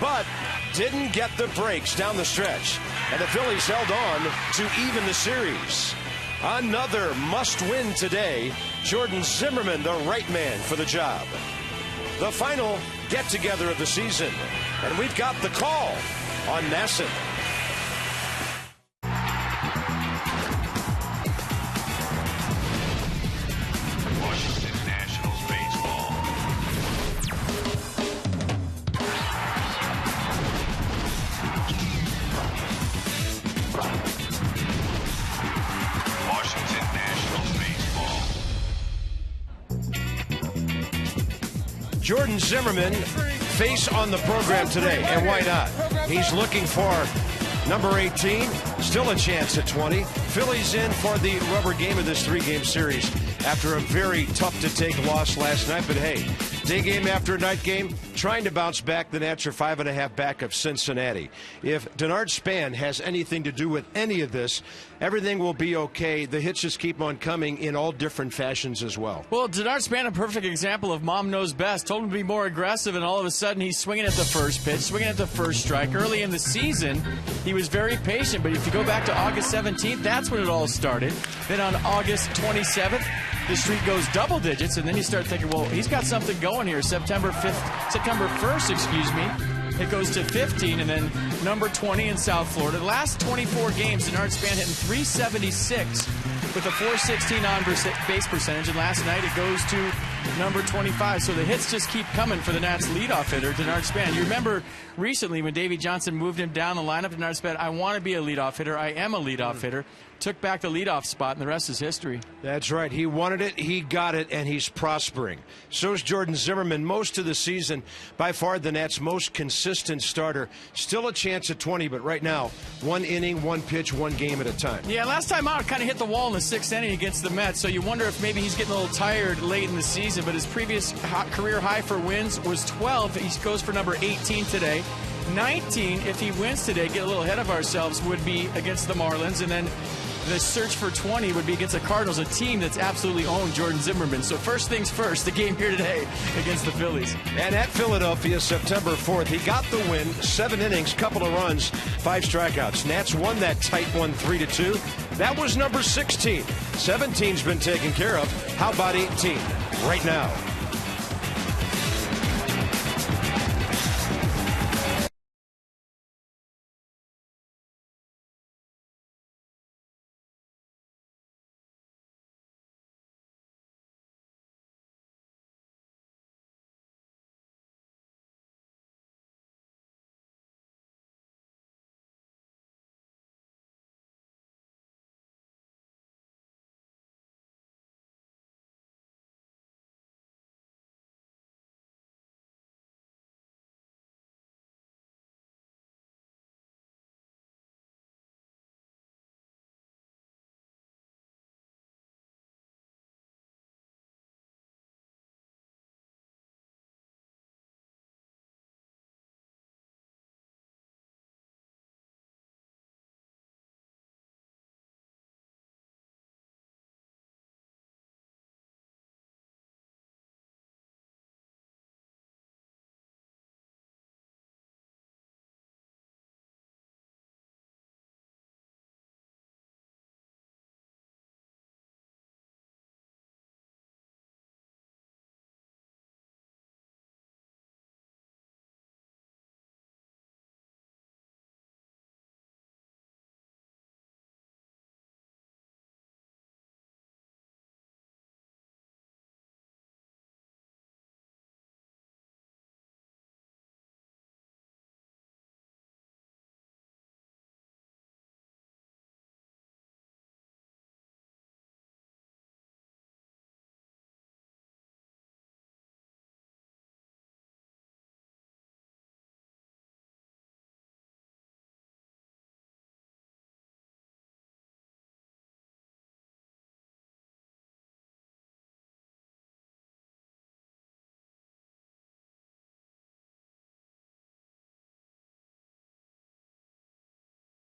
but didn't get the breaks down the stretch. And the Phillies held on to even the series. Another must-win today. Jordan Zimmermann, the right man for the job. The final get-together of the season. And we've got the call on NASN. Washington Nationals baseball. Washington Nationals baseball. Jordan Zimmermann face on the program today, and why not? He's looking for number 18, still a chance at 20. Phillies in for the rubber game of this three-game series after a very tough-to-take loss last night. But hey, day game after night game, trying to bounce back. The Nats are 5.5 back of Cincinnati. If Denard Span has anything to do with any of this, everything will be okay. The hits just keep on coming in all different fashions as well. Well, Denard Span, a perfect example of mom knows best. Told him to be more aggressive, and all of a sudden he's swinging at the first pitch, swinging at the first strike. Early in the season, he was very patient, but if you go back to August 17th, that's when it all started. Then on August 27th, the streak goes double digits, and then you start thinking, well, he's got something going here. September 1st, excuse me. It goes to 15, and then number 20 in South Florida. The last 24 games, Denard Span hitting 376 with a 416 on-base percentage, and last night it goes to number 25. So the hits just keep coming for the Nats leadoff hitter, Denard Span. You remember recently when Davey Johnson moved him down the lineup, Denard Span, I want to be a leadoff hitter. I am a leadoff hitter. Took back the leadoff spot, and the rest is history. That's right. He wanted it, he got it, and he's prospering. So is Jordan Zimmermann. Most of the season, by far the Nats' most consistent starter. Still a chance at 20, but right now, one inning, one pitch, one game at a time. Yeah, last time out, kind of hit the wall in the sixth inning against the Mets, so you wonder if maybe he's getting a little tired late in the season, but his previous career high for wins was 12. He goes for number 18 today. 19, if he wins today, get a little ahead of ourselves, would be against the Marlins, and then the search for 20 would be against the Cardinals, a team that's absolutely owned Jordan Zimmermann. So first things first, the game here today against the Phillies. And at Philadelphia, September 4th, he got the win, 7 innings, couple of runs, 5 strikeouts. Nats won that tight one 3-2. That was number 16. 17's been taken care of. How about 18 right now?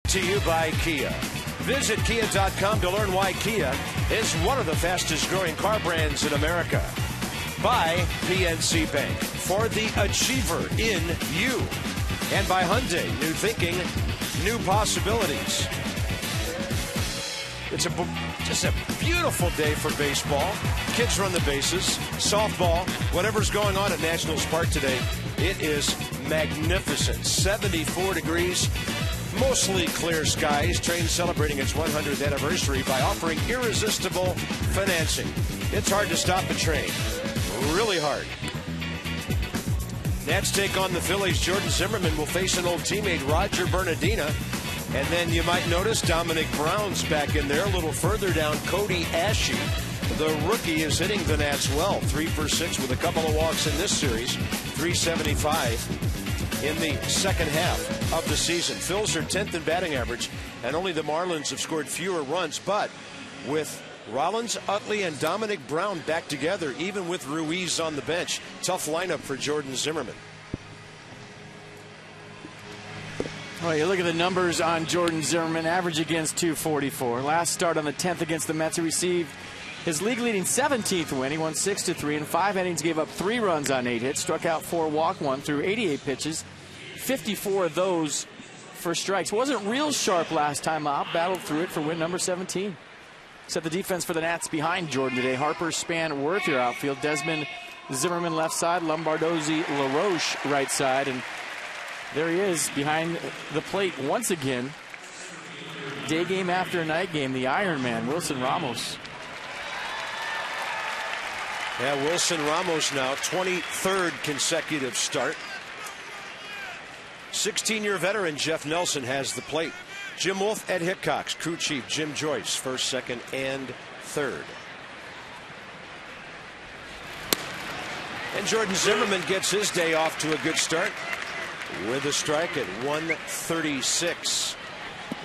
To you by Kia. Visit Kia.com to learn why Kia is one of the fastest growing car brands in America. By PNC Bank, for the achiever in you. And by Hyundai, new thinking, new possibilities. It's just a beautiful day for baseball. Kids run the bases, softball, whatever's going on at Nationals Park today. It is magnificent. 74 degrees, mostly clear skies. Train celebrating its 100th anniversary by offering irresistible financing. It's hard to stop a train. Really hard. Nats take on the Phillies. Jordan Zimmerman will face an old teammate, Roger Bernardina. And then you might notice Dominic Brown's back in there. A little further down, Cody Ashe. The rookie is hitting the Nats well. 3 for 6 with a couple of walks in this series. 375 in the second half of the season. Phils are 10th in batting average, and only the Marlins have scored fewer runs. But with Rollins, Utley, and Dominic Brown back together, even with Ruiz on the bench, tough lineup for Jordan Zimmerman. Well, you look at the numbers on Jordan Zimmerman, average against .244. Last start on the 10th against the Mets, he received his league-leading 17th win. He won 6-3 in 5 innings, gave up 3 runs on 8 hits, struck out 4, walked 1 through 88 pitches, 54 of those for strikes. Wasn't real sharp last time out, battled through it for win number 17. Set the defense for the Nats behind Jordan today. Harper, Span, Worth your outfield. Desmond, Zimmerman left side, Lombardozzi, LaRoche right side, and there he is behind the plate once again. Day game after night game, the Iron Man, Wilson Ramos. Yeah, Wilson Ramos now, 23rd consecutive start. 16-year veteran Jeff Nelson has the plate. Jim Wolf, Ed Hickox, crew chief Jim Joyce, first, second, and third. And Jordan Zimmerman gets his day off to a good start with a strike at 136.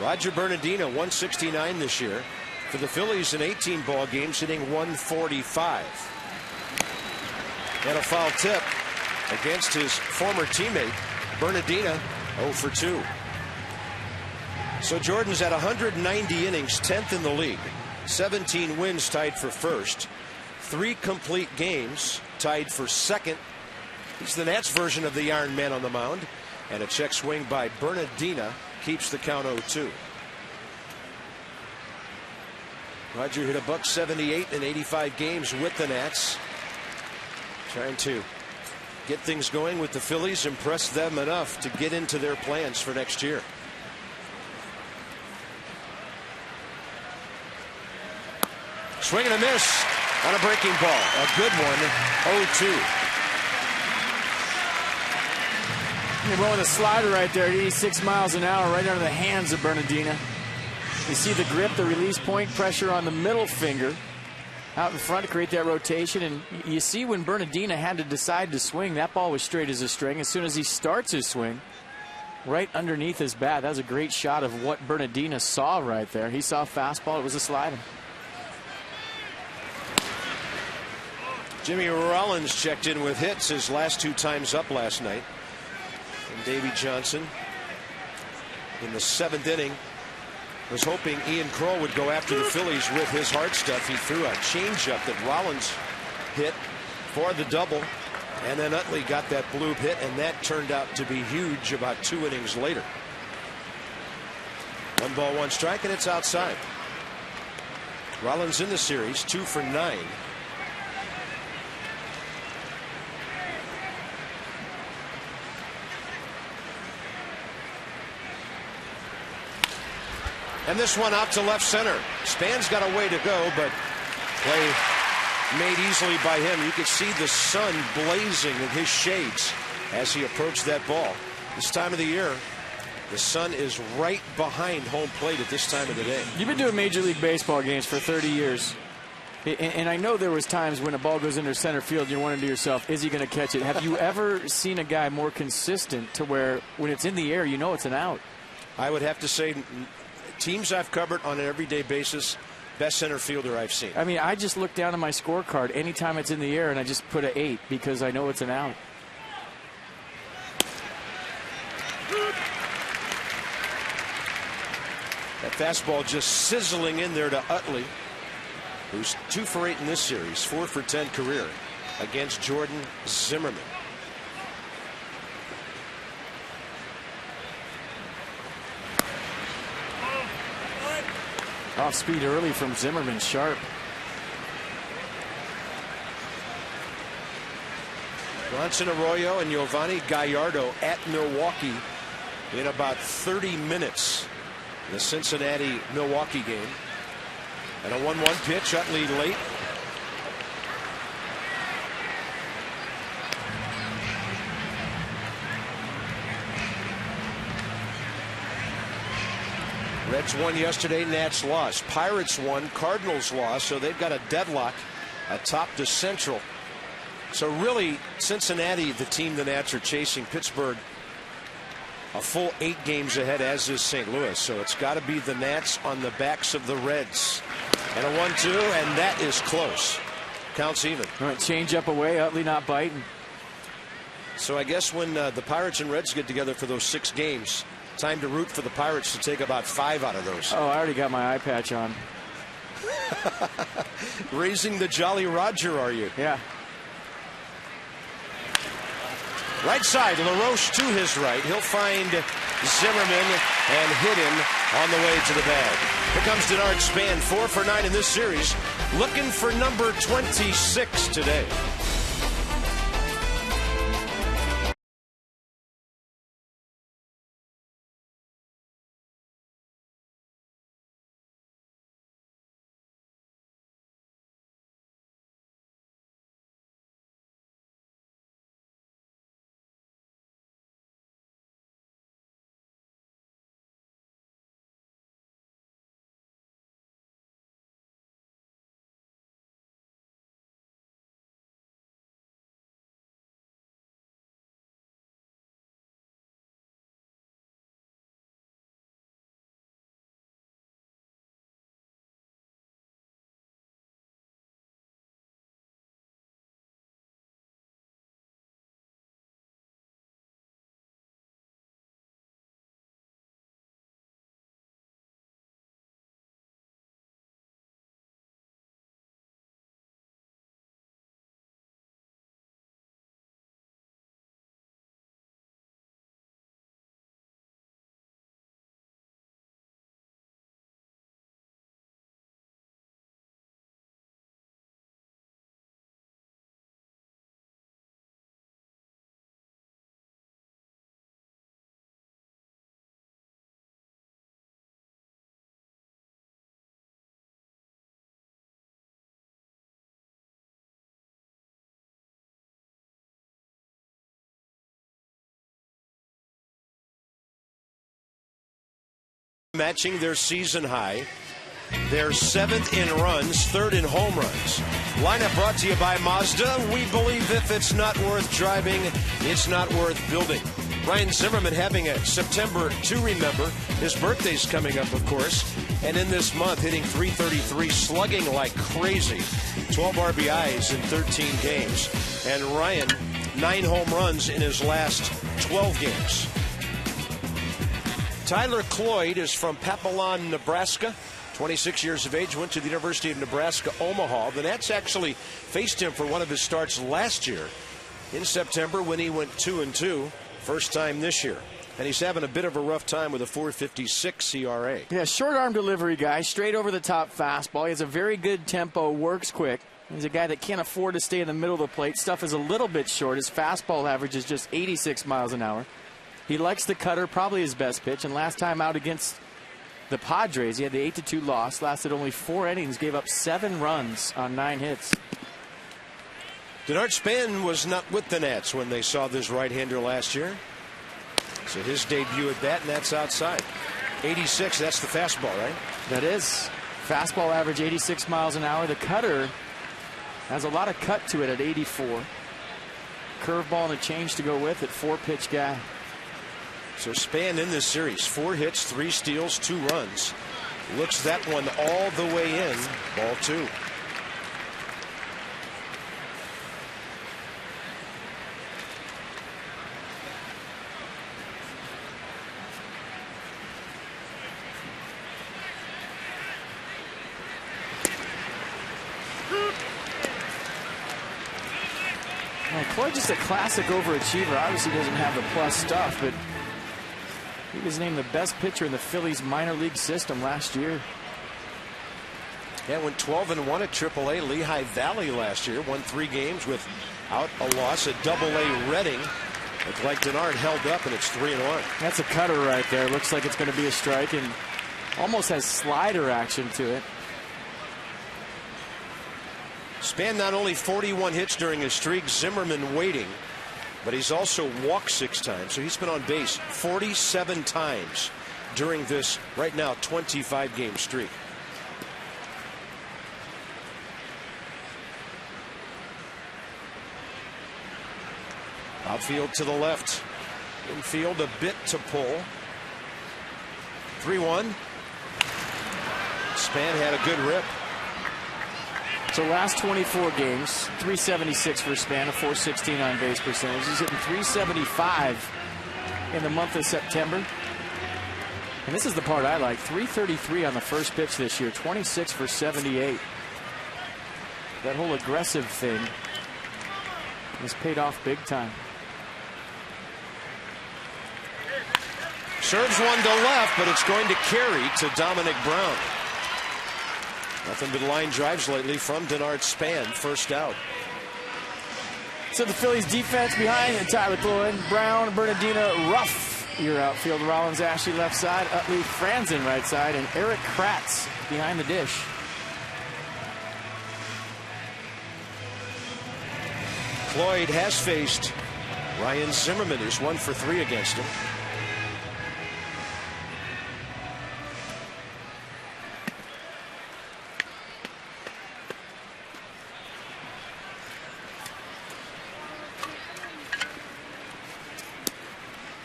Roger Bernardina, 169 this year. For the Phillies in 18 ball games, hitting 145. And a foul tip against his former teammate, Bernardina, 0 for 2. So Jordan's at 190 innings, 10th in the league. 17 wins, tied for first. 3 complete games, tied for second. He's the Nats version of the Iron Man on the mound. And a check swing by Bernardina keeps the count 0-2. Roger hit $178 in 85 games with the Nats. Trying to get things going with the Phillies, impress them enough to get into their plans for next year. Swing and a miss on a breaking ball. A good one, 0-2. He went with a slider right there at 86 miles an hour, right under the hands of Bernardina. You see the grip, the release point, pressure on the middle finger out in front to create that rotation. And you see when Bernardina had to decide to swing, that ball was straight as a string. As soon as he starts his swing, right underneath his bat. That was a great shot of what Bernardina saw right there. He saw a fastball. It was a slider. Jimmy Rollins checked in with hits his last 2 times up last night. And Davey Johnson in the 7th inning was hoping Ian Kroll would go after the Phillies with his hard stuff. He threw a changeup that Rollins hit for the double, and then Utley got that bloop hit, and that turned out to be huge about 2 innings later. 1 ball, 1 strike, and it's outside. Rollins in the series, 2 for 9. And this one out to left center. Span's got a way to go, but play made easily by him. You could see the sun blazing in his shades as he approached that ball. This time of the year, the sun is right behind home plate at this time of the day. You've been doing Major League Baseball games for 30 years. And I know there was times when a ball goes into center field and you're wondering to yourself, is he going to catch it? Have you ever seen a guy more consistent to where when it's in the air, you know it's an out? I would have to say teams I've covered on an everyday basis, best center fielder I've seen. I mean, I just look down at my scorecard anytime it's in the air and I just put an 8 because I know it's an out. That fastball just sizzling in there to Utley, who's 2 for 8 in this series, 4 for 10 career against Jordan Zimmerman. Off speed early from Zimmerman, sharp. Bronson Arroyo and Giovanni Gallardo at Milwaukee in about 30 minutes. The Cincinnati-Milwaukee game. And a 1-1 pitch, Utley late. Reds won yesterday, Nats lost. Pirates won, Cardinals lost, so they've got a deadlock atop the Central. So really, Cincinnati, the team the Nats are chasing. Pittsburgh, a full 8 games ahead, as is St. Louis. So it's got to be the Nats on the backs of the Reds. And a 1-2, and that is close. Counts even. All right, change up away, Utley not biting. So I guess when the Pirates and Reds get together for those 6 games, time to root for the Pirates to take about 5 out of those. Oh, I already got my eye patch on. Raising the Jolly Roger, are you? Yeah. Right side, LaRoche to his right. He'll find Zimmerman and hit him on the way to the bag. Here comes Denard Span, 4 for 9 in this series. Looking for number 26 today. Matching their season high. They're 7th in runs, 3rd in home runs. Lineup brought to you by Mazda. We believe if it's not worth driving, it's not worth building. Ryan Zimmerman having a September to remember. His birthday's coming up, of course. And in this month, hitting .333, slugging like crazy. 12 RBIs in 13 games. And Ryan, 9 home runs in his last 12 games. Tyler Cloyd is from Papillon, Nebraska. 26 years of age, went to the University of Nebraska, Omaha. The Nats actually faced him for one of his starts last year in September when he went 2-2. First time this year. And he's having a bit of a rough time with a .456 ERA. Yeah, short arm delivery guy, straight over the top fastball. He has a very good tempo, works quick. He's a guy that can't afford to stay in the middle of the plate. Stuff is a little bit short. His fastball average is just 86 miles an hour. He likes the cutter, probably his best pitch. And last time out against the Padres, he had the 8-2 loss. Lasted only 4 innings, gave up 7 runs on 9 hits. Denard Span was not with the Nats when they saw this right-hander last year. So his debut at bat, and that's outside. 86, that's the fastball, right? That is. Fastball average 86 miles an hour. The cutter has a lot of cut to it at 84. Curveball and a change to go with it. 4-pitch guy. So Span in this series, 4 hits, 3 steals, 2 runs. Looks that one all the way in. Ball 2. Well, Cloyd just a classic overachiever. Obviously doesn't have the plus stuff, but he was named the best pitcher in the Phillies minor league system last year. Yeah, went 12-1 at AAA Lehigh Valley last year. Won 3 games without a loss at AA Reading. Looked like Denard held up, and it's 3-1. That's a cutter right there. Looks like it's going to be a strike, and almost has slider action to it. Span not only 41 hits during his streak, Zimmerman waiting, but he's also walked 6 times. So he's been on base 47 times during this, right now, 25-game streak. Outfield to the left. Infield a bit to pull. 3-1. Span had a good rip. So last 24 games, 376 for Span, a 416 on base percentage. He's hitting 375 in the month of September. And this is the part I like. 333 on the first pitch this year, 26 for 78. That whole aggressive thing has paid off big time. Serves one to left, but it's going to carry to Dominic Brown. Nothing but line drives lately from Denard Span. First out. So the Phillies defense behind Tyler Cloyd, Brown, Bernardino, Ruff, your outfield, Rollins, Ashley left side, Utley, Franzen right side, and Eric Kratz behind the dish. Cloyd has faced Ryan Zimmerman, who's 1 for 3 against him.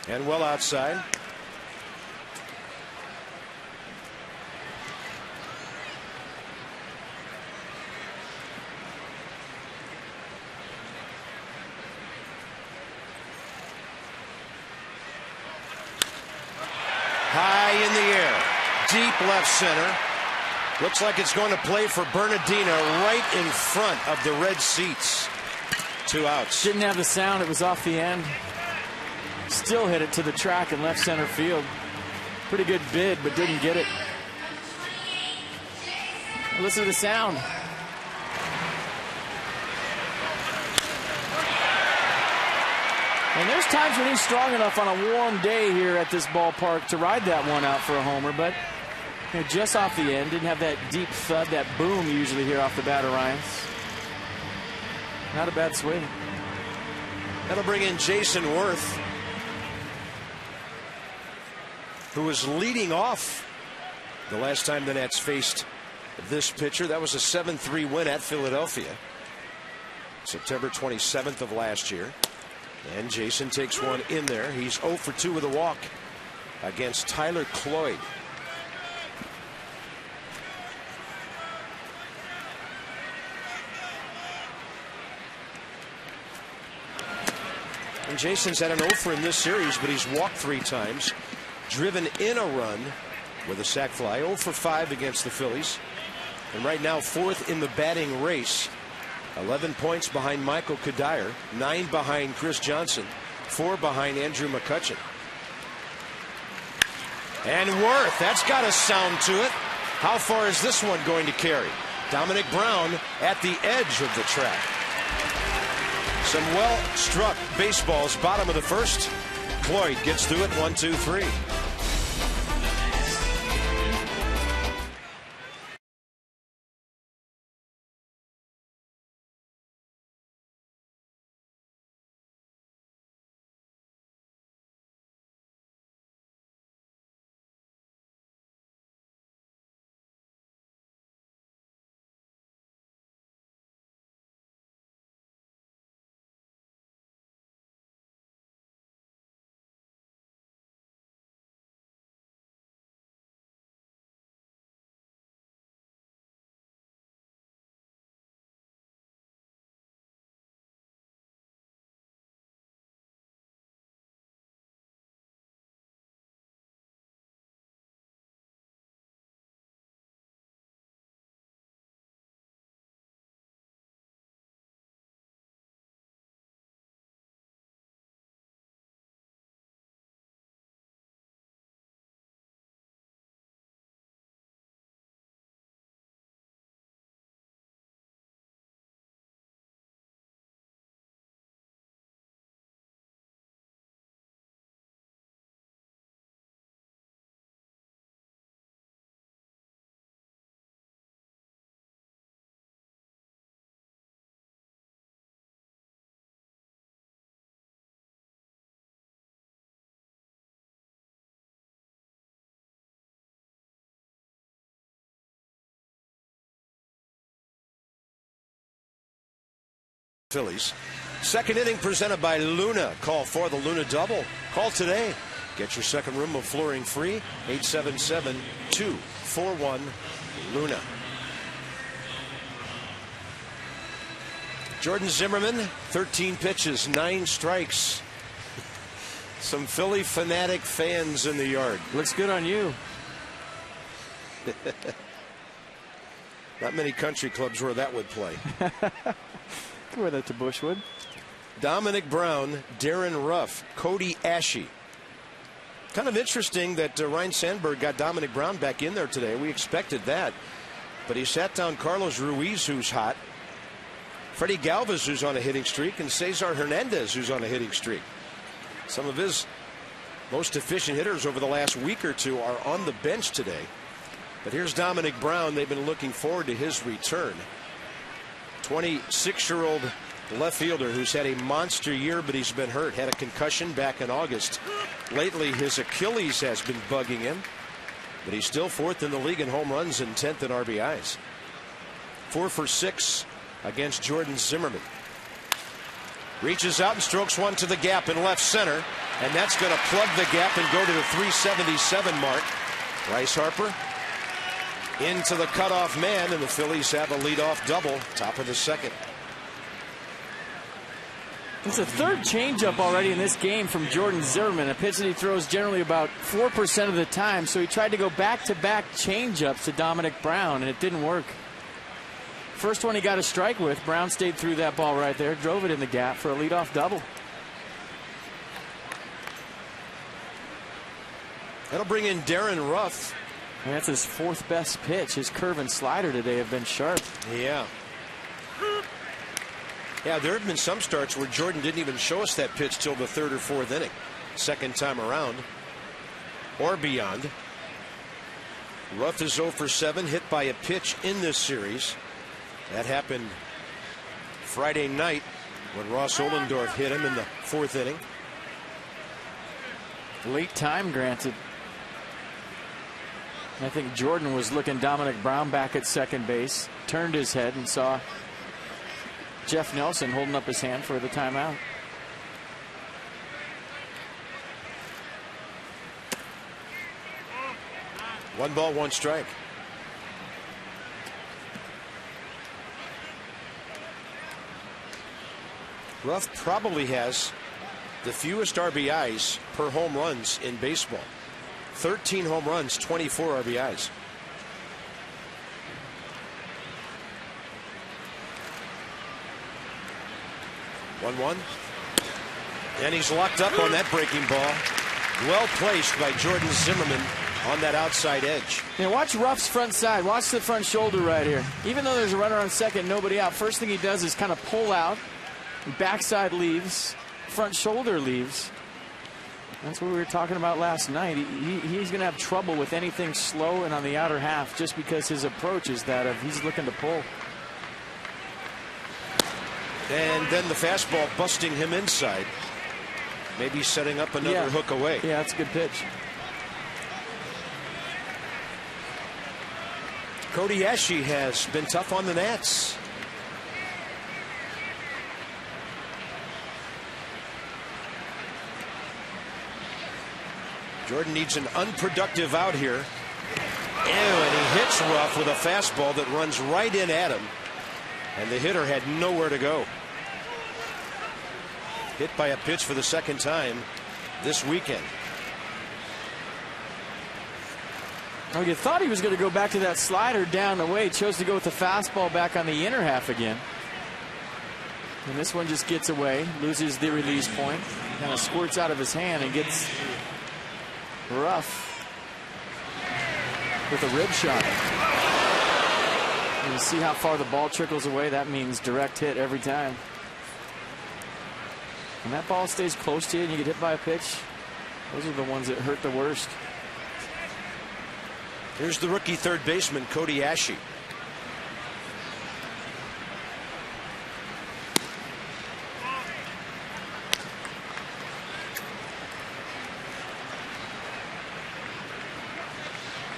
And well outside. High in the air. Deep left center. Looks like it's going to play for Bernardino right in front of the red seats. 2 outs. Didn't have the sound. It was off the end. Still hit it to the track in left center field. Pretty good bid, but didn't get it. Listen to the sound. And there's times when he's strong enough on a warm day here at this ballpark to ride that one out for a homer, but you know, just off the end, didn't have that deep thud, that boom you usually hear off the bat of Ryan's. Not a bad swing. That'll bring in Jason Worth, who was leading off the last time the Nats faced this pitcher. That was a 7-3 win at Philadelphia, September 27th of last year. And Jason takes one in there. He's 0 for 2 with a walk against Tyler Cloyd. And Jason's had an 0 for in this series, but he's walked 3 times, driven in a run with a sac fly. 0 for 5 against the Phillies. And right now 4th in the batting race. 11 points behind Michael Kadire, 9 behind Chris Johnson, 4 behind Andrew McCutchen. And Worth, that's got a sound to it. How far is this one going to carry? Dominic Brown at the edge of the track. Some well-struck baseballs, bottom of the first. Cloyd gets through it, 1-2-3. Phillies. Second inning presented by Luna. Call for the Luna Double. Call today. Get your second room of flooring free. 877-241-LUNA. Jordan Zimmerman, 13 pitches, 9 strikes. Some Philly fanatic fans in the yard. Looks good on you. Not many country clubs where that would play. Could wear that to Bushwood. Dominic Brown, Darren Ruff, Cody Ashe. Kind of interesting that Ryan Sandberg got Dominic Brown back in there today. We expected that. But he sat down Carlos Ruiz, who's hot, Freddie Galvis, who's on a hitting streak, and Cesar Hernandez, who's on a hitting streak. Some of his most efficient hitters over the last week or two are on the bench today. But here's Dominic Brown. They've been looking forward to his return. 26-year-old left fielder who's had a monster year, but he's been hurt. Had a concussion back in August. Lately, his Achilles has been bugging him, but he's still 4th in the league in home runs and 10th in RBIs. 4 for 6 against Jordan Zimmerman. Reaches out and strokes one to the gap in left center, and that's going to plug the gap and go to the 377 mark. Bryce Harper into the cutoff man, and the Phillies have a leadoff double, top of the second. It's a third changeup already in this game from Jordan Zimmerman, a pitch that he throws generally about 4% of the time. So he tried to go back-to-back changeups to Dominic Brown, and it didn't work. First one he got a strike with, Brown stayed through that ball right there, drove it in the gap for a leadoff double. That'll bring in Darren Ruff. And that's his 4th best pitch. His curve and slider today have been sharp. Yeah. Yeah, there have been some starts where Jordan didn't even show us that pitch till the 3rd or 4th inning. Second time around or beyond. Ruff is 0 for 7, hit by a pitch in this series. That happened Friday night when Ross Ohlendorf hit him in the 4th inning. Late time granted. I think Jordan was looking Dominic Brown back at second base, turned his head and saw Jeff Nelson holding up his hand for the timeout. One ball, one strike. Ruff probably has the fewest RBIs per home runs in baseball. 13 home runs, 24 RBIs. One. And he's locked up on that breaking ball. Well placed by Jordan Zimmerman on that outside edge. Now watch Ruff's front side. Watch the front shoulder right here. Even though there's a runner on second, nobody out, first thing he does is kind of pull out. Backside leaves, front shoulder leaves. That's what we were talking about last night. He's going to have trouble with anything slow and on the outer half just because his approach is that of he's looking to pull. And then the fastball busting him inside. Maybe setting up another hook away. Yeah, that's a good pitch. Cody Ashe has been tough on the Nats. Jordan needs an unproductive out here. And he hits Ruff with a fastball that runs right in at him. And the hitter had nowhere to go. Hit by a pitch for the second time this weekend. Oh, you thought he was going to go back to that slider down the way. Chose to go with the fastball back on the inner half again. And this one just gets away, loses the release point, kind of squirts out of his hand and gets Ruff with a rib shot. And you see how far the ball trickles away. That means direct hit every time. When that ball stays close to you and you get hit by a pitch, those are the ones that hurt the worst. Here's the rookie third baseman, Cody Ashe.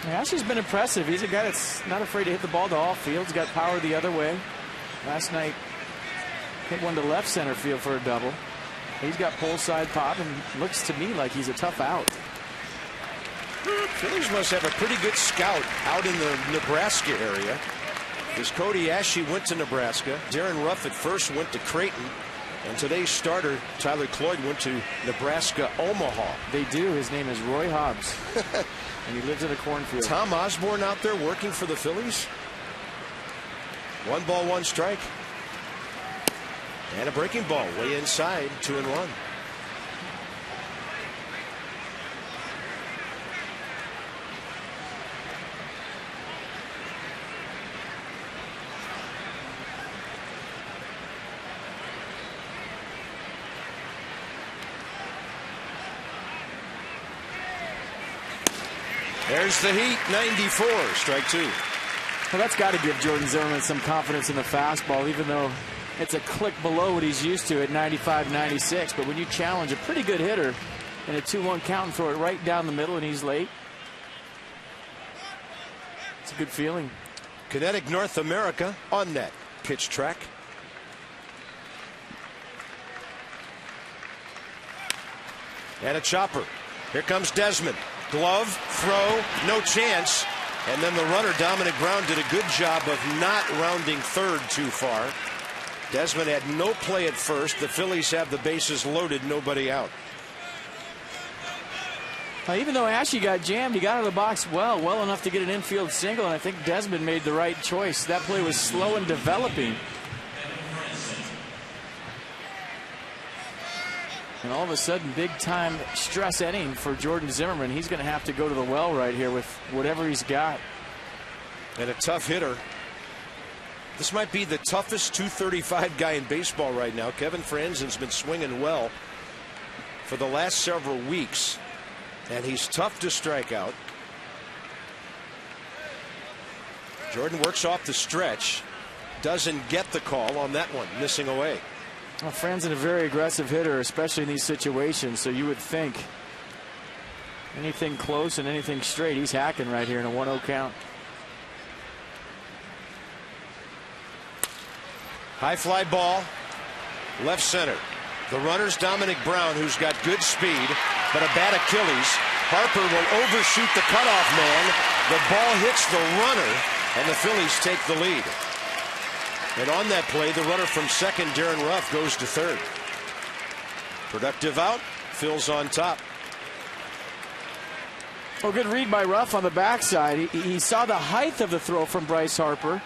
Ashe's been impressive. He's a guy that's not afraid to hit the ball to all fields. Got power the other way. Last night, Hit one to left center field for a double. He's got pole side pop and looks to me like he's a tough out. Phillies must have a pretty good scout out in the Nebraska area. As Cody Ashe went to Nebraska, Darren Ruff at first went to Creighton, and today's starter Tyler Cloyd went to Nebraska Omaha. They do. His name is Roy Hobbs, and he lives in a cornfield. Tom Osborne out there working for the Phillies. 1 ball, 1 strike, and a breaking ball way inside, 2-1. There's the heat, 94, strike 2. Well, that's got to give Jordan Zimmerman some confidence in the fastball, even though it's a click below what he's used to at 95, 96. But when you challenge a pretty good hitter in a 2-1 count and throw it right down the middle and he's late, it's a good feeling. Kinetic North America on net. Pitch track. And a chopper. Here comes Desmond. Glove, throw, no chance. And then the runner, Dominic Brown, did a good job of not rounding third too far. Desmond had no play at first. The Phillies have the bases loaded, nobody out. Even though Ashe got jammed, he got out of the box well enough to get an infield single, and I think Desmond made the right choice. That play was slow and developing. And all of a sudden, big-time stress inning for Jordan Zimmerman. He's going to have to go to the well right here with whatever he's got. And a tough hitter. This might be the toughest 235 guy in baseball right now. Kevin Franzen's been swinging well for the last several weeks, and he's tough to strike out. Jordan works off the stretch. Doesn't get the call on that one, missing away. Well, Franzen a very aggressive hitter, especially in these situations, so you would think anything close and anything straight, he's hacking right here in a 1-0 count. High fly ball, left center. The runner's Dominic Brown, who's got good speed, but a bad Achilles. Harper will overshoot the cutoff man. The ball hits the runner, and the Phillies take the lead. And on that play, the runner from second, Darren Ruff, goes to third. Productive out. Phil's on top. Oh, good read by Ruff on the backside. He saw the height of the throw from Bryce Harper,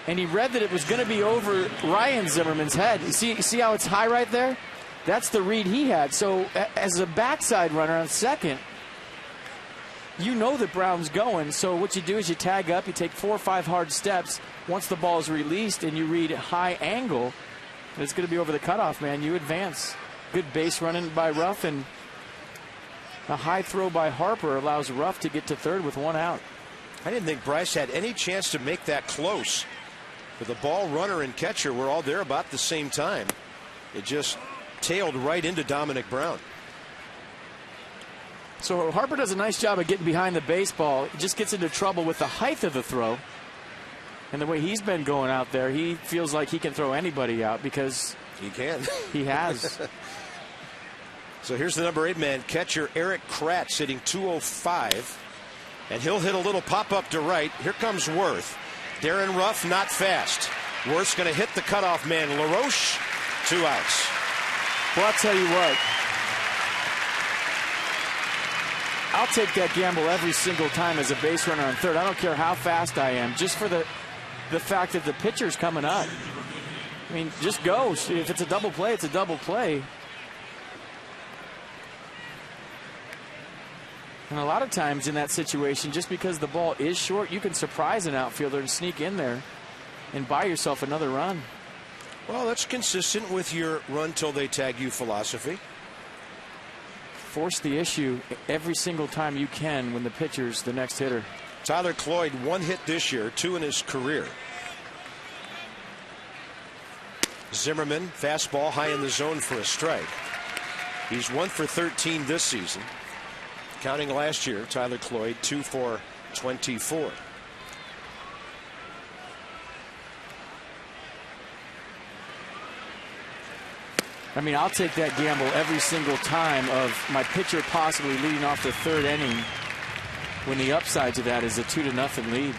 and he read that it was going to be over Ryan Zimmerman's head. You see how it's high right there? That's the read he had. So as a backside runner on second, you know that Brown's going. So what you do is you tag up, you take 4 or 5 hard steps. Once the ball is released and you read high angle, and it's going to be over the cutoff man, you advance. Good base running by Ruff, and a high throw by Harper allows Ruff to get to third with 1 out. I didn't think Bryce had any chance to make that close. But the ball runner and catcher were all there about the same time. It just tailed right into Dominic Brown. So Harper does a nice job of getting behind the baseball. He just gets into trouble with the height of the throw. And the way he's been going out there, he feels like he can throw anybody out because he can. He has. So here's the number 8 man, catcher Eric Kratz, hitting 205. And he'll hit a little pop up to right. Here comes Worth. Darren Ruff not fast. Worth's going to hit the cutoff man, LaRoche. 2 outs. Well, I'll tell you what. I'll take that gamble every single time as a base runner on third. I don't care how fast I am, just for the fact that the pitcher's coming up. I mean, just go. If it's a double play, it's a double play. And a lot of times in that situation, just because the ball is short, you can surprise an outfielder and sneak in there and buy yourself another run. Well, that's consistent with your run till they tag you philosophy. Force the issue every single time you can when the pitcher's the next hitter. Tyler Cloyd, 1 hit this year, 2 in his career. Zimmerman, fastball high in the zone for a strike. He's 1 for 13 this season. Counting last year, Tyler Cloyd 2 for 24. I mean, I'll take that gamble every single time of my pitcher possibly leading off the third inning when the upside to that is a 2-0 lead.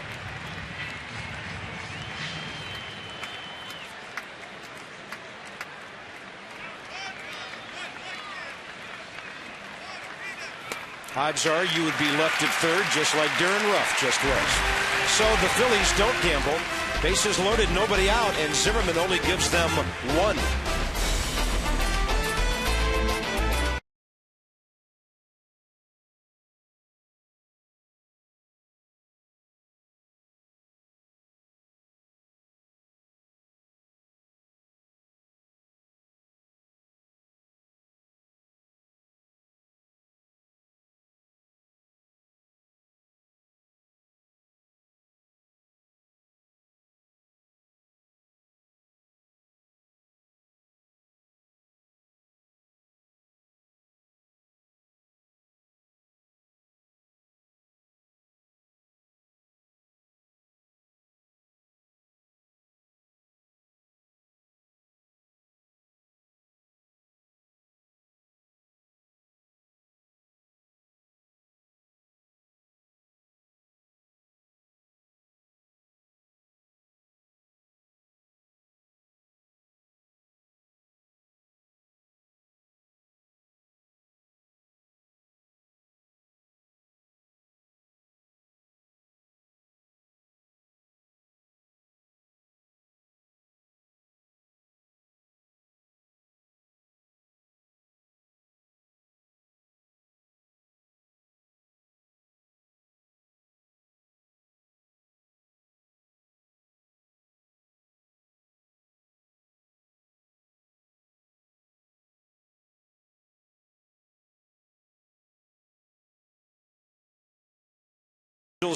Odds are you would be left at third just like Darren Ruff just was. So the Phillies don't gamble. Bases loaded, nobody out, and Zimmerman only gives them one.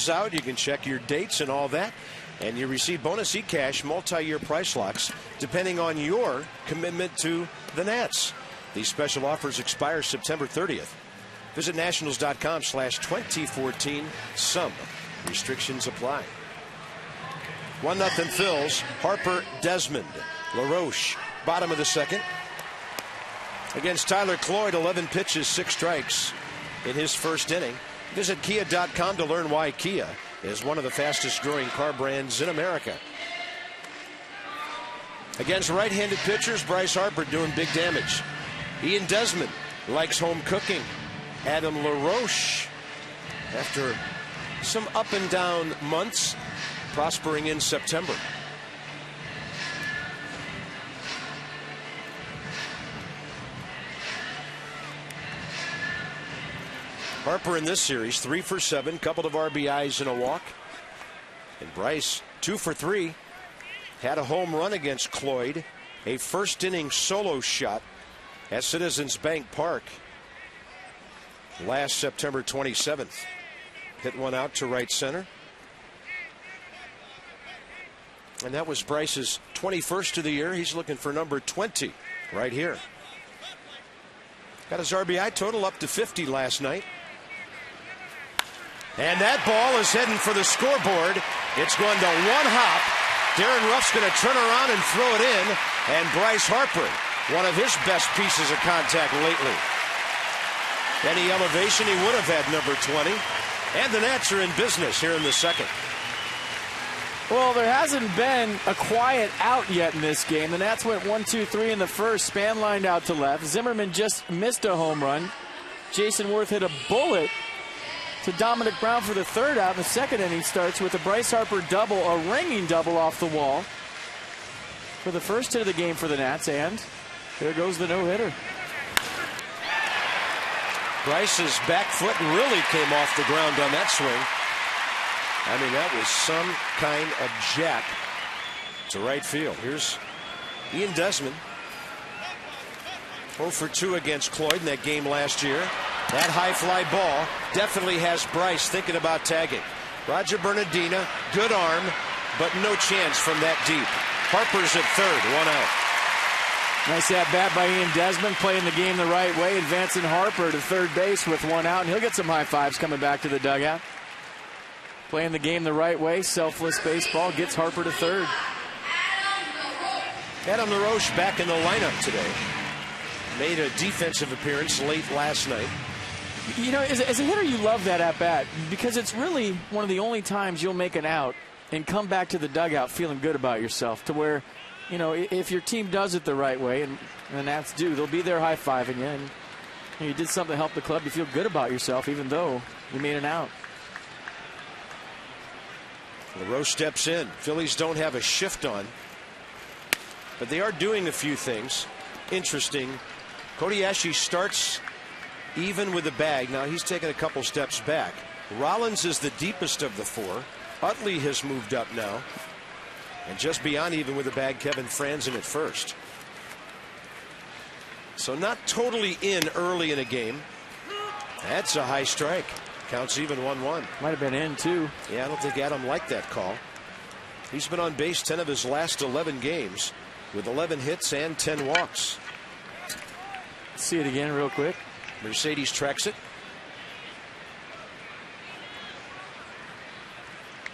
Out, you can check your dates and all that, and you receive bonus eCash multi-year price locks depending on your commitment to the Nats. These special offers expire September 30th. Visit nationals.com/2014. Some restrictions apply. 1-0 Phils. Harper, Desmond, LaRoche, bottom of the second. Against Tyler Cloyd, 11 pitches, 6 strikes in his first inning. Visit Kia.com to learn why Kia is one of the fastest growing car brands in America. Against right-handed pitchers, Bryce Harper doing big damage. Ian Desmond likes home cooking. Adam LaRoche, after some up and down months, prospering in September. Harper in this series, 3 for 7, couple of RBIs and a walk. And Bryce, 2 for 3, had a home run against Cloyd, a first inning solo shot at Citizens Bank Park last September 27th. Hit one out to right center. And that was Bryce's 21st of the year. He's looking for number 20 right here. Got his RBI total up to 50 last night. And that ball is heading for the scoreboard. It's going to one hop. Darren Ruff's going to turn around and throw it in. And Bryce Harper, one of his best pieces of contact lately. Any elevation, he would have had number 20. And the Nats are in business here in the second. Well, there hasn't been a quiet out yet in this game. The Nats went 1-2-3 in the first. Span lined out to left. Zimmerman just missed a home run. Jason Worth hit a bullet to Dominic Brown for the third out. The second inning starts with a Bryce Harper double, a ringing double off the wall for the first hit of the game for the Nats, and there goes the no-hitter. Bryce's back foot really came off the ground on that swing. I mean, that was some kind of jack to right field. Here's Ian Desmond, 0 for 2 against Cloyd in that game last year. That high fly ball definitely has Bryce thinking about tagging. Roger Bernardina, good arm, but no chance from that deep. Harper's at third, 1 out. Nice at-bat by Ian Desmond, playing the game the right way, advancing Harper to third base with 1 out, and he'll get some high fives coming back to the dugout. Playing the game the right way, selfless baseball, gets Harper to third. Adam LaRoche back in the lineup today. made a defensive appearance late last night. You know, as a hitter, you love that at-bat because it's really one of the only times you'll make an out and come back to the dugout feeling good about yourself, to where, you know, if your team does it the right way, and the Nats do, they'll be there high-fiving you, and you did something to help the club. You feel good about yourself even though you made an out. LaRoche steps in. Phillies don't have a shift on, but they are doing a few things. Interesting. Kobayashi starts even with the bag. Now he's taken a couple steps back. Rollins is the deepest of the four. Utley has moved up now. And just beyond even with the bag, Kevin Franzen at first. So not totally in early in a game. That's a high strike. Counts even 1-1. Might have been in, too. Yeah, I don't think Adam liked that call. He's been on base 10 of his last 11 games with 11 hits and 10 walks. Let's see it again real quick. Mercedes tracks it.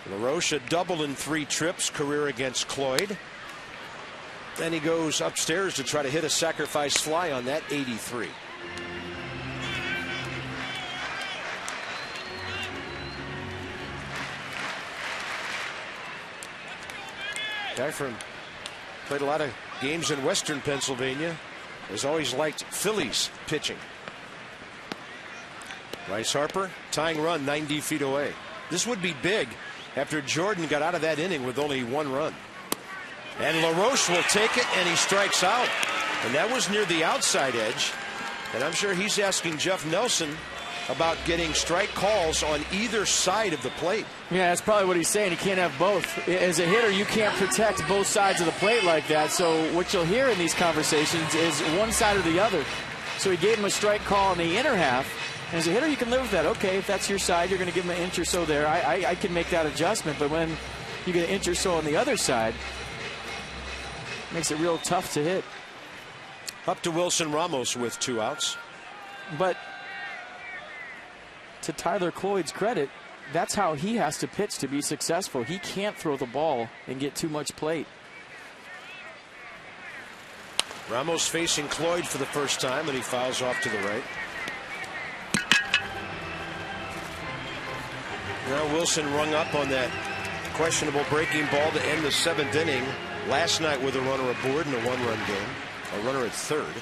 LaRoche a double in 3 trips, career against Cloyd. Then he goes upstairs to try to hit a sacrifice fly on that 83. Guy from played a lot of games in Western Pennsylvania. Has always liked Phillies pitching. Bryce Harper tying run 90 feet away. This would be big after Jordan got out of that inning with only 1 run. And LaRoche will take it, and he strikes out. And that was near the outside edge. And I'm sure he's asking Jeff Nelson about getting strike calls on either side of the plate. Yeah, that's probably what he's saying. He can't have both. As a hitter, you can't protect both sides of the plate like that. So what you'll hear in these conversations is one side or the other. So he gave him a strike call in the inner half. And as a hitter, you can live with that. Okay, if that's your side, you're going to give him an inch or so there. I can make that adjustment. But when you get an inch or so on the other side, it makes it real tough to hit. Up to Wilson Ramos with 2 outs. But to Tyler Cloyd's credit, that's how he has to pitch to be successful. He can't throw the ball and get too much plate. Ramos facing Cloyd for the first time, and he fouls off to the right. Now Wilson rung up on that questionable breaking ball to end the 7th inning last night with a runner aboard in a 1-run game. A runner at third.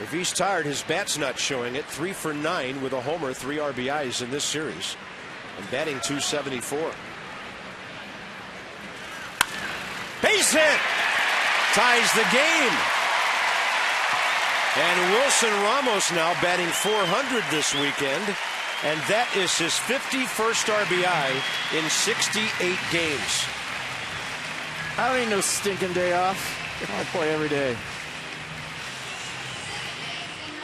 If he's tired, his bat's not showing it. 3 for 9 with a homer, 3 RBIs in this series, and batting .274. Base hit ties the game. And Wilson Ramos now batting .400 this weekend, and that is his 51st RBI in 68 games. I don't need no stinking day off. I play every day.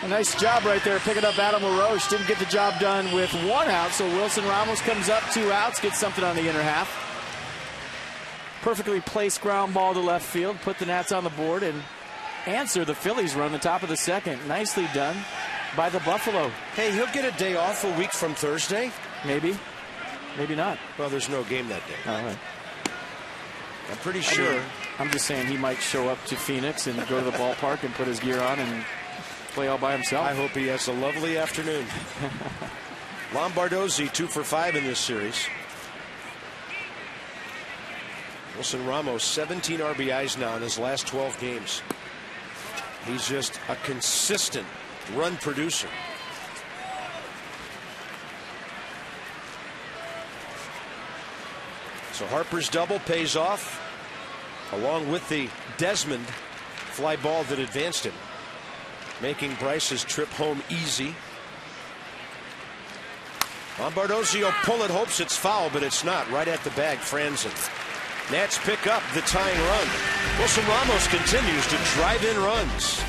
A nice job right there picking up Adam LaRoche. Didn't get the job done with 1 out, so Wilson Ramos comes up 2 outs, gets something on the inner half. Perfectly placed ground ball to left field, put the Nats on the board, and answer the Phillies run the top of the 2nd. Nicely done by the Buffalo. Hey, he'll get a day off a week from Thursday? Maybe. Maybe not. Well, there's no game that day. All right. I'm pretty sure. I'm just saying he might show up to Phoenix and go to the ballpark and put his gear on and play all by himself. I hope he has a lovely afternoon. Lombardozzi 2 for 5 in this series. Wilson Ramos 17 RBIs now in his last 12 games. He's just a consistent run producer. So Harper's double pays off, along with the Desmond fly ball that advanced him, making Bryce's trip home easy. Lombardozzi will pull it, hopes it's foul, but it's not. Right at the bag, Franzen. Nats pick up the tying run. Wilson Ramos continues to drive in runs.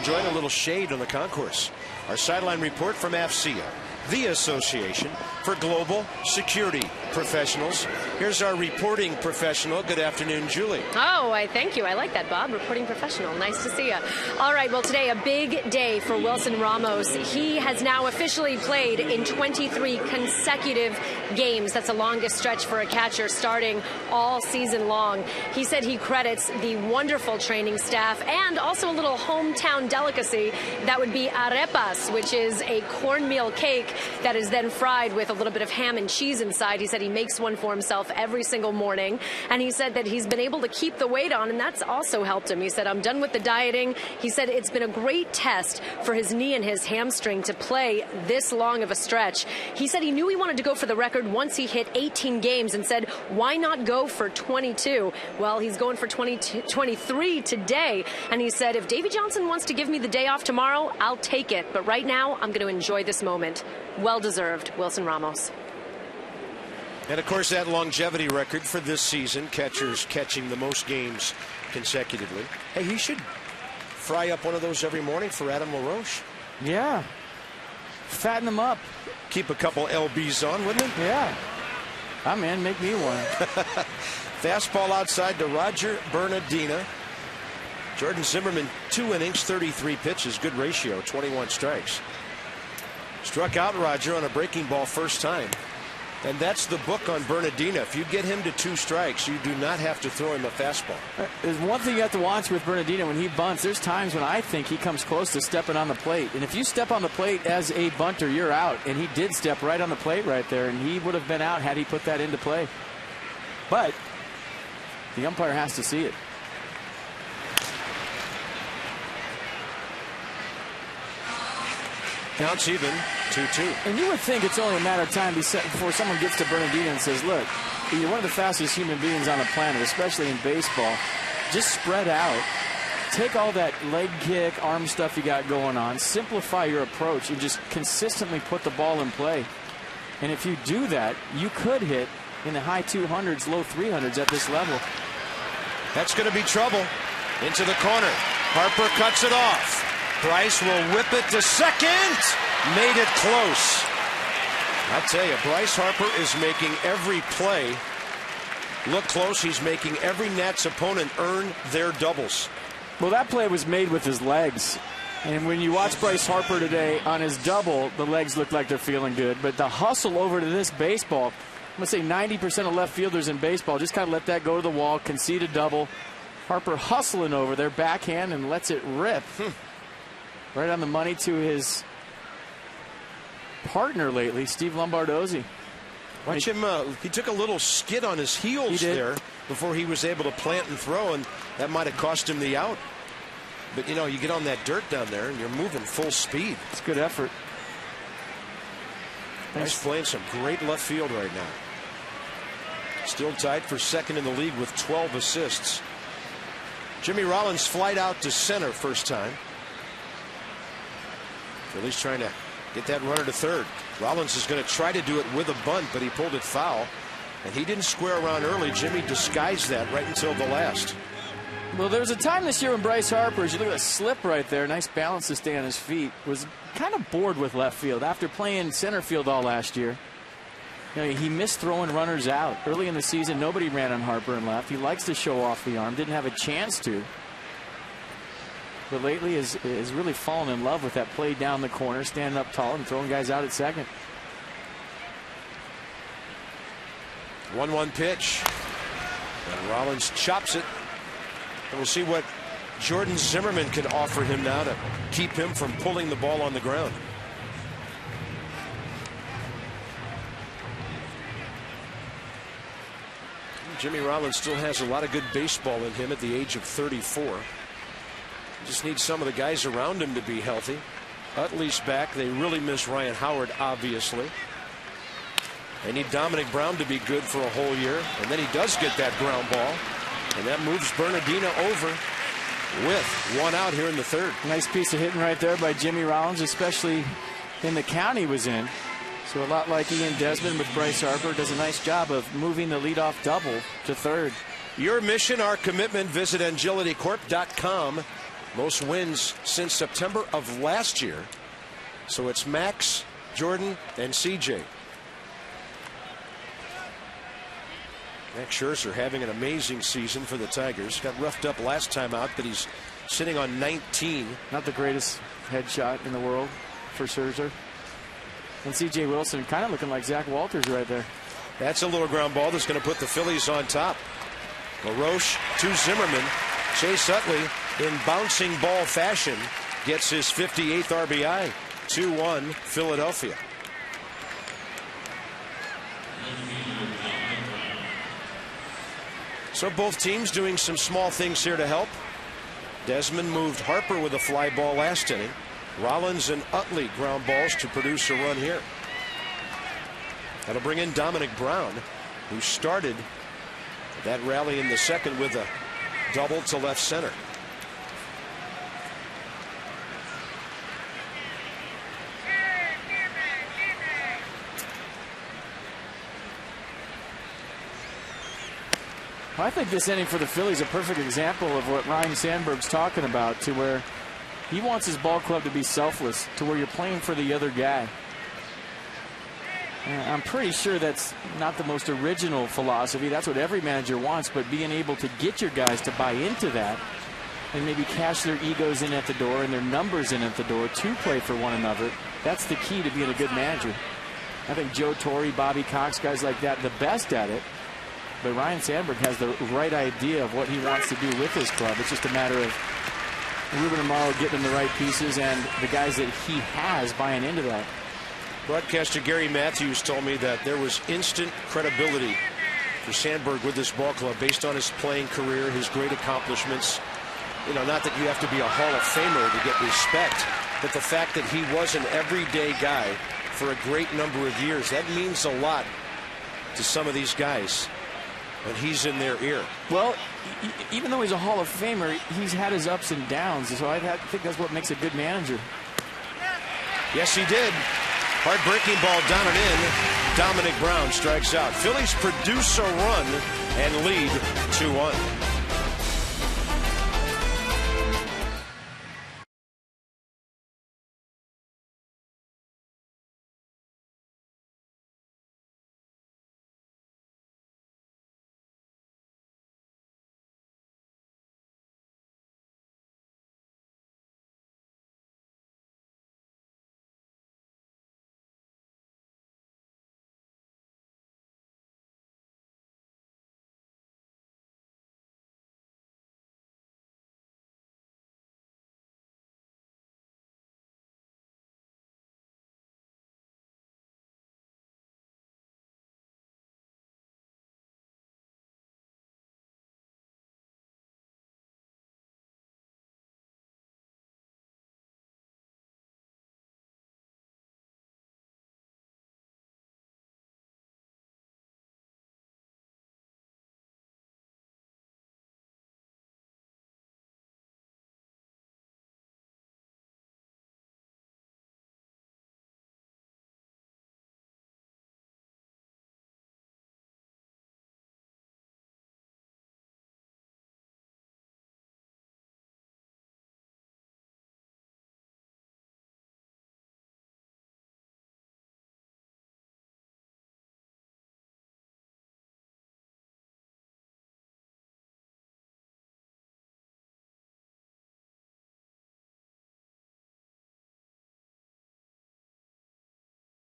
enjoying a little shade on the concourse. Our sideline report from AFCEA, the Association for Global Security Professionals. Here's our reporting professional. Good afternoon, Julie. Oh, thank you. I like that, Bob. Reporting professional. Nice to see you. All right, well, today a big day for Wilson Ramos. He has now officially played in 23 consecutive games. That's the longest stretch for a catcher, starting all season long. He said he credits the wonderful training staff and also a little hometown delicacy. That would be arepas, which is a cornmeal cake that is then fried with a little bit of ham and cheese inside. He said he makes one for himself every single morning. And he said that he's been able to keep the weight on, and that's also helped him. He said, I'm done with the dieting. He said it's been a great test for his knee and his hamstring to play this long of a stretch. He said he knew he wanted to go for the record once he hit 18 games and said, why not go for 22? Well, he's going for 23 today. And he said, if Davey Johnson wants to give me the day off tomorrow, I'll take it. But right now, I'm going to enjoy this moment. Well-deserved, Wilson Ramos. And, of course, that longevity record for this season, catchers catching the most games consecutively. Hey, he should fry up one of those every morning for Adam LaRoche. Yeah. Fatten them up. Keep a couple LBs on, wouldn't it? Yeah. I'm in. Make me one. Fastball outside to Roger Bernardina. Jordan Zimmerman, 2 innings, 33 pitches. Good ratio, 21 strikes. Struck out Roger on a breaking ball first time. And that's the book on Bernardina. If you get him to 2 strikes, you do not have to throw him a fastball. There's one thing you have to watch with Bernardina when he bunts. There's times when I think he comes close to stepping on the plate. And if you step on the plate as a bunter, you're out. And he did step right on the plate right there. And he would have been out had he put that into play. But the umpire has to see it. Counts even, 2-2. And you would think it's only a matter of time before someone gets to Bernardino and says, look, you're one of the fastest human beings on the planet, especially in baseball. Just spread out. Take all that leg kick, arm stuff you got going on. Simplify your approach and just consistently put the ball in play. And if you do that, you could hit in the high 200s, low 300s at this level. That's going to be trouble. Into the corner. Harper cuts it off. Bryce will whip it to second. Made it close. I tell you, Bryce Harper is making every play look close. He's making every Nats opponent earn their doubles. Well, that play was made with his legs. And when you watch Bryce Harper today on his double, the legs look like they're feeling good. But the hustle over to this baseball, I'm going to say 90% of left fielders in baseball just kind of let that go to the wall, concede a double. Harper hustling over their backhand and lets it rip. Right on the money to his partner lately, Steve Lombardozzi. Watch him. He took a little skid on his heels there before he was able to plant and throw, and that might have cost him the out. But, you know, you get on that dirt down there, and you're moving full speed. It's good effort. He's playing some great left field right now. Still tied for second in the league with 12 assists. Jimmy Rollins flied out to center first time. Phillies trying to get that runner to third. Rollins is going to try to do it with a bunt, but he pulled it foul. And he didn't square around early. Jimmy disguised that right until the last. Well, there was a time this year when Bryce Harper, as you look at the slip right there, nice balance to stay on his feet, was kind of bored with left field after playing center field all last year. You know, he missed throwing runners out. Early in the season, nobody ran on Harper and left. He likes to show off the arm. Didn't have a chance to. But lately has really fallen in love with that play down the corner, standing up tall and throwing guys out at second. 1-1 pitch. And Rollins chops it. And we'll see what Jordan Zimmerman can offer him now to keep him from pulling the ball on the ground. Jimmy Rollins still has a lot of good baseball in him at the age of 34. Just needs some of the guys around him to be healthy. Utley's back. They really miss Ryan Howard, obviously. They need Dominic Brown to be good for a whole year. And then he does get that ground ball. And that moves Bernardina over with one out here in the third. Nice piece of hitting right there by Jimmy Rollins, especially in the count he was in. So a lot like Ian Desmond with Bryce Harper, does a nice job of moving the leadoff double to third. Your mission, our commitment. Visit agilitycorp.com Most wins since September of last year. So it's Max, Jordan, and CJ. Max Scherzer having an amazing season for the Tigers. Got roughed up last time out, but he's sitting on 19. Not the greatest headshot in the world for Scherzer. And C.J. Wilson kind of looking like Zach Walters right there. That's a little ground ball that's going to put the Phillies on top. LaRoche to Zimmerman. Chase Utley in bouncing ball fashion gets his 58th RBI. 2-1 Philadelphia. So both teams doing some small things here to help. Desmond moved Harper with a fly ball last inning. Rollins and Utley ground balls to produce a run here. That'll bring in Dominic Brown, who started that rally in the second with a double to left center. I think this inning for the Phillies is a perfect example of what Ryan Sandberg's talking about, to where he wants his ball club to be selfless, to where you're playing for the other guy. And I'm pretty sure that's not the most original philosophy. That's what every manager wants, but being able to get your guys to buy into that and maybe cash their egos in at the door and their numbers in at the door to play for one another, that's the key to being a good manager. I think Joe Torre, Bobby Cox, guys like that, the best at it. But Ryan Sandberg has the right idea of what he wants to do with his club. It's just a matter of Ruben Amaro getting the right pieces and the guys that he has buying into that. Broadcaster Gary Matthews told me that there was instant credibility for Sandberg with this ball club based on his playing career, his great accomplishments. You know, not that you have to be a Hall of Famer to get respect, but the fact that he was an everyday guy for a great number of years, that means a lot to some of these guys. And he's in their ear. Well, even though he's a Hall of Famer, he's had his ups and downs. So I think that's what makes a good manager. Yes, he did. Heartbreaking ball down and in. Dominic Brown strikes out. Phillies produce a run and lead 2-1.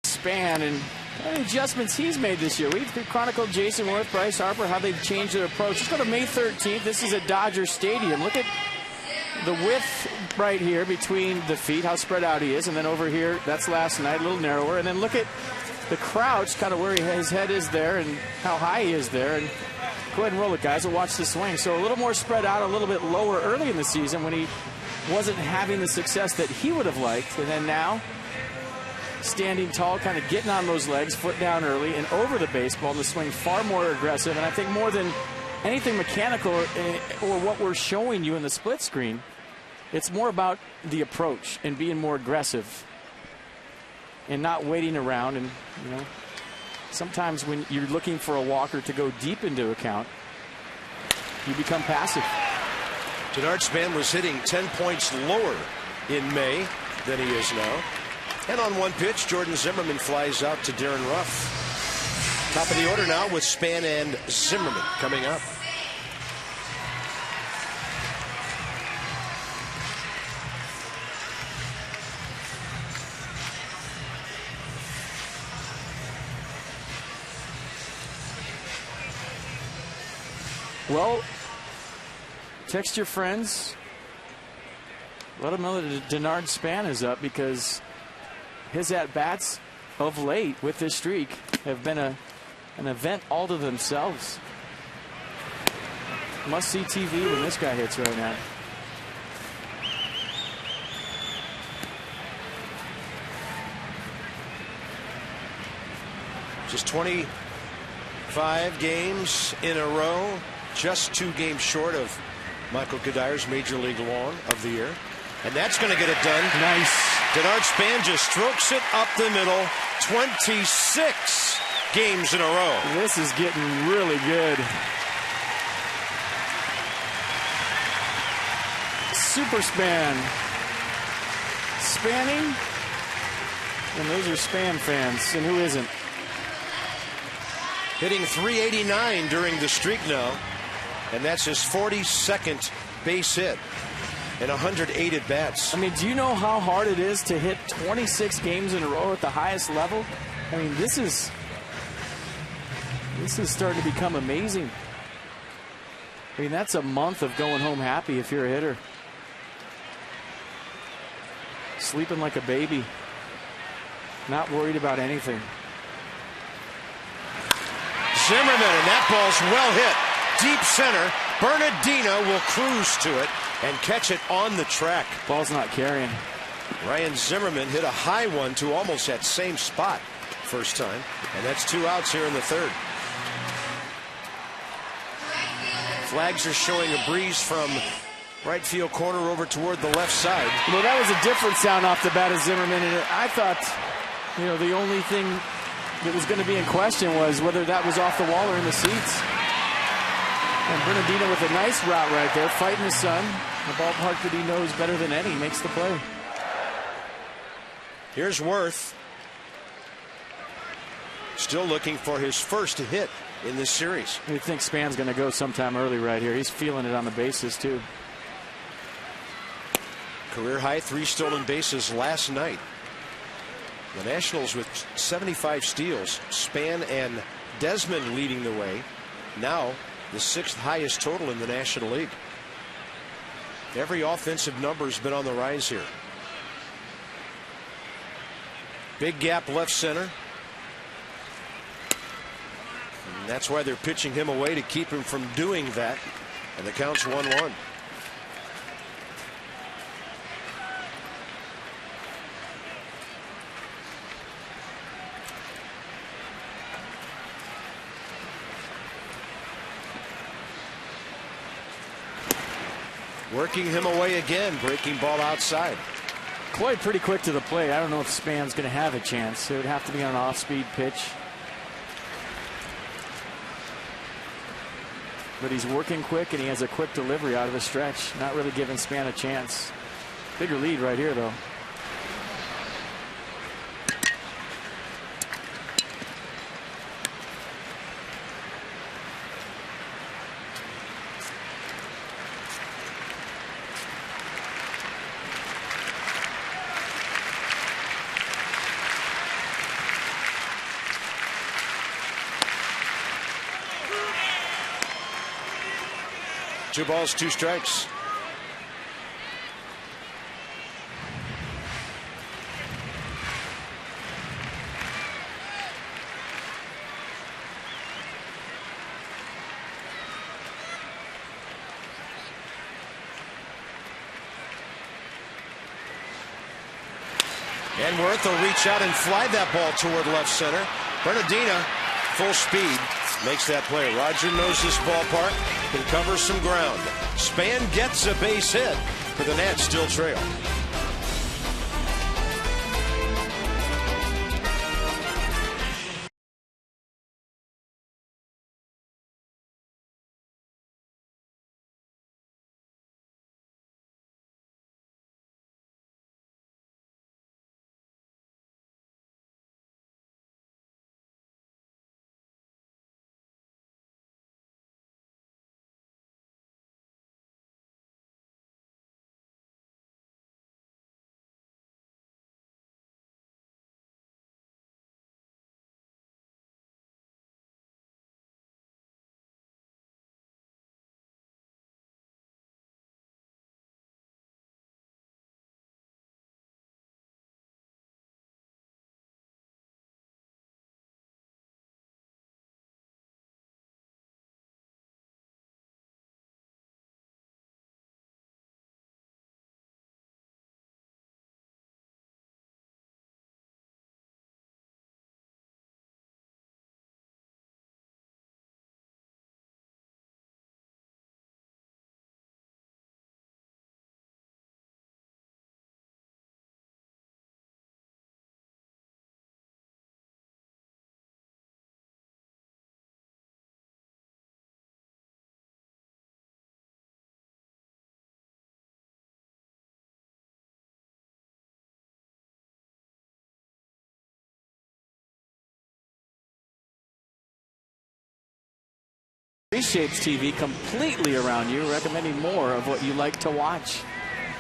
Span and the adjustments he's made this year. We've chronicled Jason Worth, Bryce Harper, how they've changed their approach. Let's go to May 13th. This is at Dodger Stadium. Look at the width right here between the feet, how spread out he is. And then over here, that's last night, a little narrower. And then look at the crouch, kind of where his head is there and how high he is there. And go ahead and roll it, guys, and watch the swing. So a little more spread out, a little bit lower early in the season when he wasn't having the success that he would have liked. And then now, standing tall, kind of getting on those legs, foot down early, and over the baseball, the swing far more aggressive. And I think more than anything mechanical or what we're showing you in the split screen, it's more about the approach and being more aggressive and not waiting around. And, you know, sometimes when you're looking for a walker to go deep into a count, you become passive. Denard Span was hitting 10 points lower in May than he is now. And on one pitch, Jordan Zimmerman flies out to Darren Ruff. Top of the order now with Span and Zimmerman coming up. Well, text your friends. Let them know that Denard Span is up, because his at-bats of late with this streak have been an event all to themselves. Must see TV when this guy hits right now. Just 25 games in a row. Just 2 games short of Michael Kadyr's Major League long of the year. And that's going to get it done. Nice. Denard Span just strokes it up the middle. 26 games in a row. This is getting really good. Super Span. Spanning. And those are Span fans. And who isn't? Hitting .389 during the streak now. And that's his 42nd base hit and 108 at bats. I mean, do you know how hard it is to hit 26 games in a row at the highest level? I mean, this is starting to become amazing. I mean, that's a month of going home happy if you're a hitter. Sleeping like a baby. Not worried about anything. Zimmerman, and that ball's well hit. Deep center. Bernardino will cruise to it and catch it on the track. Ball's not carrying. Ryan Zimmerman hit a high one to almost that same spot first time. And that's 2 outs here in the third. Flags are showing a breeze from right field corner over toward the left side. Well, that was a different sound off the bat of Zimmerman. And I thought, you know, the only thing that was going to be in question was whether that was off the wall or in the seats. And Bernardino with a nice route right there, fighting the sun. The ballpark that he knows better than any makes the play. Here's Worth. Still looking for his first hit in this series. I think Span's going to go sometime early right here. He's feeling it on the bases, too. Career high 3 stolen bases last night. The Nationals with 75 steals. Span and Desmond leading the way. Now the 6th highest total in the National League. Every offensive number has been on the rise here. Big gap left center. And that's why they're pitching him away, to keep him from doing that. And the count's 1-1. Working him away again, breaking ball outside. Coy pretty quick to the plate. I don't know if Span's going to have a chance. It would have to be on an off-speed pitch. But he's working quick, and he has a quick delivery out of the stretch. Not really giving Span a chance. Bigger lead right here, though. Two balls, 2 strikes. And Worth will reach out and fly that ball toward left center. Bernardino, full speed, makes that play. Roger knows this ballpark, can cover some ground. Span gets a base hit, but the Nats still trail. Reshapes TV completely around you, recommending more of what you like to watch.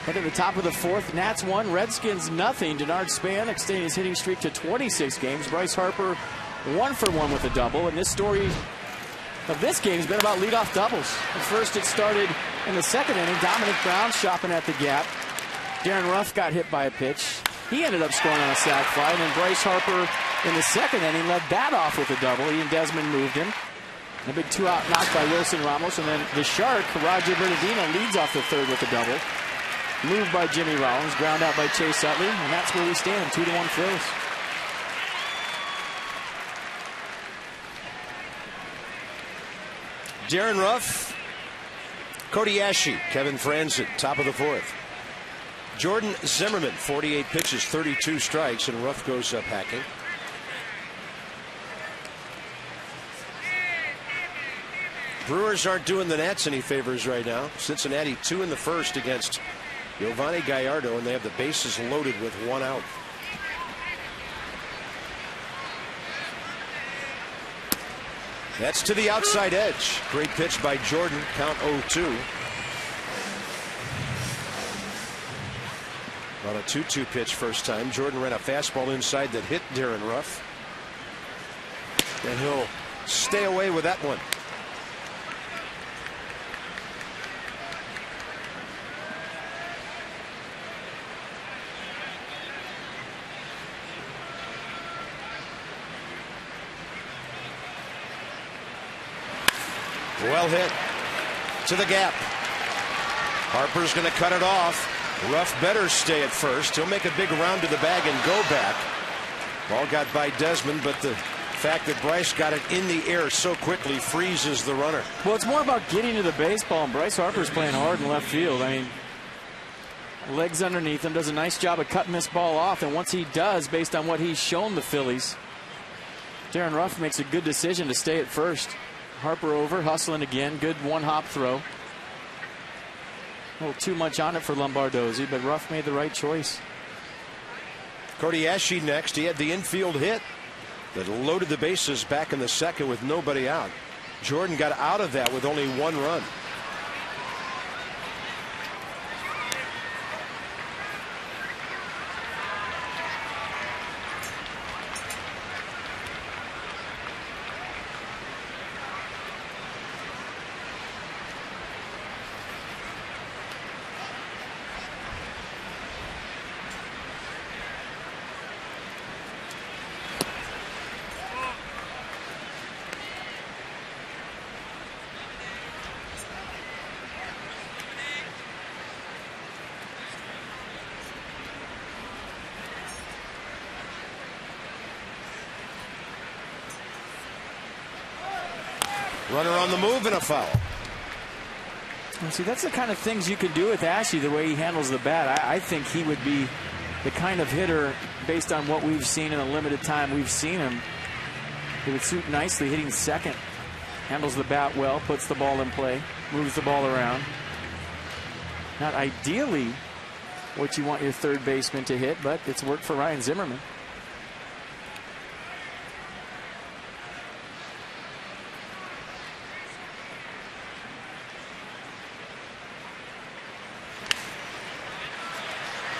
Head to the top of the fourth. Nats 1, Redskins nothing. Denard Span extending his hitting streak to 26 games. Bryce Harper 1 for 1 with a double. And this story of this game has been about leadoff doubles. At first it started in the second inning. Dominic Brown shopping at the gap. Darren Ruff got hit by a pitch. He ended up scoring on a sac fly. And then Bryce Harper in the second inning led that off with a double. He and Desmond moved him. A big 2-out knock by Wilson Ramos. And then the Shark, Roger Bernardino, leads off the third with a double. Moved by Jimmy Rollins, ground out by Chase Utley. And that's where we stand, 2-1 Phils. Darren Ruff, Cody Ashe, Kevin Franzen, top of the fourth. Jordan Zimmerman, 48 pitches, 32 strikes, and Ruff goes up hacking. Brewers aren't doing the Nats any favors right now. Cincinnati 2 in the first against Giovanni Gallardo, and they have the bases loaded with 1 out. That's to the outside edge. Great pitch by Jordan. Count 0-2. On a 2-2 pitch first time. Jordan ran a fastball inside that hit Darren Ruff. And he'll stay away with that one. Well hit to the gap. Harper's going to cut it off. Ruff better stay at first. He'll make a big round to the bag and go back. Ball got by Desmond, but the fact that Bryce got it in the air so quickly freezes the runner. Well, it's more about getting to the baseball, and Bryce Harper's playing hard in left field. I mean, legs underneath him, does a nice job of cutting this ball off, and once he does, based on what he's shown the Phillies, Darren Ruff makes a good decision to stay at first. Harper over, hustling again. Good one-hop throw. A little too much on it for Lombardozzi, but Ruff made the right choice. Cody Ashe next. He had the infield hit that loaded the bases back in the second with nobody out. Jordan got out of that with only 1 run. Runner on the move and a foul. And see, that's the kind of things you can do with Ashe, the way he handles the bat. I think he would be the kind of hitter, based on what we've seen in the limited time we've seen him. He would suit nicely hitting second. Handles the bat well, puts the ball in play, moves the ball around. Not ideally what you want your third baseman to hit, but it's worked for Ryan Zimmerman.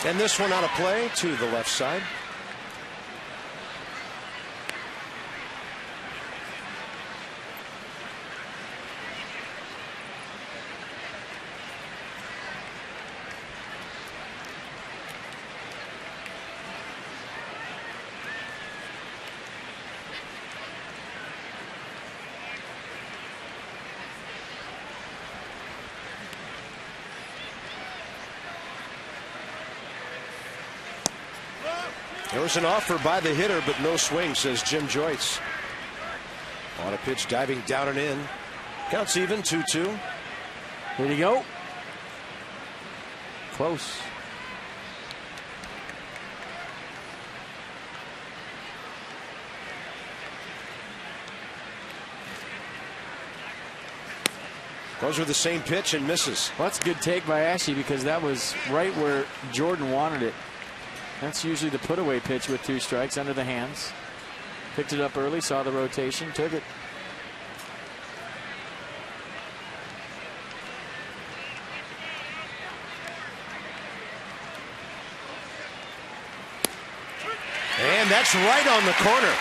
And this one out of play to the left side. There was an offer by the hitter, but no swing, says Jim Joyce. On a pitch, diving down and in. Counts even, 2-2. Here you go. Close. Goes with the same pitch and misses. Well, that's a good take by Ashe, because that was right where Jordan wanted it. That's usually the put-away pitch with 2 strikes under the hands. Picked it up early, saw the rotation, took it. And that's right on the corner.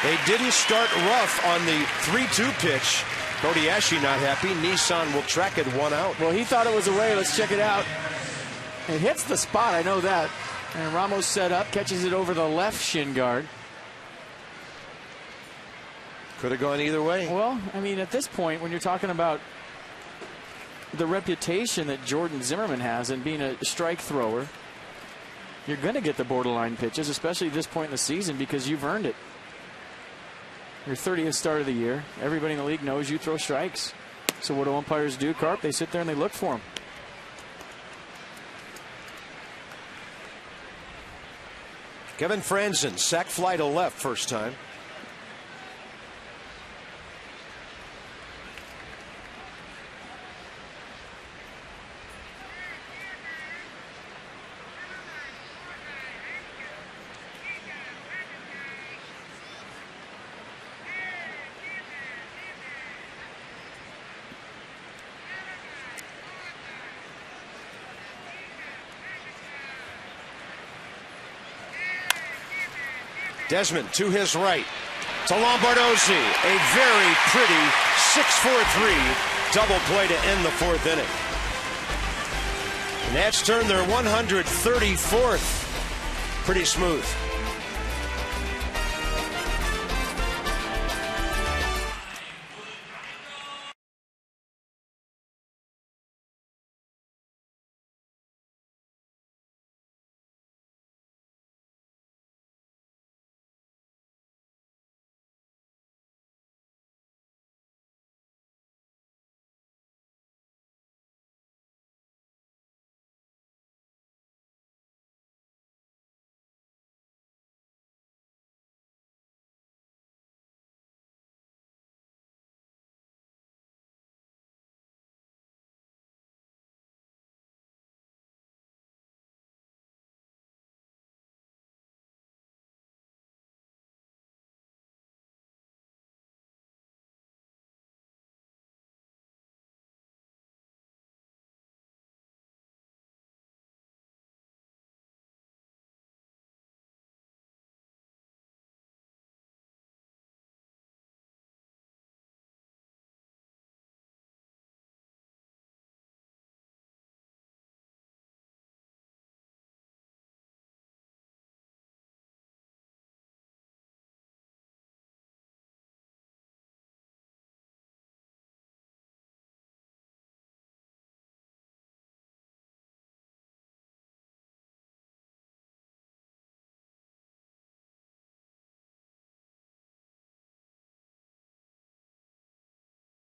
They didn't start rough on the 3-2 pitch. Kobayashi not happy. Nissan will track it 1 out. Well, he thought it was away. Let's check it out. It hits the spot. I know that. And Ramos set up, catches it over the left shin guard. Could have gone either way. Well, I mean, at this point, when you're talking about the reputation that Jordan Zimmermann has in being a strike thrower, you're going to get the borderline pitches, especially at this point in the season, because you've earned it. Your 30th start of the year. Everybody in the league knows you throw strikes. So what do umpires do, Carp? They sit there and they look for them. Kevin Franzen, sac fly to left first time. Desmond to his right. To Lombardozzi. A very pretty 6-4-3 double play to end the 4th inning. And that's turned their 134th. Pretty smooth.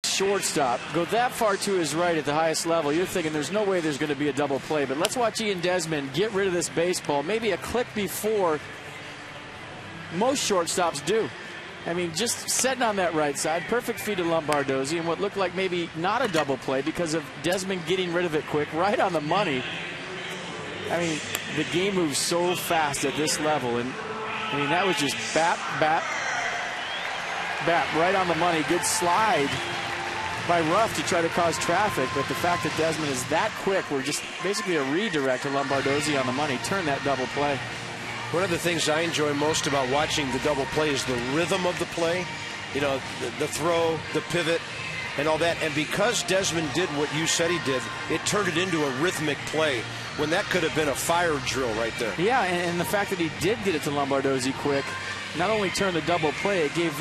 Shortstop go that far to his right at the highest level, you're thinking there's no way there's going to be a double play. But let's watch Ian Desmond get rid of this baseball maybe a click before most shortstops do. I mean, just setting on that right side, perfect feed to Lombardozzi, and what looked like maybe not a double play because of Desmond getting rid of it quick, right on the money. I mean, the game moves so fast at this level, and I mean, that was just bat, right on the money. Good slide by Ruff to try to cause traffic, but the fact that Desmond is that quick, we're just basically a redirect to Lombardozzi on the money. Turn that double play. One of the things I enjoy most about watching the double play is the rhythm of the play. You know, the throw, the pivot, and all that. And because Desmond did what you said he did, it turned it into a rhythmic play when that could have been a fire drill right there. Yeah, and the fact that he did get it to Lombardozzi quick not only turned the double play, it gave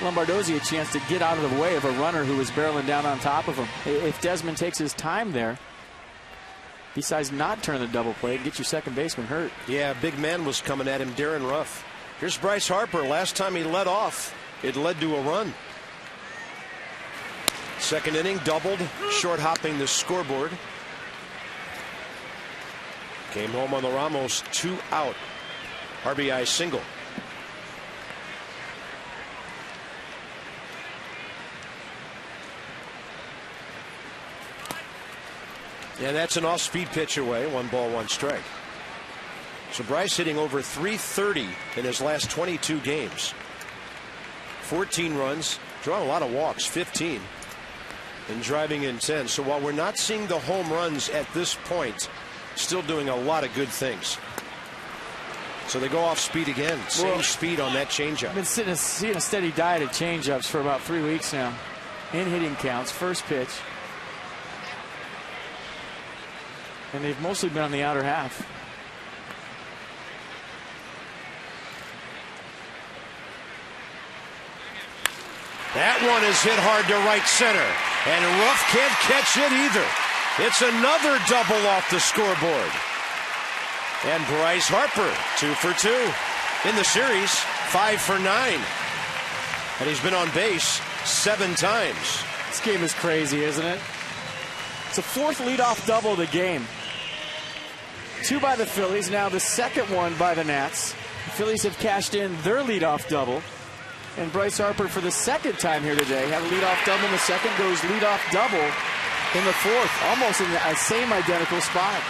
Lombardozzi a chance to get out of the way of a runner who was barreling down on top of him. If Desmond takes his time there, besides not turning the double play, get your second baseman hurt. Yeah, big man was coming at him, Darren Ruff. Here's Bryce Harper. Last time he led off, it led to a run. Second inning, doubled, short hopping the scoreboard. Came home on the Ramos 2 out. RBI single. Yeah, that's an off-speed pitch away. 1 ball, 1 strike. So Bryce hitting over 330 in his last 22 games. 14 runs, drawn a lot of walks, 15, and driving in 10. So while we're not seeing the home runs at this point, still doing a lot of good things. So they go off speed again. Same speed on that changeup. I've been seeing a steady diet of changeups for about 3 weeks now. In hitting counts, first pitch. And they've mostly been on the outer half. That one is hit hard to right center. And Ruff can't catch it either. It's another double off the scoreboard. And Bryce Harper, 2 for 2. In the series, 5 for 9. And he's been on base 7 times. This game is crazy, isn't it? It's a 4th leadoff double of the game. 2 by the Phillies, now the second one by the Nats. The Phillies have cashed in their leadoff double. And Bryce Harper, for the second time here today, had a leadoff double in the second, goes leadoff double in the 4th, almost in the same identical spot.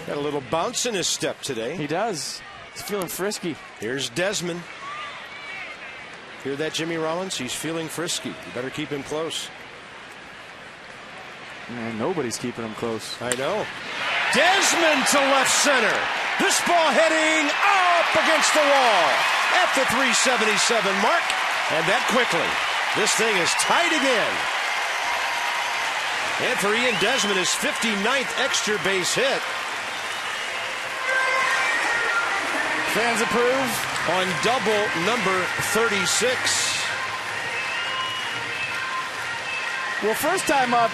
Got a little bounce in his step today. He does. He's feeling frisky. Here's Desmond. Hear that, Jimmy Rollins? He's feeling frisky. You better keep him close. Man, nobody's keeping him close. I know. Desmond to left center. This ball heading up against the wall at the 377 mark. And that quickly. This thing is tied again. And for Ian Desmond, his 59th extra base hit. Fans approve on double number 36. Well, first time up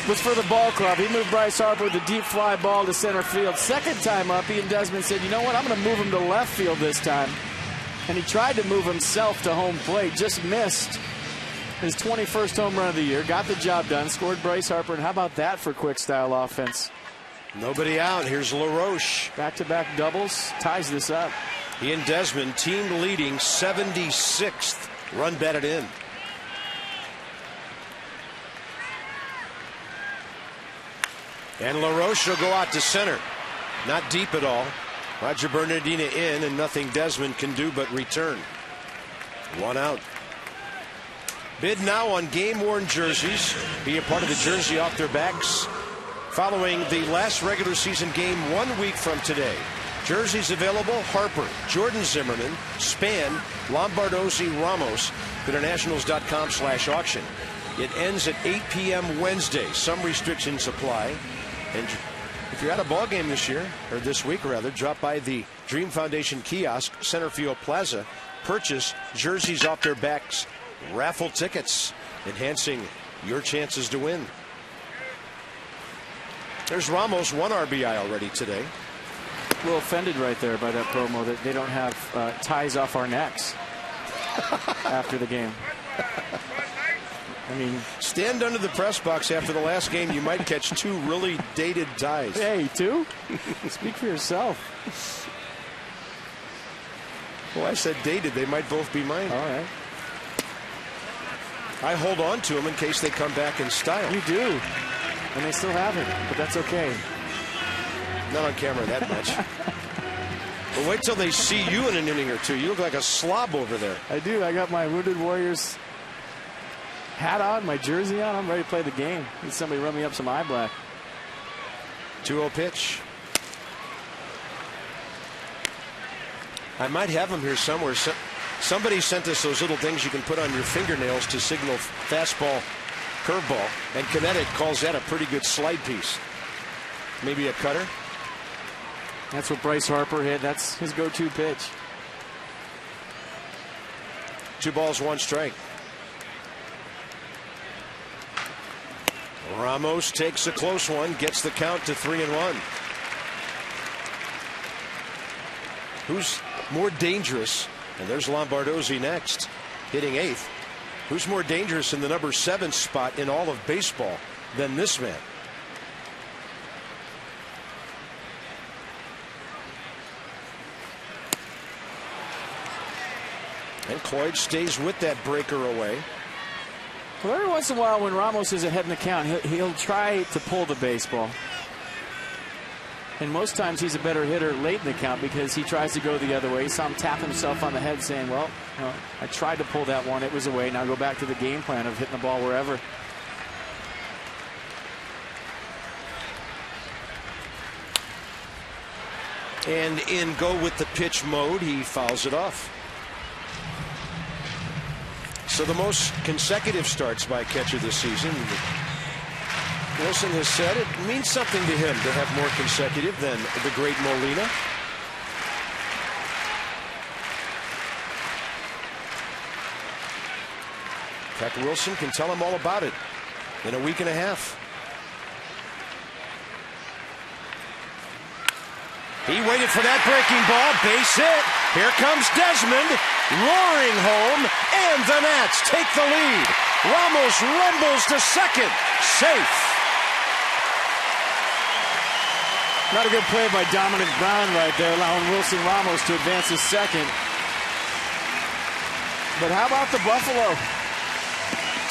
was for the ball club. He moved Bryce Harper with a deep fly ball to center field. Second time up, Ian Desmond said, you know what, I'm going to move him to left field this time. And he tried to move himself to home plate, just missed his 21st home run of the year, got the job done, scored Bryce Harper, and how about that for quick style offense? Nobody out. Here's LaRoche. Back-to-back doubles, ties this up. Ian Desmond, team leading 76th run batted in. And LaRoche will go out to center. Not deep at all. Roger Bernardina in, and nothing Desmond can do but return. 1 out. Bid now on game-worn jerseys. Be a part of the jersey off their backs following the last regular season game 1 week from today. Jerseys available: Harper, Jordan Zimmerman, Span, Lombardozzi, Ramos. Go to nationals.com/auction. It ends at 8 p.m. Wednesday. Some restrictions apply. And if you're at a ball game this year, or this week rather, drop by the Dream Foundation kiosk, Centerfield Plaza. Purchase jerseys off their backs, raffle tickets, enhancing your chances to win. There's Ramos, 1 RBI already today. A little offended right there by that promo that they don't have ties off our necks after the game. I mean, stand under the press box after the last game. You might catch 2 really dated ties. Hey, 2? Speak for yourself. Well, I said dated. They might both be mine. All right. I hold on to them in case they come back in style. You do. And they still have it, but that's okay. Not on camera that much. But wait till they see you in an inning or 2. You look like a slob over there. I do. I got my Wounded Warriors hat on, my jersey on. I'm ready to play the game. Need somebody run me up some eye black. 2-0 pitch. I might have them here somewhere. Somebody sent us those little things you can put on your fingernails to signal fastball, curveball, and Kinetic calls that a pretty good slide piece. Maybe a cutter. That's what Bryce Harper hit. That's his go-to pitch. 2 balls, 1 strike. Ramos takes a close one, gets the count to 3-1. Who's more dangerous? And there's Lombardozzi next, hitting 8th. Who's more dangerous in the number 7 spot in all of baseball than this man? And Cloyd stays with that breaker away. Well, every once in a while when Ramos is ahead in the count, he'll try to pull the baseball. And most times he's a better hitter late in the count because he tries to go the other way. You saw him tap himself on the head saying, well, I tried to pull that one. It was away. Now go back to the game plan of hitting the ball wherever. And in go with the pitch mode, he fouls it off. So the most consecutive starts by a catcher this season. Wilson has said it means something to him to have more consecutive than the great Molina. In fact, Wilson can tell him all about it in a week and a half. He waited for that breaking ball, base hit. Here comes Desmond, roaring home, and the Nats take the lead. Ramos rumbles to second, safe. Not a good play by Dominic Brown right there, allowing Wilson Ramos to advance to second. But how about the Buffalo?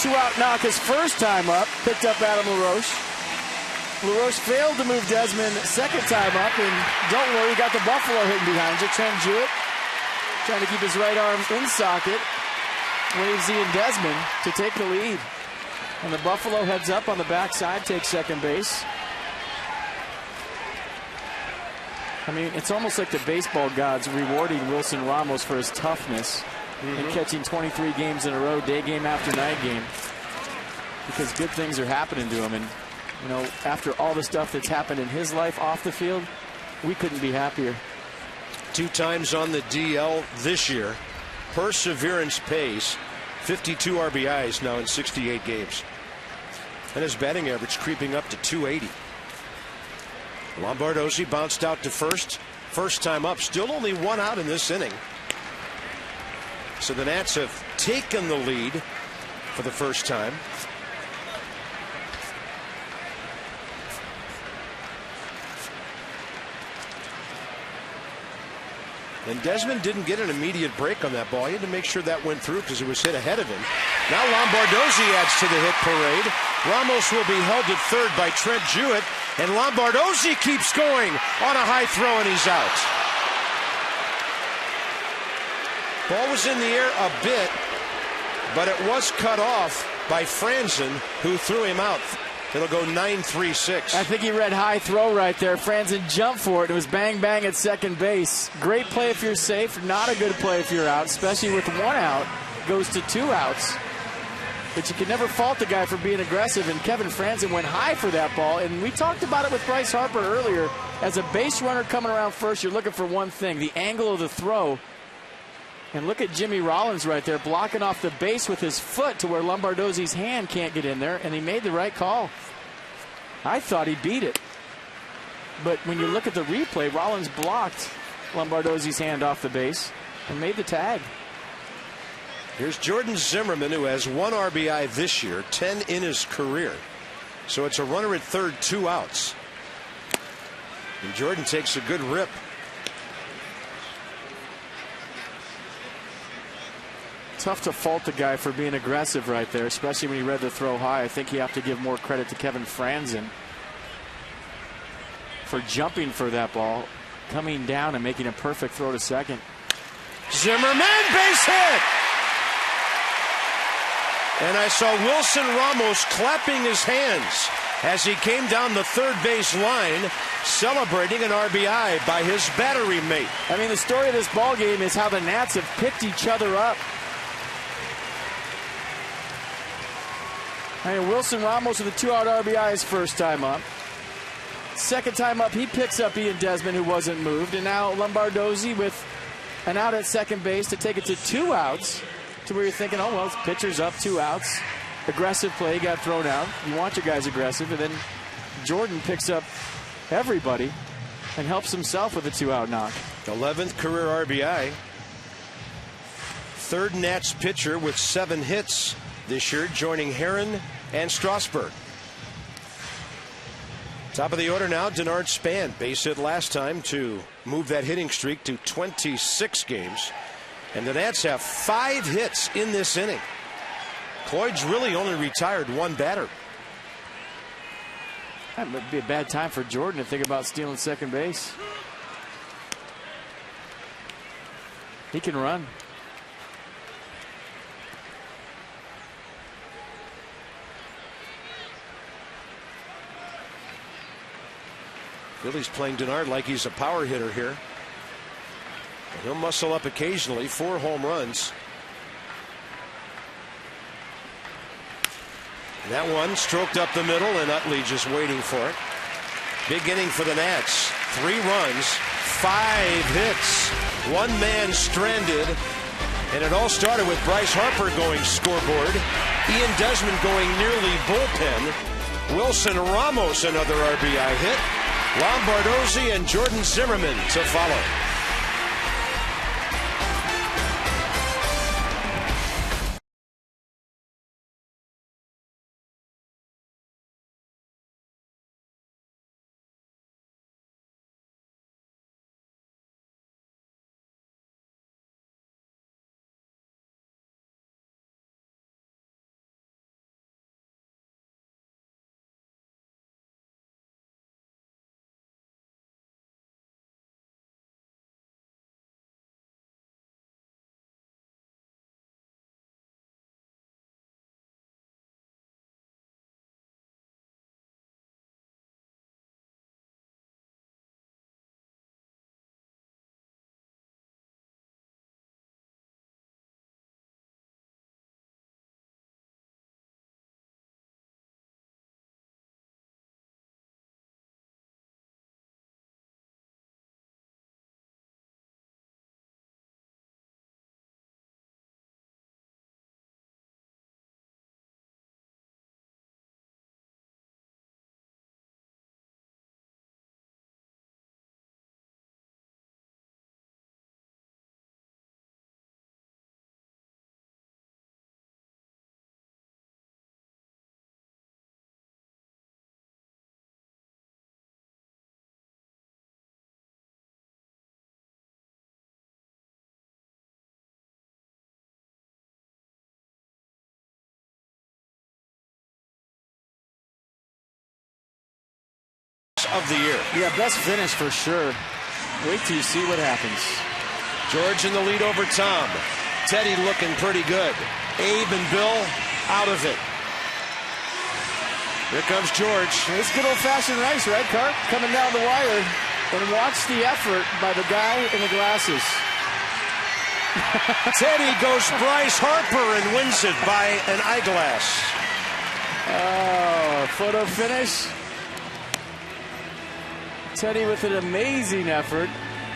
2-out knock his first time up, picked up Adam LaRoche. LaRoche failed to move Desmond second time up, and don't worry, you got the Buffalo hitting behind you. Trent Jewett trying to keep his right arm in socket. Waves Ian Desmond to take the lead. And the Buffalo heads up on the backside, takes second base. I mean, it's almost like the baseball gods rewarding Wilson Ramos for his toughness in catching 23 games in a row, day game after night game. Because good things are happening to him. And, you know, after all the stuff that's happened in his life off the field, we couldn't be happier. 2 times on the DL this year. Perseverance pays. 52 RBIs now in 68 games. And his batting average creeping up to 280. Lombardozzi bounced out to first. First time up. Still only 1 out in this inning. So the Nats have taken the lead for the first time. And Desmond didn't get an immediate break on that ball. He had to make sure that went through because it was hit ahead of him. Now Lombardozzi adds to the hit parade. Ramos will be held at third by Trent Jewett. And Lombardozzi keeps going on a high throw, and he's out. Ball was in the air a bit, but it was cut off by Franzen, who threw him out. It'll go 9-3-6. I think he read high throw right there. Franzen jumped for it. It was bang, bang at second base. Great play if you're safe. Not a good play if you're out, especially with 1 out. Goes to 2 outs. But you can never fault the guy for being aggressive, and Kevin Franzen went high for that ball. And we talked about it with Bryce Harper earlier. As a base runner coming around first, you're looking for one thing, the angle of the throw. And look at Jimmy Rollins right there blocking off the base with his foot to where Lombardozzi's hand can't get in there, and he made the right call. I thought he beat it. But when you look at the replay, Rollins blocked Lombardozzi's hand off the base and made the tag. Here's Jordan Zimmerman, who has 1 RBI this year, 10 in his career. So it's a runner at third, 2 outs. And Jordan takes a good rip. Tough to fault the guy for being aggressive right there, especially when he read the throw high. I think you have to give more credit to Kevin Franzen for jumping for that ball, coming down and making a perfect throw to second. Zimmerman, base hit! And I saw Wilson Ramos clapping his hands as he came down the third base line, celebrating an RBI by his battery mate. I mean, the story of this ball game is how the Nats have picked each other up. I mean, Wilson Ramos with a 2-out RBI his first time up. Second time up, he picks up Ian Desmond, who wasn't moved. And now Lombardozzi with an out at second base to take it to 2 outs, to where you're thinking, oh, well, pitcher's up, 2 outs. Aggressive play, got thrown out. You want your guys aggressive. And then Jordan picks up everybody and helps himself with a 2-out knock. 11th career RBI. Third Nats pitcher with 7 hits this year, joining Herron and Strasburg. Top of the order now, Denard Span. Base hit last time to move that hitting streak to 26 games. And the Nats have 5 hits in this inning. Cloyd's really only retired 1 batter. That would be a bad time for Jordan to think about stealing second base. He can run. Philly's playing Denard like he's a power hitter here. He'll muscle up occasionally. 4 home runs. And that one stroked up the middle, and Utley just waiting for it. Big inning for the Nats. 3 runs, 5 hits, 1 man stranded. And it all started with Bryce Harper going scoreboard, Ian Desmond going nearly bullpen, Wilson Ramos another RBI hit, Lombardozzi and Jordan Zimmerman to follow. Of the year. Yeah, best finish for sure. Wait till you see what happens. George in the lead over Tom. Teddy looking pretty good. Abe and Bill out of it. Here comes George. It's good old-fashioned race, right, Cart? Coming down the wire. And watch the effort by the guy in the glasses. Teddy goes Bryce Harper and wins it by an eyeglass. Oh, photo finish. Teddy with an amazing effort.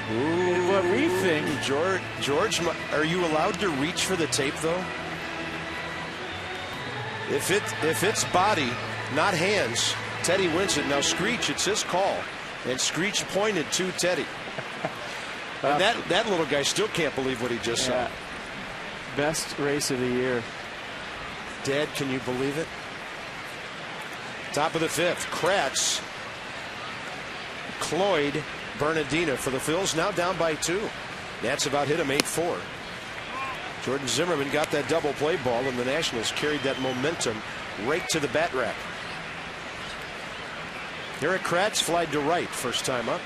And what we think. George, are you allowed to reach for the tape, though? If it's body, not hands, Teddy wins it. Now, Screech, it's his call. And Screech pointed to Teddy. And that little guy still can't believe what he just saw. Best race of the year. Dad, can you believe it? Top of the 5th. Kratz, Cloyd, Bernardina for the Phils, now down by 2. Nats about hit him 8-4. Jordan Zimmerman got that double play ball, and the Nationals carried that momentum right to the bat rack. Eric Kratz flied to right, first time up.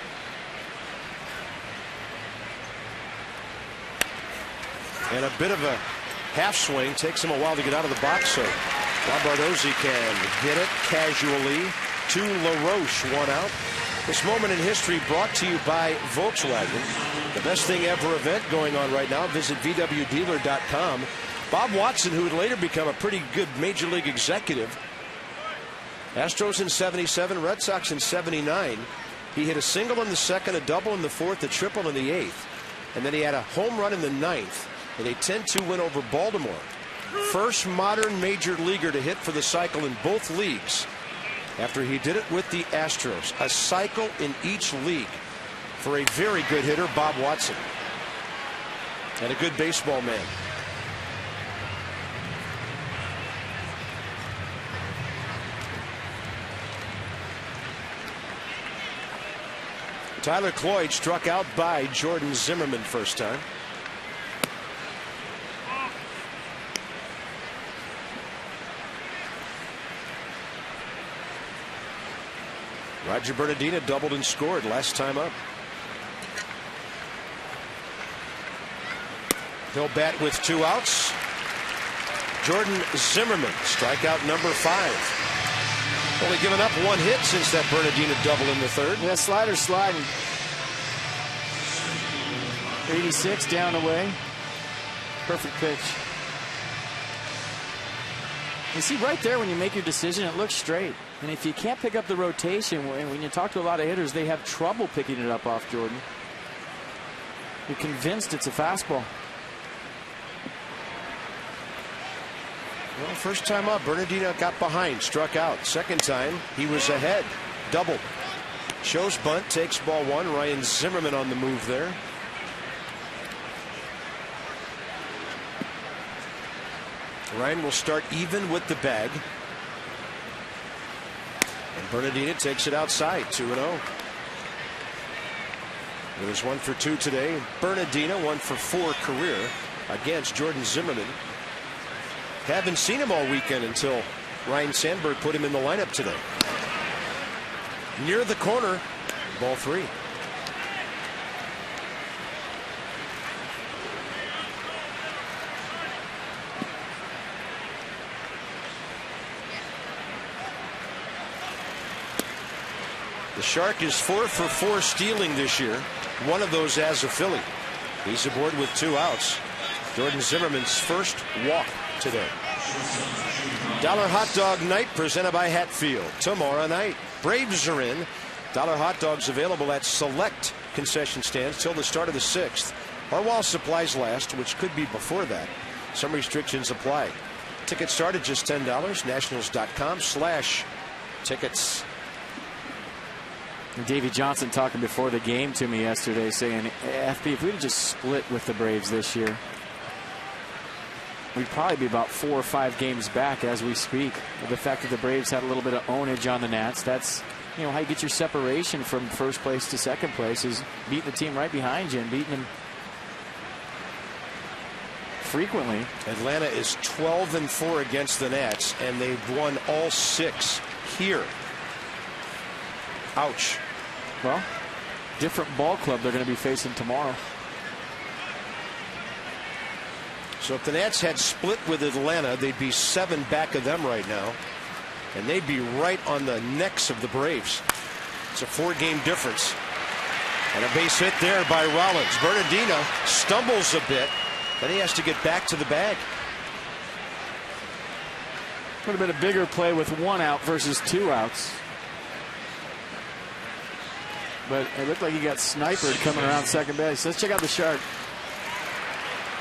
And a bit of a half swing. Takes him a while to get out of the box, so Lombardozzi can hit it casually to LaRoche, 1 out. This moment in history brought to you by Volkswagen. The best thing ever event going on right now. Visit VWDealer.com. Bob Watson, who would later become a pretty good major league executive. Astros in 77, Red Sox in 79. He hit a single in the 2nd, a double in the 4th, a triple in the 8th. And then he had a home run in the 9th in a 10-2 win over Baltimore. First modern major leaguer to hit for the cycle in both leagues after he did it with the Astros. A cycle in each league for a very good hitter, Bob Watson. And a good baseball man. Tyler Cloyd struck out by Jordan Zimmerman first time. Roger Bernardina doubled and scored last time up. He'll bat with 2 outs. Jordan Zimmerman, strikeout number 5. Only given up 1 hit since that Bernardina double in the 3rd. Yeah, slider sliding. 86 down away. Perfect pitch. You see right there when you make your decision, it looks straight. And if you can't pick up the rotation, when you talk to a lot of hitters, they have trouble picking it up off Jordan. You're convinced it's a fastball. Well, first time up, Bernardino got behind, struck out. Second time, he was ahead, doubled. Shows bunt, takes ball one. Ryan Zimmerman on the move there. Ryan will start even with the bag. And Bernardino takes it outside, 2-0. It was 1 for 2 today. Bernardino 1 for 4 career against Jordan Zimmerman. Haven't seen him all weekend until Ryan Sandberg put him in the lineup today. Near the corner, ball 3. The Shark is 4 for 4 stealing this year. One of those as a Philly. He's aboard with 2 outs. Jordan Zimmerman's first walk today. Dollar Hot Dog Night presented by Hatfield. Tomorrow night, Braves are in. Dollar Hot Dogs available at select concession stands till the start of the 6th. Or while supplies last, which could be before that. Some restrictions apply. Tickets start at just $10. Nationals.com/tickets. Davey Johnson talking before the game to me yesterday saying, FP, if we'd have just split with the Braves this year, we'd probably be about 4 or 5 games back as we speak. The fact that the Braves had a little bit of ownage on the Nats, that's how you get your separation from first place to second place, is beating the team right behind you and beating them frequently. Atlanta is 12-4 against the Nats, and they've won all 6 here. Ouch. Well, different ball club they're going to be facing tomorrow. So if the Nats had split with Atlanta, they'd be 7 back of them right now. And they'd be right on the necks of the Braves. It's a 4-game difference. And a base hit there by Rollins. Bernardino stumbles a bit. Then he has to get back to the bag. Would have been a bigger play with 1 out versus 2 outs. But it looked like he got snipered coming around second base. Let's check out the Shark.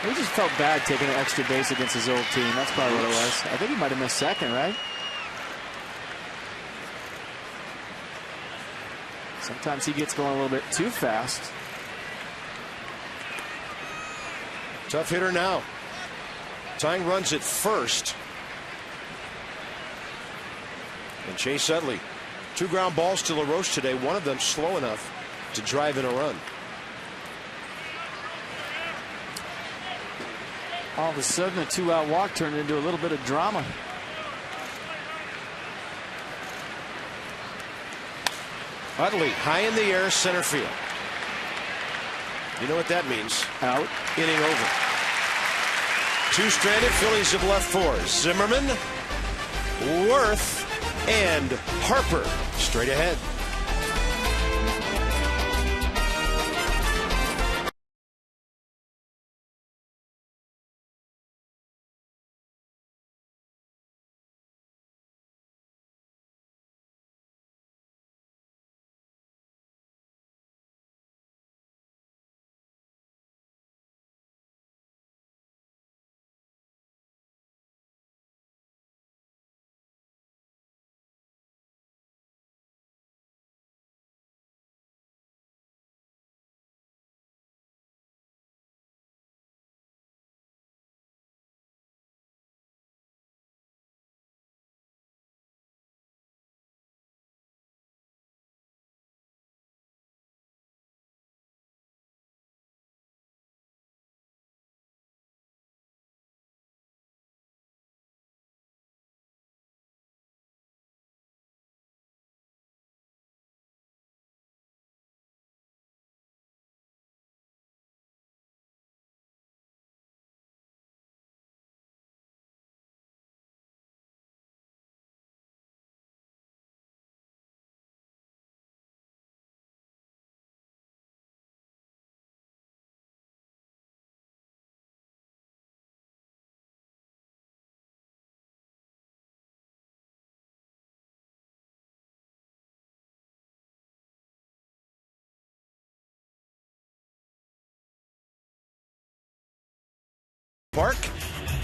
He just felt bad taking an extra base against his old team. That's probably what it was. I think he might have missed second, right? Sometimes he gets going a little bit too fast. Tough hitter now. Tying runs at first. And Chase Utley. 2 ground balls to LaRoche today. One of them slow enough to drive in a run. All of a sudden, a 2-out walk turned into a little bit of drama. Utley high in the air, center field. You know what that means? Out. Inning over. 2 stranded. Phillies have left 4. Zimmerman, Worth, and Harper straight ahead. Park.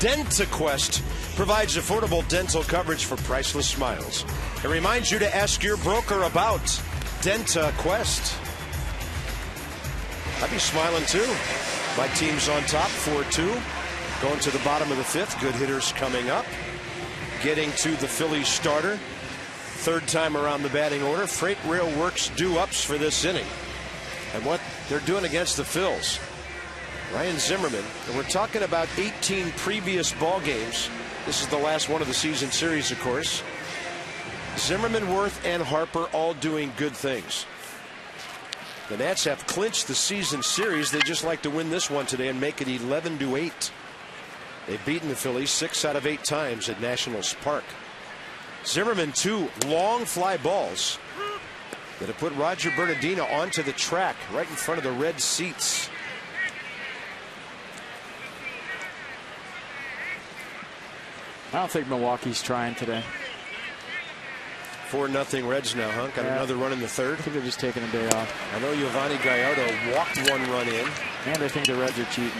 DentaQuest provides affordable dental coverage for priceless smiles. It reminds you to ask your broker about DentaQuest. I'd be smiling too. My team's on top, 4-2. Going to the bottom of the fifth. Good hitters coming up. Getting to the Phillies starter. Third time around the batting order. Freight Rail Works do-ups for this inning. And what they're doing against the Phils. Ryan Zimmerman, and we're talking about 18 previous ball games. This is the last one of the season series, of course. Zimmerman, Worth, and Harper all doing good things. The Nats have clinched the season series. They just like to win this one today and make it 11-8. They've beaten the Phillies 6 out of 8 times at Nationals Park. Zimmerman, 2 long fly balls that have put Roger Bernardino onto the track right in front of the red seats. I don't think Milwaukee's trying today. 4-0 Reds now, huh? Got another run in the third. I think they're just taking a day off. I know Giovanni Gallardo walked 1 run in. And I think the Reds are cheating.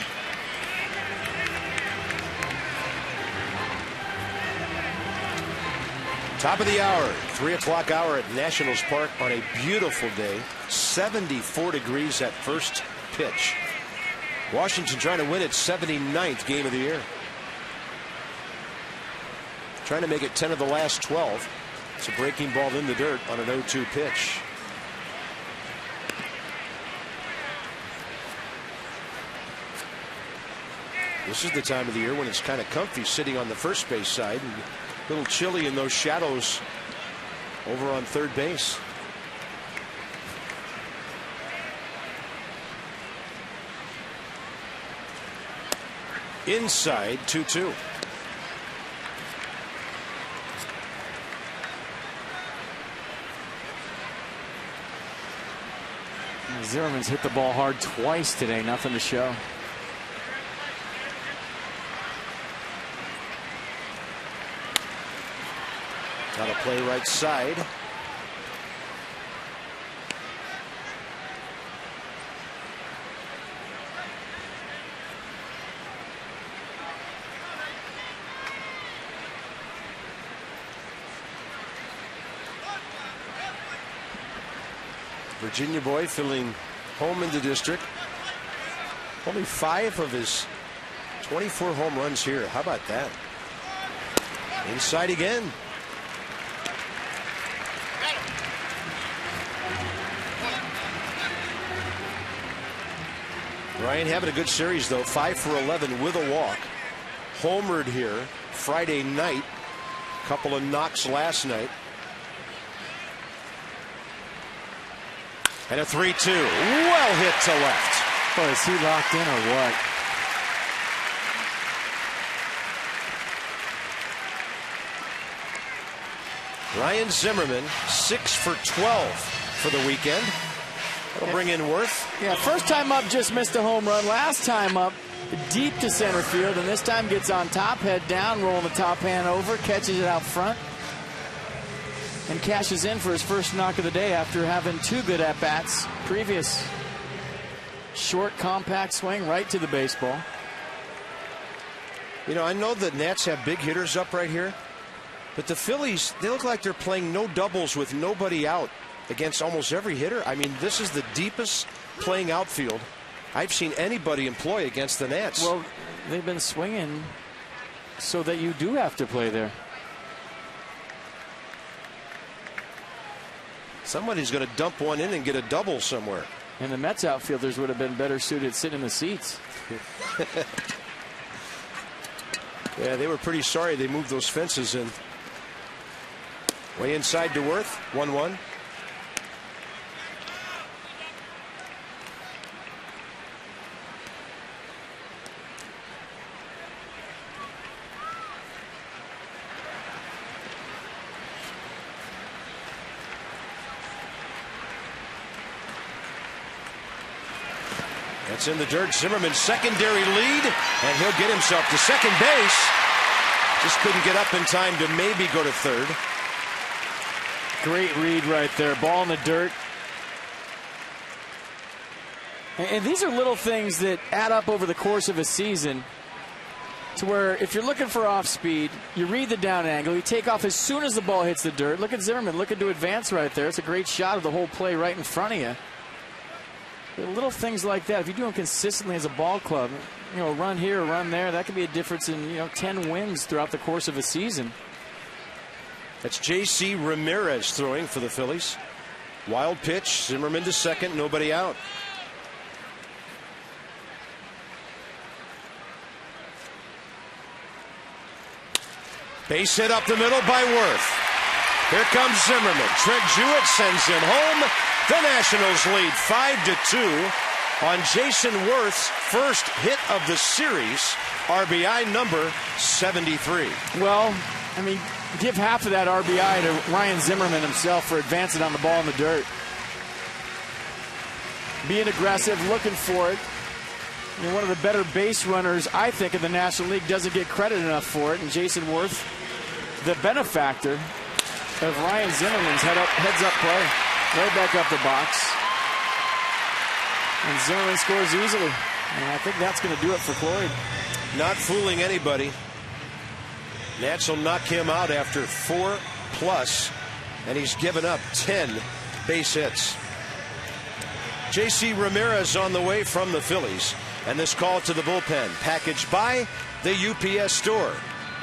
Top of the hour, 3 o'clock hour at Nationals Park on a beautiful day. 74 degrees at first pitch. Washington trying to win its 79th game of the year. Trying to make it 10 of the last 12. It's a breaking ball in the dirt on an 0-2 pitch. This is the time of the year when it's kind of comfy sitting on the first base side and a little chilly in those shadows over on third base. Inside, 2-2. Zimmerman's hit the ball hard twice today. Nothing to show. Got to play right side. Virginia boy filling home in the district. Only 5 of his 24 home runs here. How about that? Inside again. Ryan having a good series though. 5 for 11 with a walk. Homered here Friday night. Couple of knocks last night. And a 3-2. Well hit to left. Boy, is he locked in or what? Ryan Zimmerman, 6 for 12 for the weekend. That'll bring in Worth. Yeah, first time up just missed a home run. Last time up deep to center field, and this time gets on top, head down, rolling the top hand over, catches it out front, and cashes in for his first knock of the day after having 2 good at-bats previous. Short, compact swing right to the baseball. You know, I know the Nats have big hitters up right here, but the Phillies, they look like they're playing no doubles with nobody out against almost every hitter. I mean, this is the deepest playing outfield I've seen anybody employ against the Nats. Well, they've been swinging so that you do have to play there. Somebody's going to dump one in and get a double somewhere. And the Mets outfielders would have been better suited sitting in the seats. Yeah, they were pretty sorry they moved those fences in. Way inside to Worth, 1-1. That's in the dirt. Zimmerman's secondary lead, and he'll get himself to second base. Just couldn't get up in time to maybe go to third. Great read right there. Ball in the dirt. And these are little things that add up over the course of a season. to where if you're looking for off speed, you read the down angle, you take off as soon as the ball hits the dirt. Look at Zimmerman looking to advance right there. It's a great shot of the whole play right in front of you. Little things like that, if you do them consistently as a ball club, run here, run there, that could be a difference in 10 wins throughout the course of a season. That's J.C. Ramirez throwing for the Phillies. Wild pitch, Zimmerman to second, nobody out. Base hit up the middle by Worth. Here comes Zimmerman. Trent Jewett sends him home. The Nationals lead 5-2 on Jason Worth's first hit of the series, RBI number 73. Well, give half of that RBI to Ryan Zimmerman himself for advancing on the ball in the dirt. Being aggressive, looking for it. One of the better base runners, I think, in the National League doesn't get credit enough for it. And Jason Worth, the benefactor of Ryan Zimmerman's heads-up play. Right back up the box. And Zimmerman scores easily. And I think that's going to do it for Cloyd. Not fooling anybody. Nats will knock him out after 4+, and he's given up 10 base hits. J.C. Ramirez on the way from the Phillies. And this call to the bullpen, packaged by the UPS Store.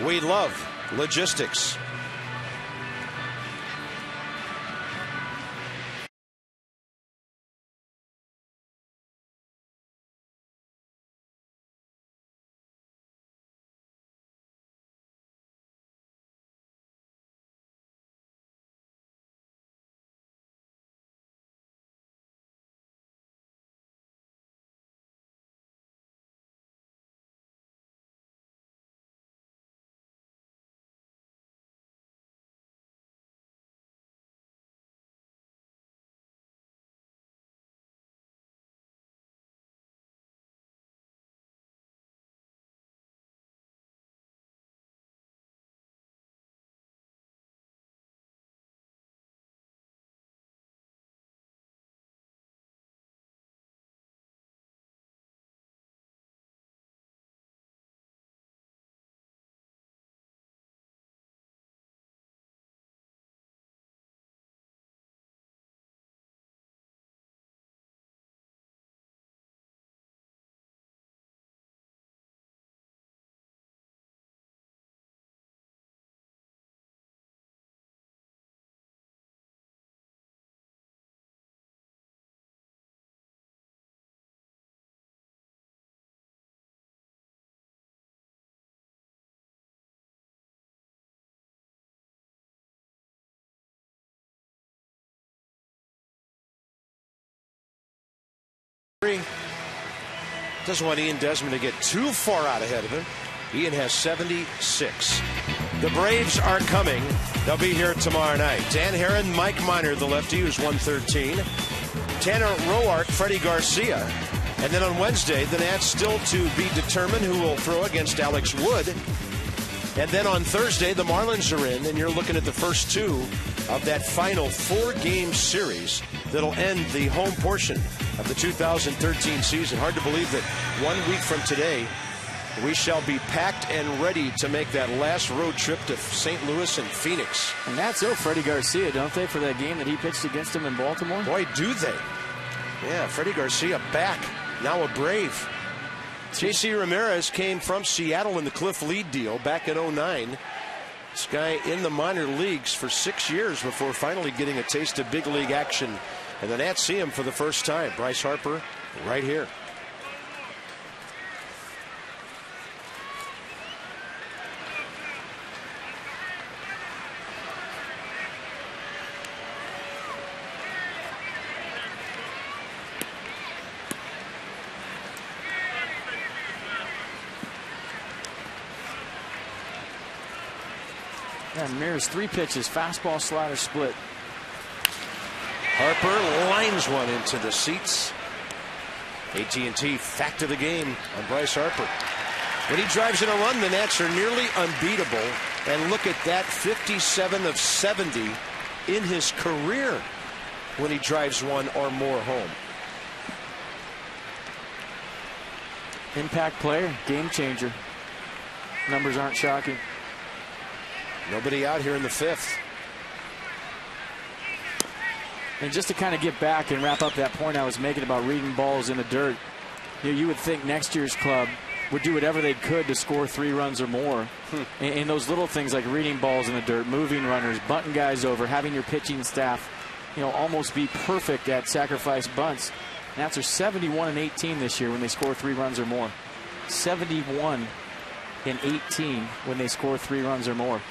We love logistics. Doesn't want Ian Desmond to get too far out ahead of him. Ian has 76. The Braves are coming. They'll be here tomorrow night. Dan Herron, Mike Minor, the lefty, who's 113. Tanner Roark, Freddie Garcia. And then on Wednesday, the Nats still to be determined who will throw against Alex Wood. And then on Thursday, the Marlins are in, and you're looking at the first two of that final 4-game series that'll end the home portion of the 2013 season. Hard to believe that 1 week from today, we shall be packed and ready to make that last road trip to St. Louis and Phoenix. And that's Freddie Garcia, don't they, for that game that he pitched against him in Baltimore? Boy, do they. Yeah, Freddie Garcia back, now a Brave. J.C. Ramirez came from Seattle in the Cliff Lead deal back in 2009. This guy in the minor leagues for 6 years before finally getting a taste of big league action. And the Nats see him for the first time. Bryce Harper right here. Ramirez, 3 pitches, fastball, slider, split. Harper lines one into the seats. AT&T fact of the game on Bryce Harper. When he drives in a run, the Nats are nearly unbeatable. And look at that, 57 of 70 in his career when he drives one or more home. Impact player, game changer. numbers aren't shocking. Nobody out here in the 5th. And just to kind of get back and wrap up that point I was making about reading balls in the dirt, you would think next year's club would do whatever they could to score 3 runs or more. And those little things like reading balls in the dirt, moving runners, bunting guys over, having your pitching staff, almost be perfect at sacrifice bunts. Nats are 71-18 this year when they score 3 runs or more. 71-18 when they score 3 runs or more.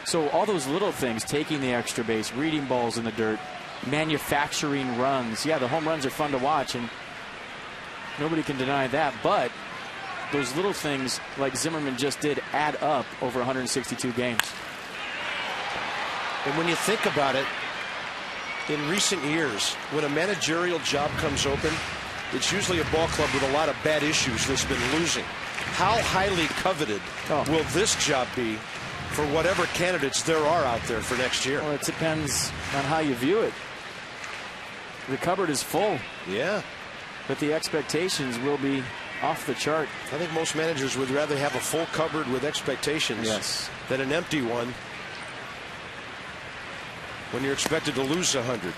So all those little things, taking the extra base, reading balls in the dirt, manufacturing runs. Yeah, the home runs are fun to watch, and nobody can deny that. But those little things, like Zimmerman just did, add up over 162 games. And when you think about it, in recent years, when a managerial job comes open, it's usually a ball club with a lot of bad issues that's been losing. How highly coveted will this job be for whatever candidates there are out there for next year? Well, it depends on how you view it. The cupboard is full. Yeah. But the expectations will be off the chart. I think most managers would rather have a full cupboard with expectations than an empty one when you're expected to lose 100.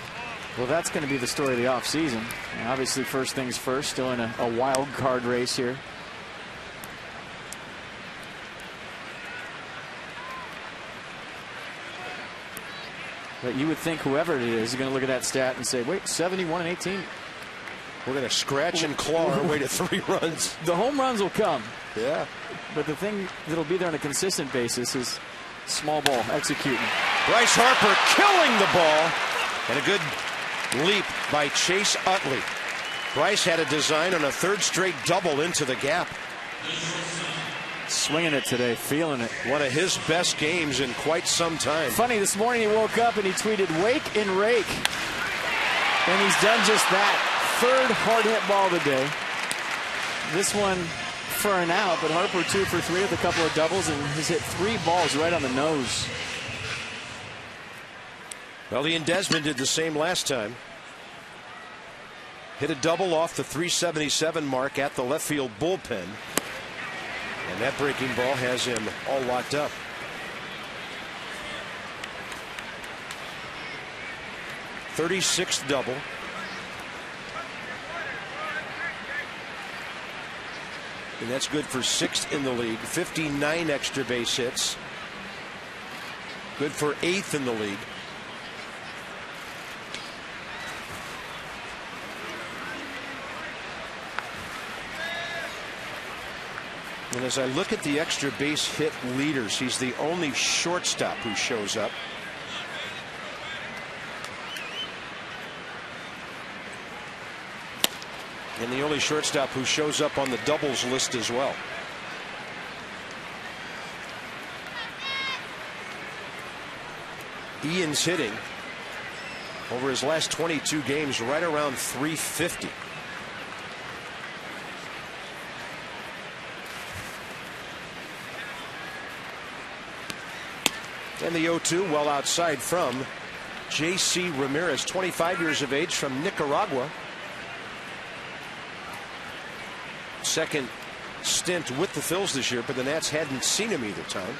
Well, that's going to be the story of the offseason. And obviously, first things first, still in a wild card race here. But you would think whoever it is going to look at that stat and say, wait, 71-18? We're going to scratch and claw our way to 3 runs. The home runs will come. Yeah. But the thing that'll be there on a consistent basis is small ball executing. Bryce Harper killing the ball. And a good leap by Chase Utley. Bryce had a design on a 3rd straight double into the gap. Swinging it today, feeling it. One of his best games in quite some time. Funny, this morning he woke up and he tweeted, "Wake and rake." And he's done just that. 3rd hard hit ball of the day. This one for an out, but Harper 2 for 3 with a couple of doubles and has hit 3 balls right on the nose. Well, Ian Desmond did the same last time. Hit a double off the 377 mark at the left field bullpen. And that breaking ball has him all locked up. '36th double. And that's good for 6th in the league. 59 extra base hits. Good for 8th in the league. And as I look at the extra base hit leaders, he's the only shortstop who shows up. And the only shortstop who shows up on the doubles list as well. Ian's hitting over his last 22 games right around 350. And the 0-2 well outside from J.C. Ramirez, 25 years of age, from Nicaragua. Second stint with the Phils this year, but the Nats hadn't seen him either time.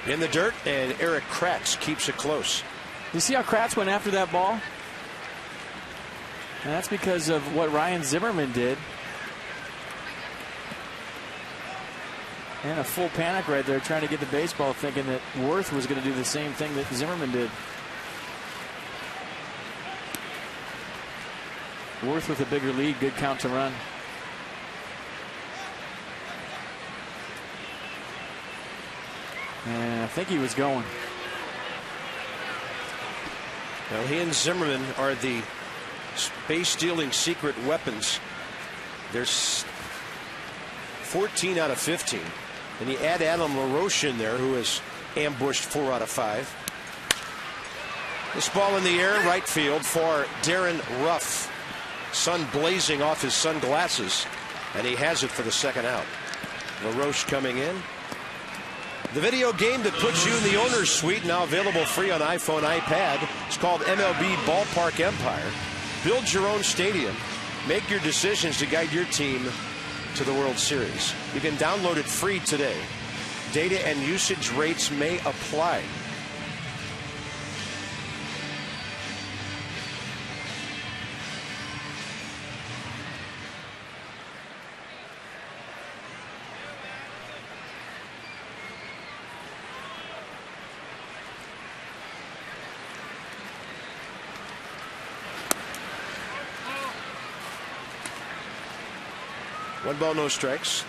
In the dirt, and Eric Kratz keeps it close. You see how Kratz went after that ball? And that's because of what Ryan Zimmerman did. And a full panic right there, trying to get the baseball, thinking that Worth was going to do the same thing that Zimmerman did. Worth with a bigger lead, good count to run. And I think he was going. Now he and Zimmerman are the base-stealing secret weapons. There's 14 out of 15. And you add Adam LaRoche in there, who has ambushed 4 out of 5. This ball in the air, right field for Darren Ruff. Sun blazing off his sunglasses, and he has it for the 2nd out. LaRoche coming in. The video game that puts you in the owner's suite, now available free on iPhone, iPad. It's called MLB Ballpark Empire. Build your own stadium. Make your decisions to guide your team to the World Series. You can download it free today. Data and usage rates may apply. One ball, no strikes.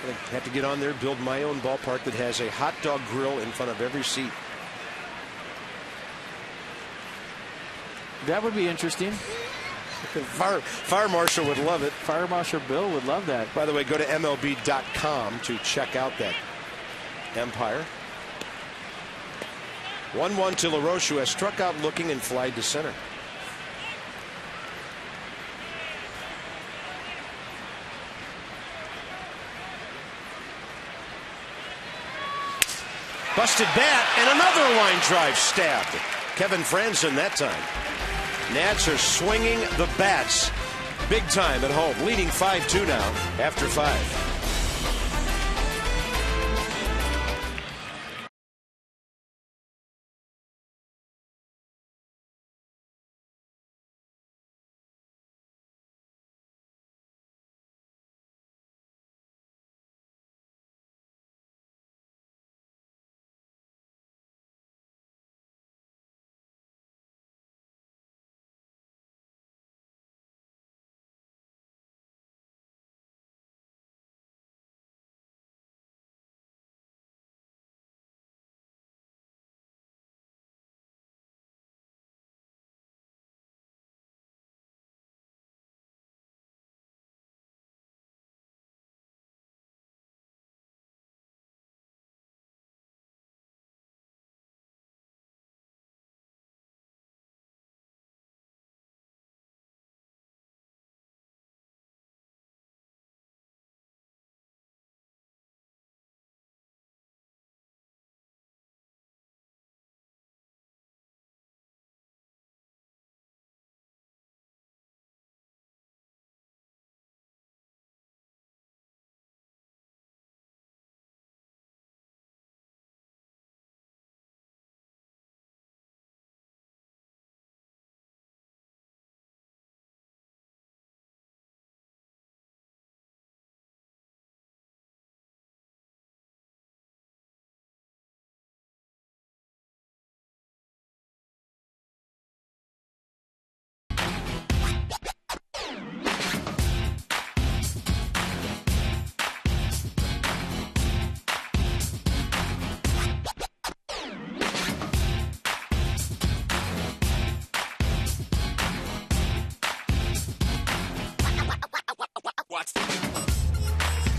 I have to get on there, build my own ballpark that has a hot dog grill in front of every seat. That would be interesting. Fire Marshal would love it. Fire Marshal Bill would love that. By the way, go to MLB.com to check out that empire. 1-1 to LaRoche, who has struck out looking and flied to center. Busted bat, and another line drive stabbed. Kevin Franzen that time. Nats are swinging the bats big time at home, leading 5-2 now after 5.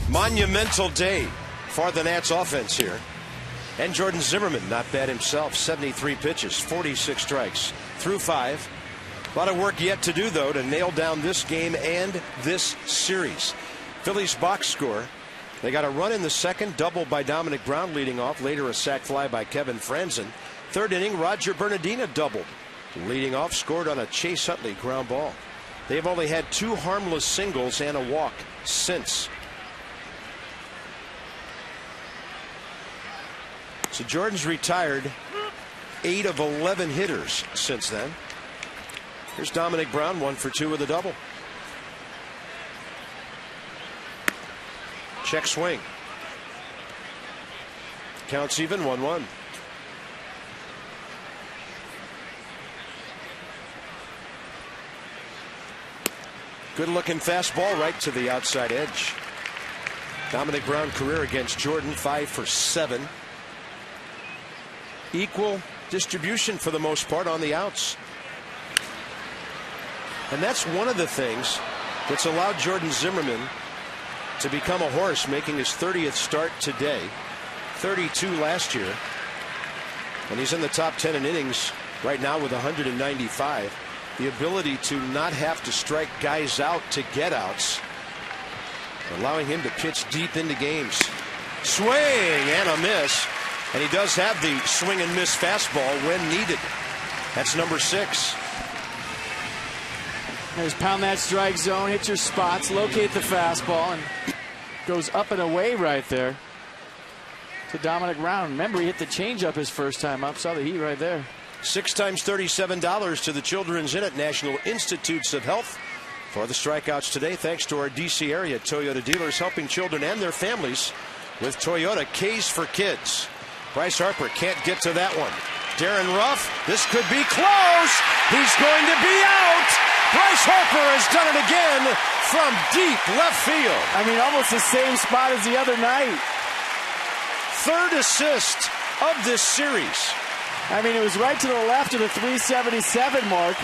Monumental day for the Nats offense here. And Jordan Zimmermann, not bad himself. 73 pitches, 46 strikes, through 5. A lot of work yet to do, though, to nail down this game and this series. Phillies box score. They got a run in the second, double by Dominic Brown leading off. Later a sac fly by Kevin Franzen. Third inning, Roger Bernardina doubled. Leading off, scored on a Chase Utley ground ball. They've only had 2 harmless singles and a walk since. So Jordan's retired 8 of 11 hitters since then. Here's Dominic Brown, 1 for 2 with a double. Check swing. Counts even, 1-1. Good looking fastball right to the outside edge. Dominic Brown career against Jordan, 5 for 7. Equal distribution for the most part on the outs. And that's one of the things that's allowed Jordan Zimmermann to become a horse, making his 30th start today. 32 last year. And he's in the top 10 in innings right now with 195. The ability to not have to strike guys out to get outs, allowing him to pitch deep into games. Swing and a miss. And he does have the swing and miss fastball when needed. That's number 6. There's pound that strike zone, hit your spots, locate the fastball, and goes up and away right there to Dominic Round. Remember, he hit the changeup his first time up. Saw the heat right there. 6 times $37 to the Children's Inn at National Institutes of Health for the strikeouts today. Thanks to our D.C. area Toyota dealers helping children and their families with Toyota K's for Kids. Bryce Harper can't get to that one. Darren Ruff, this could be close. He's going to be out. Bryce Harper has done it again from deep left field. I mean, almost the same spot as the other night. 3rd assist of this series. I mean, it was right to the left of the 377 mark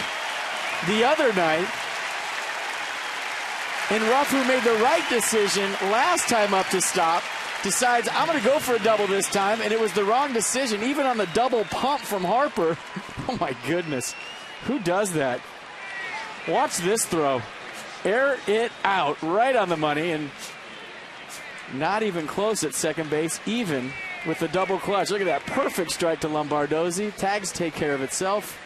the other night. And Ruff, who made the right decision last time up to stop, decides, I'm going to go for a double this time, and it was the wrong decision, even on the double pump from Harper. Oh, my goodness. Who does that? Watch this throw. Air it out right on the money, and not even close at second base, even with the double clutch. Look at that perfect strike to Lombardozzi. Tags take care of itself.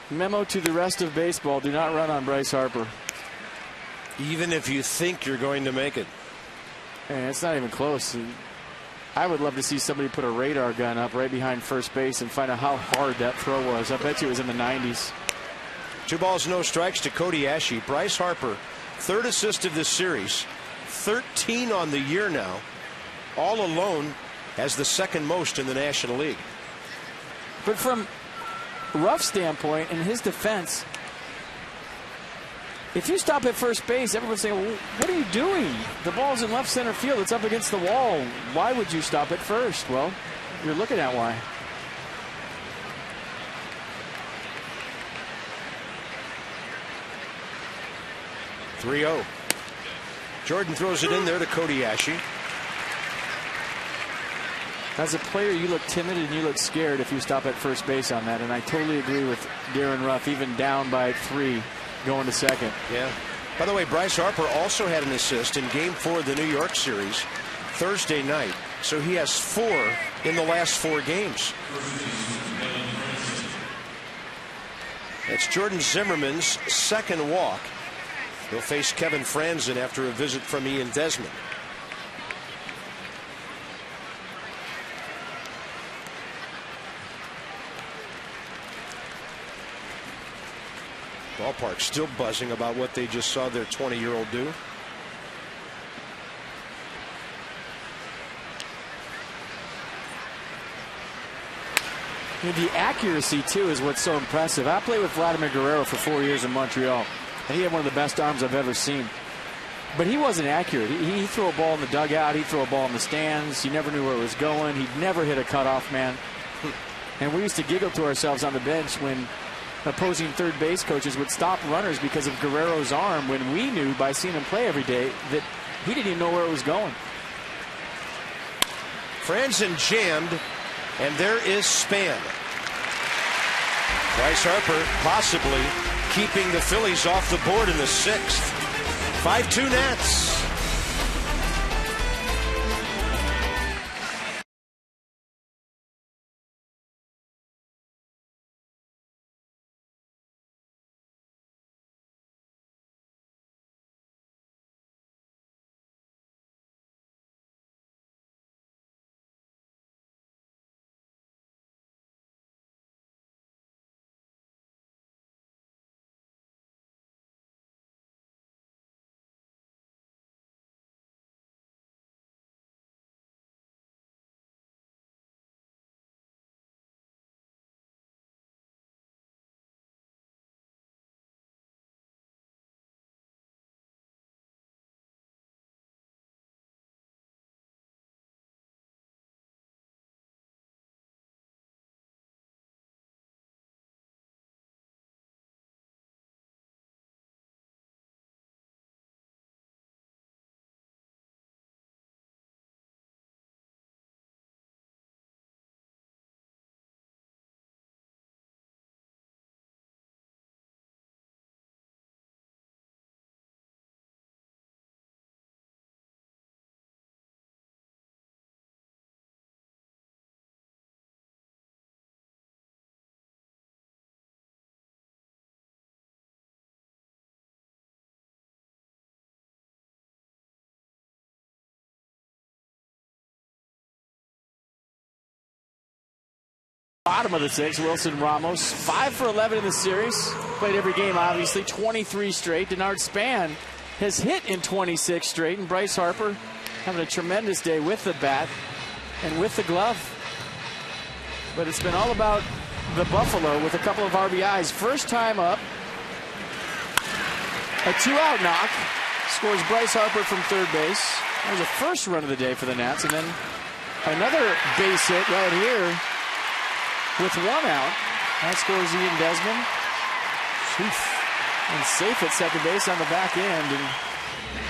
Memo to the rest of baseball, do not run on Bryce Harper. Even if you think you're going to make it. And it's not even close. I would love to see somebody put a radar gun up right behind first base and find out how hard that throw was. I bet you it was in the 90s. 2 balls, no strikes to Cody Ashe. Bryce Harper, 3rd assist of this series. 13 on the year now. All alone as the 2nd most in the National League. But from Ruff's standpoint, in his defense, if you stop at first base, everyone's saying, well, what are you doing? The ball's in left center field. It's up against the wall. Why would you stop at first? Well, you're looking at why. (3-0). Jordan throws it in there to Cody Ashe. As a player, you look timid and you look scared if you stop at first base on that. And I totally agree with Darren Ruff, even down by 3 going to second. Yeah. By the way, Bryce Harper also had an assist in Game 4 of the New York series Thursday night. So he has 4 in the last 4 games. That's Jordan Zimmerman's 2nd walk. He'll face Kevin Franzen after a visit from Ian Desmond. Ballpark still buzzing about what they just saw their 20-year-old do. The accuracy, too, is what's so impressive. I played with Vladimir Guerrero for 4 years in Montreal, and he had one of the best arms I've ever seen. But he wasn't accurate. He'd throw a ball in the dugout. He'd throw a ball in the stands. You never knew where it was going. He'd never hit a cutoff man. And we used to giggle to ourselves on the bench when opposing third base coaches would stop runners because of Guerrero's arm, when we knew by seeing him play every day that he didn't even know where it was going. Franzen jammed, and there is Span. Bryce Harper possibly keeping the Phillies off the board in the 6th. 5-2 Nats. bottom of the 6th. Wilson Ramos, 5 for 11 in the series. Played every game, obviously. 23 straight. Denard Span has hit in 26 straight. And Bryce Harper having a tremendous day with the bat and with the glove. But it's been all about the Buffalo with a couple of RBIs. First time up. A 2-out knock. Scores Bryce Harper from third base. That was the first run of the day for the Nats. And then another base hit right here with 1 out. That scores Ian Desmond. And safe at second base on the back end. And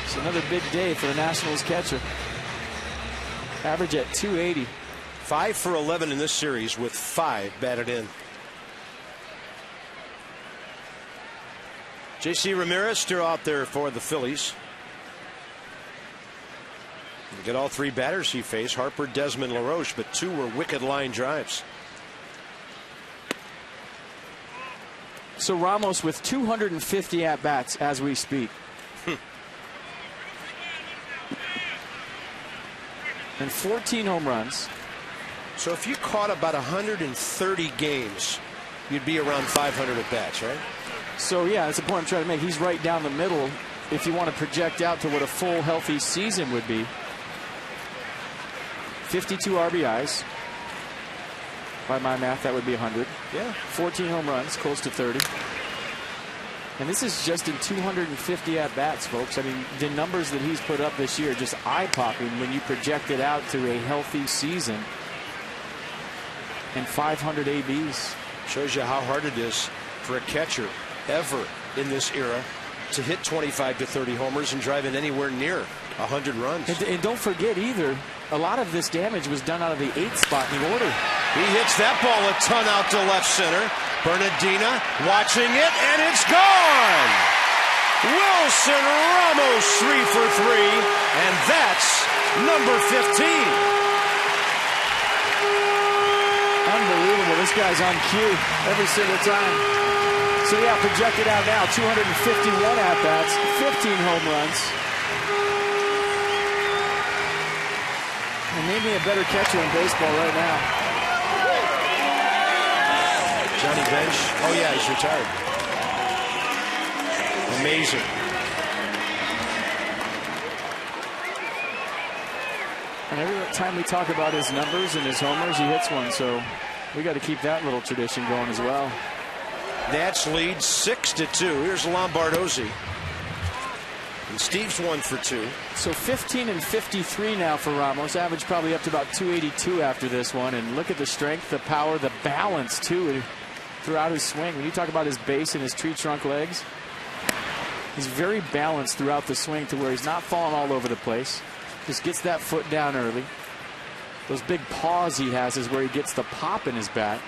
it's another big day for the Nationals catcher. Average at 280. 5 for 11 in this series with 5 batted in. J.C. Ramirez still out there for the Phillies. Look at all 3 batters he faced, Harper, Desmond, LaRoche, but 2 were wicked line drives. So Ramos with 250 at-bats as we speak. And 14 home runs. So if you caught about 130 games, you'd be around 500 at-bats, right? So, yeah, that's the point I'm trying to make. He's right down the middle if you want to project out to what a full, healthy season would be. 52 RBIs. By my math, that would be 100. Yeah. 14 home runs, close to 30. And this is just in 250 at-bats, folks. I mean, the numbers that he's put up this year are just eye-popping when you project it out to a healthy season. And 500 ABs. Shows you how hard it is for a catcher ever in this era to hit 25 to 30 homers and drive in anywhere near 100 runs. And don't forget either, a lot of this damage was done out of the 8th spot in the order. He hits that ball a ton out to left center. Bernardina watching it, and it's gone! Wilson Ramos 3 for 3, and that's number 15. Unbelievable. This guy's on cue every single time. So, yeah, projected out now, 251 at-bats, 15 home runs. And maybe a better catcher in baseball right now. Johnny Bench. Oh, yeah, he's retired. Amazing. And every time we talk about his numbers and his homers, he hits one. So we got to keep that little tradition going as well. Nats lead 6-2. Here's Lombardozzi. And Steve's 1 for 2. So 15 and 53 now for Ramos. Average probably up to about 282 after this one. And look at the strength, the power, the balance, too, throughout his swing. When you talk about his base and his tree trunk legs, he's very balanced throughout the swing to where he's not falling all over the place. Just gets that foot down early. Those big paws he has is where he gets the pop in his bat.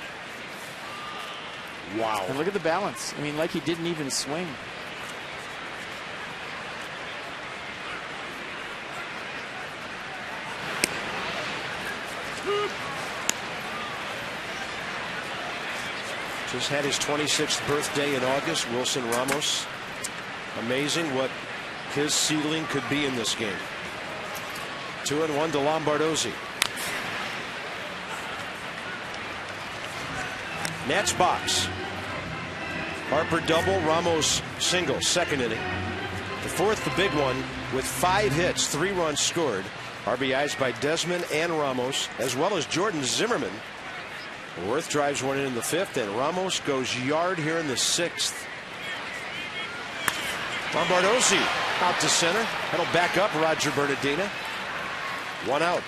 Wow. And look at the balance. I mean, like he didn't even swing. Just had his 26th birthday in August, Wilson Ramos. Amazing what his ceiling could be in this game. 2-1 to Lombardozzi. Nats box. Harper double, Ramos single, second inning. The fourth, the big one, with 5 hits, 3 runs scored. RBIs by Desmond and Ramos, as well as Jordan Zimmerman. Worth drives one in the 5th, and Ramos goes yard here in the 6th. Lombardozzi out to center. That'll back up Roger Bernardina. 1 out.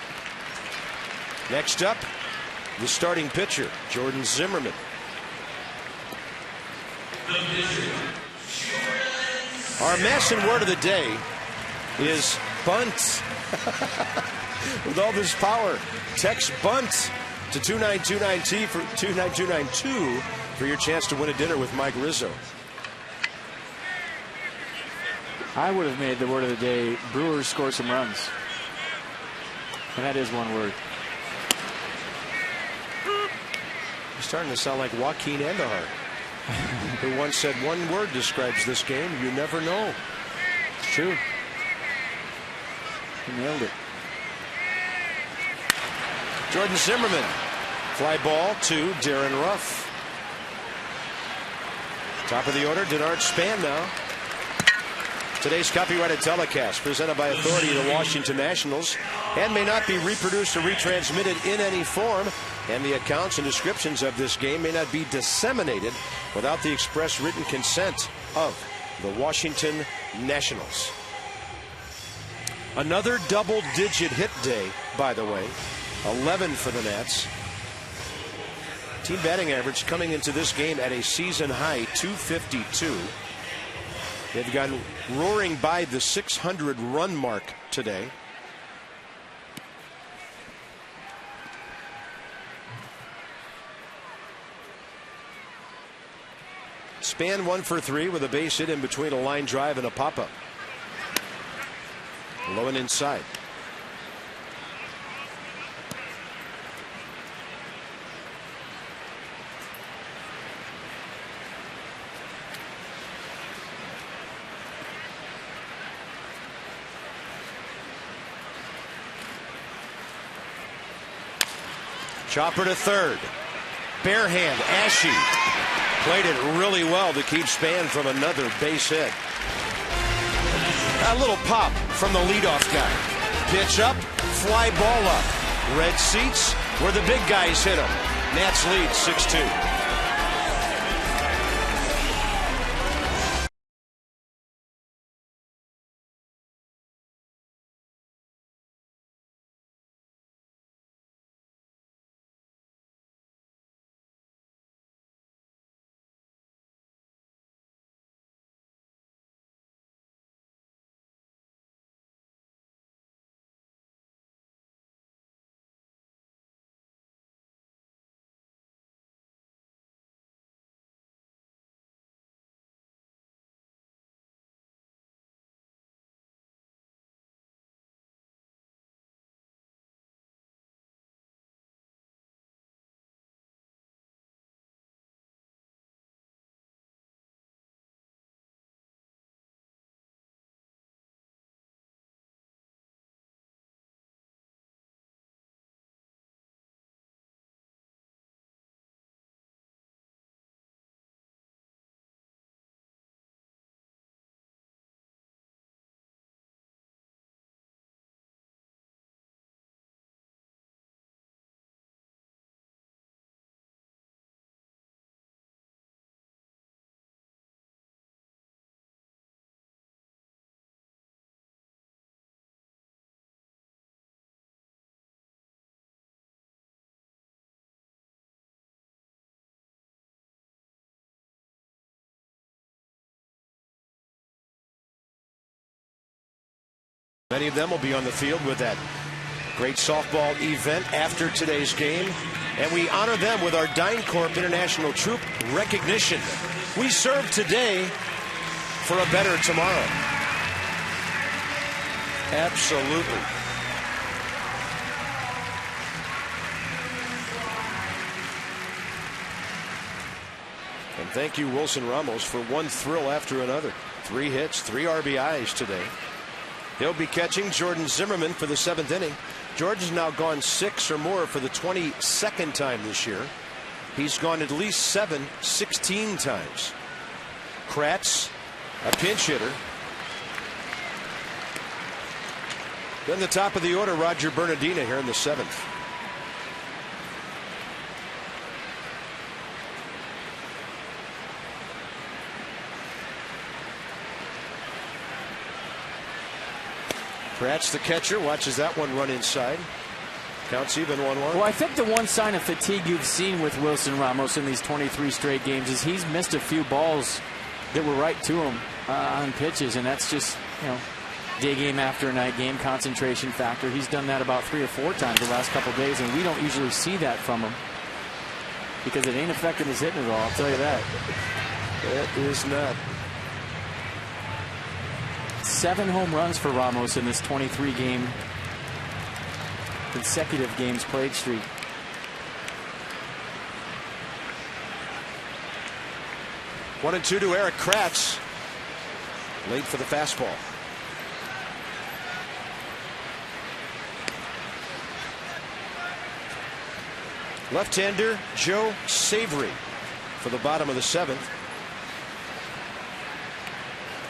Next up, the starting pitcher, Jordan Zimmerman. Our Masson word of the day is bunt. With all this power, text bunt to 29292 for your chance to win a dinner with Mike Rizzo. I would have made the word of the day, Brewers score some runs. And that is one word. You're starting to sound like Joaquin Andahar, who once said one word describes this game: you never know. It's true. He nailed it. Jordan Zimmerman Fly ball to Darren Ruff. Top of the order, Denard Span now. Today's copyrighted telecast presented by authority of the Washington Nationals and may not be reproduced or retransmitted in any form, and the accounts and descriptions of this game may not be disseminated without the express written consent of the Washington Nationals. Another double-digit hit day, by the way. 11 for the Nats. Team batting average coming into this game at a season high 252. They've gone roaring by the 600 run mark today. Span 1 for 3 with a base hit in between a line drive and a pop-up. Low and inside. Chopper to third. Bare hand, Ashe played it really well to keep Span from another base hit. A little pop from the leadoff guy. Pitch up, fly ball up. Red seats where the big guys hit him. Nats lead 6-2. Many of them will be on the field with that great softball event after today's game. And we honor them with our DynCorp International Troop recognition. We serve today for a better tomorrow. Absolutely. And thank you, Wilson Ramos, for one thrill after another. 3 hits, 3 RBIs today. He'll be catching Jordan Zimmerman for the 7th inning. George has now gone 6 or more for the 22nd time this year. He's gone at least 16 times. Kratz, a pinch hitter. Then the top of the order, Roger Bernardina here in the 7th. Kratz, the catcher, watches that one run inside. Counts even 1-1. Well, I think the one sign of fatigue you've seen with Wilson Ramos in these 23 straight games is he's missed a few balls that were right to him on pitches, and that's just, day game after night game, concentration factor. He's done that about 3 or 4 times the last couple of days, and we don't usually see that from him because it ain't affecting his hitting at all, I'll tell you that. It is not. 7 home runs for Ramos in this 23-game consecutive games played streak. One and two to Eric Kratz. Late for the fastball. Left-hander Joe Savory for the bottom of the 7th.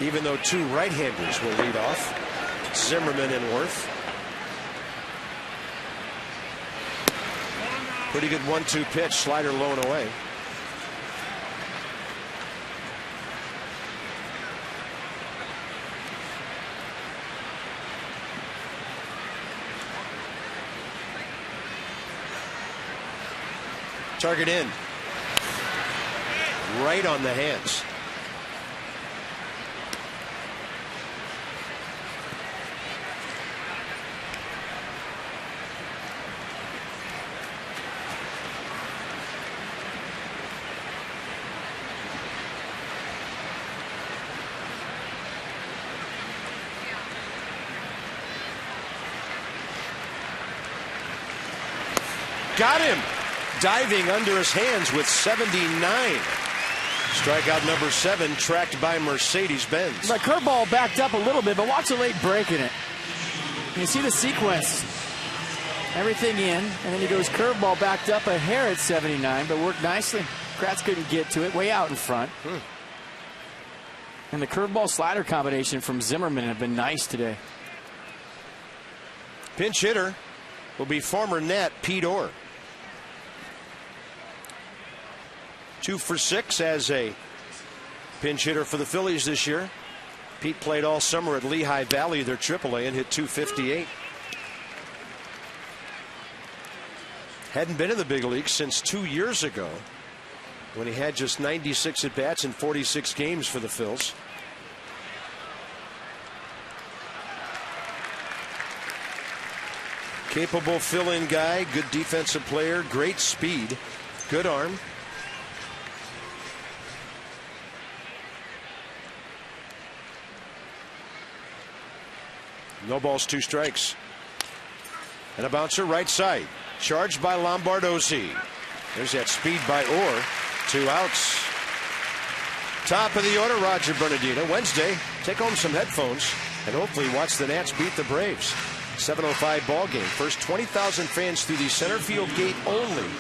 Even though 2 right-handers will lead off, Zimmerman and Worth. Pretty good 1-2 pitch, slider low and away. Target in. Right on the hands. Got him. Diving under his hands with 79. Strikeout number 7, tracked by Mercedes-Benz. The curveball backed up a little bit, but watch the late break in it. You see the sequence. Everything in, and then he goes curveball backed up a hair at 79, but worked nicely. Kratz couldn't get to it, way out in front. And the curveball slider combination from Zimmerman have been nice today. Pinch hitter will be former Nat Pete Orr. 2 for 6 as a pinch hitter for the Phillies this year. Pete played all summer at Lehigh Valley, their AAA, and hit .258. Hadn't been in the big leagues since 2 years ago, when he had just 96 at-bats in 46 games for the Phils. Capable fill-in guy, good defensive player, great speed, good arm. No balls, 2 strikes. And a bouncer right side. Charged by Lombardozzi. There's that speed by Orr. 2 outs. Top of the order, Roger Bernardino. Wednesday, take home some headphones and hopefully watch the Nats beat the Braves. 7:05 ball game. First 20,000 fans through the center field gate only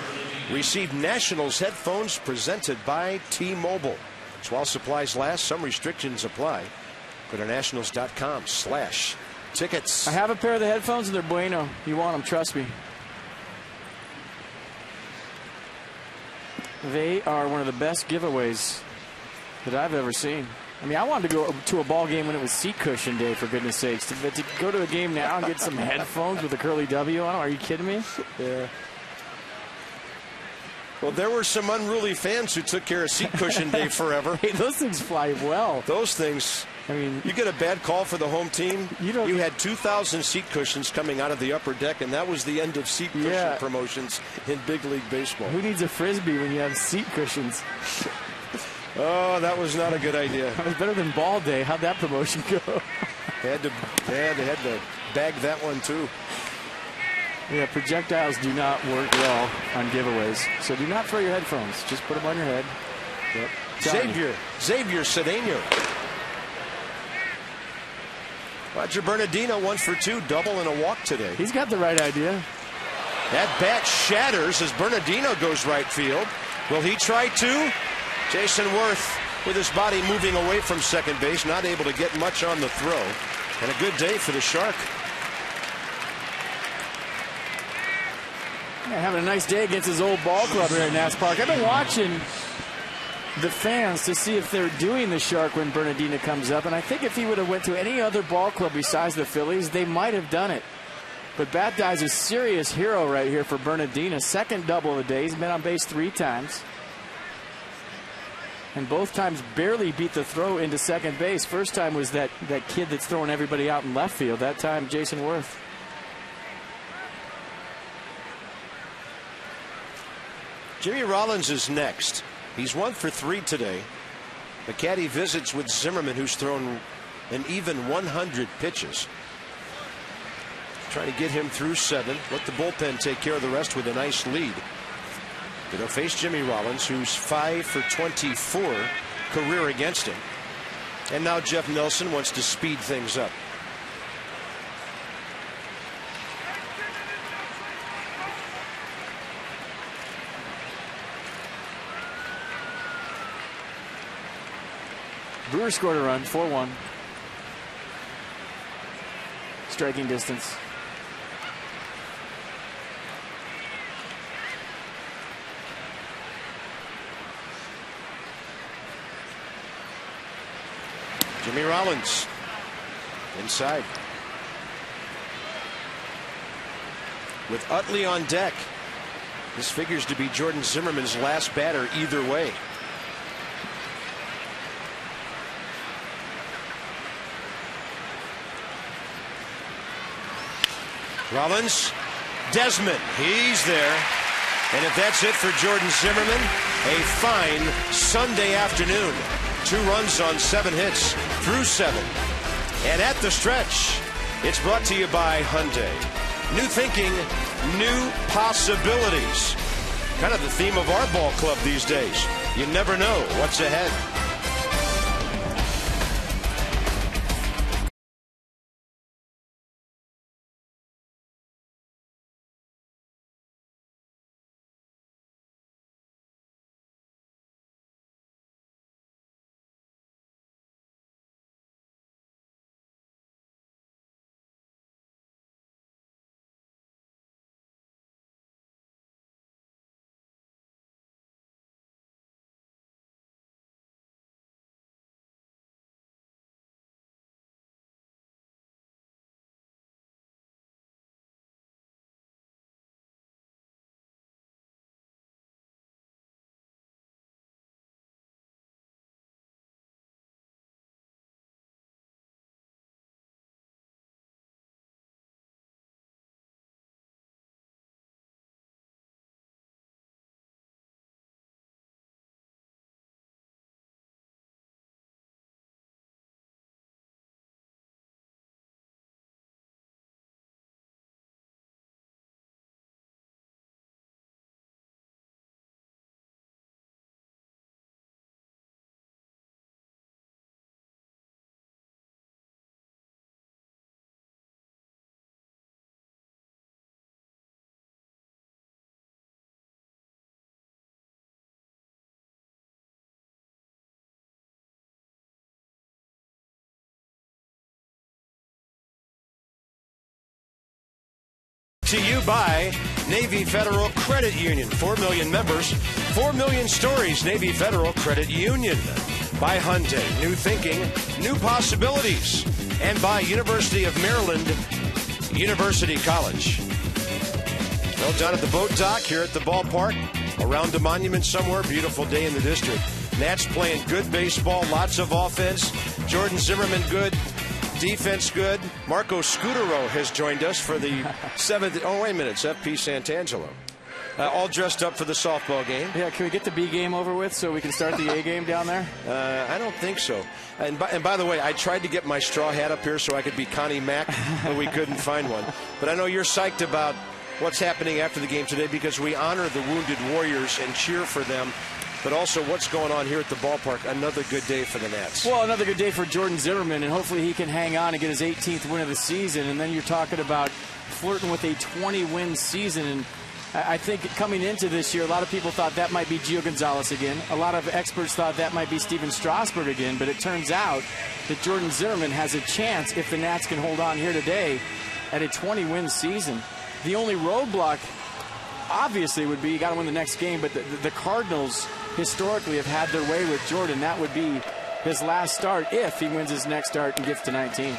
receive Nationals headphones presented by T-Mobile. So while supplies last, some restrictions apply. Go to nationals.com/tickets. I have a pair of the headphones and they're bueno. You want them, trust me. They are one of the best giveaways that I've ever seen. I mean, I wanted to go to a ball game when it was seat cushion day, for goodness sakes. But to go to a game now and get some headphones with a curly W on them, are you kidding me? Yeah. Well, there were some unruly fans who took care of seat cushion day forever. Hey, those things fly well. Those things. I mean, you get a bad call for the home team. You had 2,000 seat cushions coming out of the upper deck, and that was the end of seat cushion promotions in big league baseball. Who needs a Frisbee when you have seat cushions? Oh, that was not a good idea. That was better than ball day. How'd that promotion go? They had to bag that one too. Yeah, projectiles do not work well on giveaways. So do not throw your headphones. Just put them on your head. Yep. Xavier Cedeno. Roger Bernardino 1 for 2, double and a walk today. He's got the right idea. That bat shatters as Bernardino goes right field. Will he try 2? Jason Worth with his body moving away from second base, not able to get much on the throw. And a good day for the Shark. Yeah, having a nice day against his old ball club here at Nats Park. I've been watching the fans to see if they're doing the Shark when Bernardino comes up. And I think if he would have went to any other ball club besides the Phillies, they might have done it. But Bat Guy's a serious hero right here for Bernardino. Second double of the day. He's been on base 3 times. And both times barely beat the throw into second base. First time was that kid that's throwing everybody out in left field. That time, Jason Worth. Jimmy Rollins is next. He's 1 for 3 today. McCaddy visits with Zimmerman, who's thrown an even 100 pitches. Trying to get him through 7. Let the bullpen take care of the rest with a nice lead. They'll face Jimmy Rollins, who's 5 for 24 career against him. And now Jeff Nelson wants to speed things up. Brewer scored a run, 4-1. Striking distance. Jimmy Rollins inside. With Utley on deck. This figures to be Jordan Zimmerman's last batter either way. Rollins, Desmond, he's there. And if that's it for Jordan Zimmerman, a fine Sunday afternoon. 2 runs on 7 hits through 7. And at the stretch, it's brought to you by Hyundai. New thinking, new possibilities. Kind of the theme of our ball club these days. You never know what's ahead. To you by Navy Federal Credit Union. 4 million members, 4 million stories. Navy Federal Credit Union. By Hyundai. New thinking, new possibilities. And by University of Maryland, University College. Well, down at the boat dock here at the ballpark, around the monument somewhere. Beautiful day in the district. Nats playing good baseball, lots of offense. Jordan Zimmerman good. Defense good. Marco Scutero has joined us for the 7th. Oh, wait a minute. It's FP Santangelo. All dressed up for the softball game. Yeah, can we get the B game over with so we can start the A game down there? I don't think so. And by the way, I tried to get my straw hat up here so I could be Connie Mack, but we couldn't find one. But I know you're psyched about what's happening after the game today because we honor the wounded warriors and cheer for them. But also what's going on here at the ballpark. Another good day for the Nats. Well, another good day for Jordan Zimmerman, and hopefully he can hang on and get his 18th win of the season. And then you're talking about flirting with a 20-win season. And I think coming into this year, a lot of people thought that might be Gio Gonzalez again. A lot of experts thought that might be Steven Strasburg again. But it turns out that Jordan Zimmerman has a chance, if the Nats can hold on here today, at a 20-win season. The only roadblock, obviously, would be you got to win the next game. But the Cardinals historically have had their way with Jordan. That would be his last start if he wins his next start and gets to 19.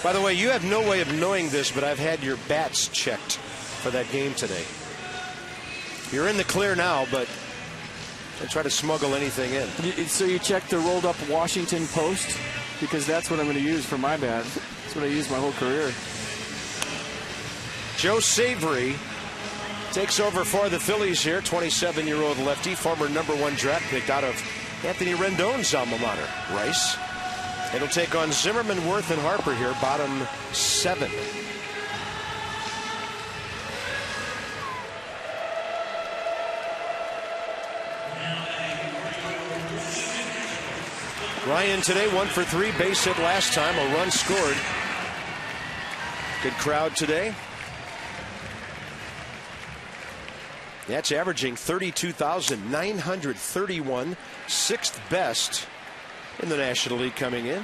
By the way, you have no way of knowing this, but I've had your bats checked for that game today. You're in the clear now, but I try to smuggle anything in. So you check the rolled up Washington Post? Because that's what I'm going to use for my bat. That's what I use my whole career. Joe Savory takes over for the Phillies here, 27-year-old lefty, former #1 draft pick out of Anthony Rendon's alma mater, Rice. It'll take on Zimmerman, Worth, and Harper here, bottom 7. Ryan today 1 for 3, base hit last time, a run scored. Good crowd today. That's averaging 32,931, 6th best in the National League coming in.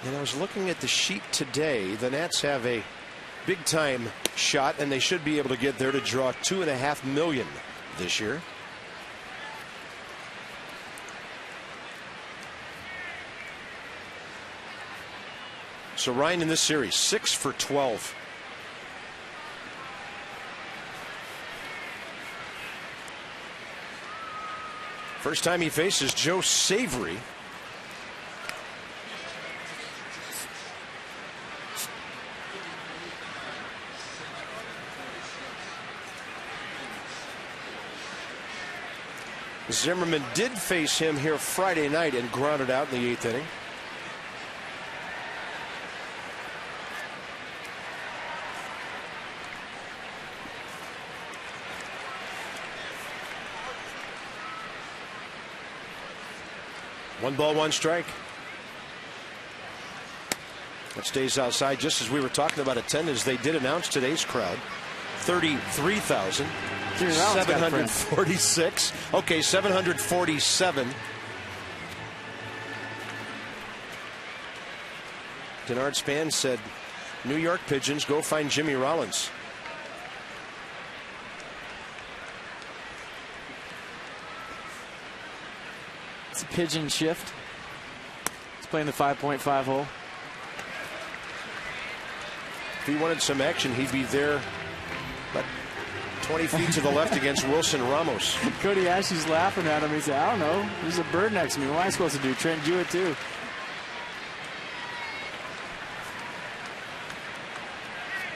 And I was looking at the sheet today. The Nats have a big-time shot, and they should be able to get there to draw $2.5 million this year. So Ryan in this series, 6 for 12. First time he faces Joe Savory. Zimmerman did face him here Friday night and grounded out in the 8th inning. One ball, one strike. That stays outside, just as we were talking about attendance. They did announce today's crowd, 33,746. Okay, 747. Denard Span said, New York Pigeons, go find Jimmy Rollins. It's a pigeon shift. He's playing the 5.5 hole. If he wanted some action, he'd be there about 20 feet to the left against Wilson Ramos. Cody Ashley's laughing at him. He said, I don't know. There's a bird next to me. What am I supposed to do? Trent Jewett, too.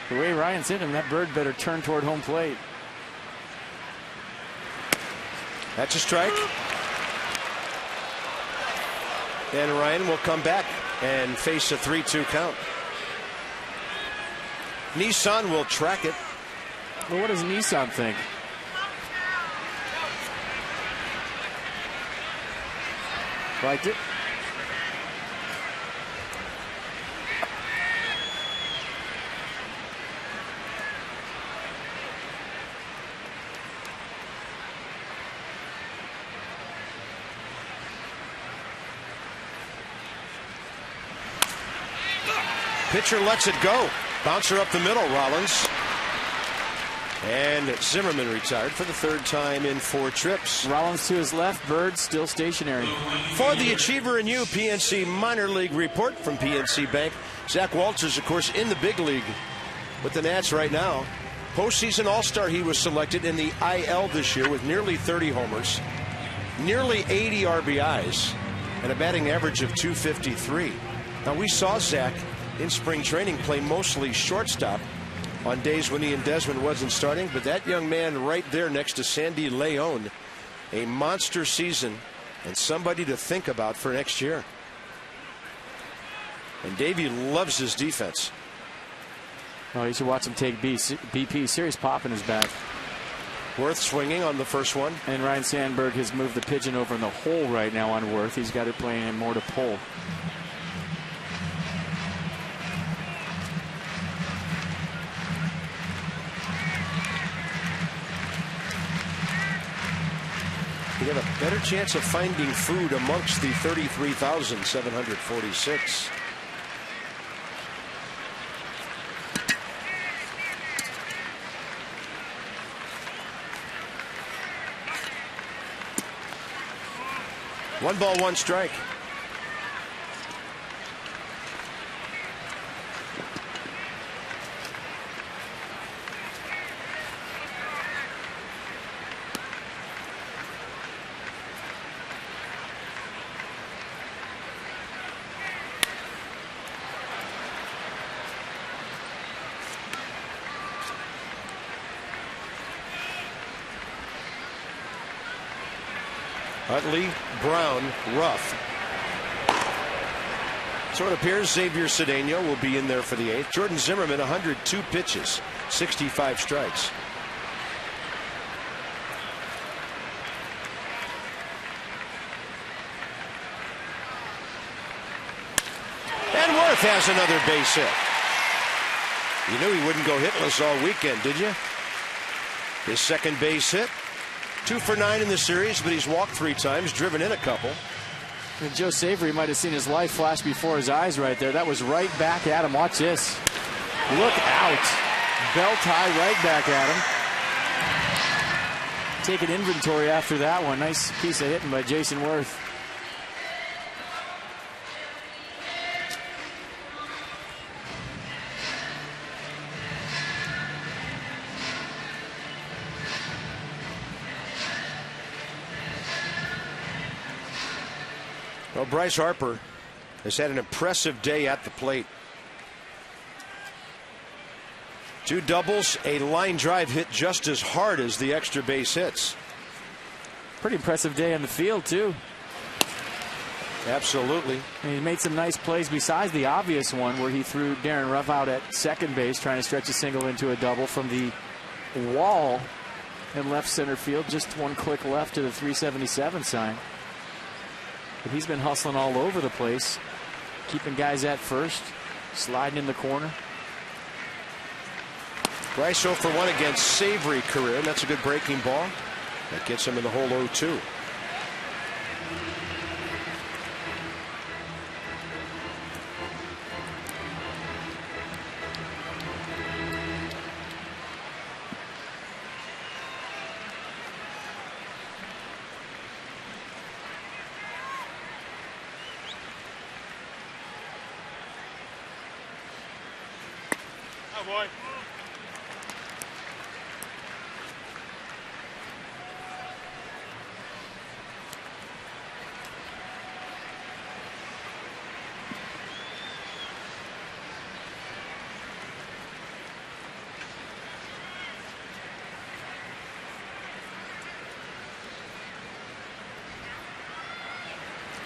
The way Ryan's hit him, that bird better turn toward home plate. That's a strike. And Ryan will come back and face a 3-2 count. Nissan will track it. Well, what does Nissan think? Liked it. Pitcher lets it go. Bouncer up the middle, Rollins. And Zimmerman retired for the 3rd time in 4 trips. Rollins to his left, Bird still stationary. For the Achiever and You PNC Minor League Report from PNC Bank, Zach Walters, of course, in the big league with the Nats right now. Postseason All-Star, he was selected in the IL this year with nearly 30 homers, nearly 80 RBIs, and a batting average of .253. Now, we saw Zach in spring training play mostly shortstop on days when Ian Desmond wasn't starting, but that young man right there next to Sandy Leon, a monster season and somebody to think about for next year. And Davey loves his defense. Oh, you should watch him take BP. Serious pop in his back. Worth swinging on the first one. And Ryan Sandberg has moved the pigeon over in the hole right now on Worth. He's got it playing him more to pull. You have a better chance of finding food amongst the 33,746. One ball, one strike. Utley, Brown, Ruff. So it appears Xavier Cedeno will be in there for the 8th. Jordan Zimmerman, 102 pitches, 65 strikes. And Worth has another base hit. You knew he wouldn't go hitless all weekend, did you? His second base hit. 2 for 9 in the series, but he's walked 3 times, driven in a couple. And Joe Savory might have seen his life flash before his eyes right there. That was right back at him. Watch this. Look out. Belt high right back at him. Taking inventory after that one. Nice piece of hitting by Jason Worth. Well, Bryce Harper has had an impressive day at the plate. 2 doubles, a line drive hit just as hard as the extra base hits. Pretty impressive day on the field, too. Absolutely. And he made some nice plays besides the obvious one where he threw Darren Ruff out at second base trying to stretch a single into a double from the wall in left center field. Just 1 click left to the 377 sign. But he's been hustling all over the place, keeping guys at first, sliding in the corner. Bryce 0 for 1 against Savory career, and that's a good breaking ball. That gets him in the hole 0-2. Boy.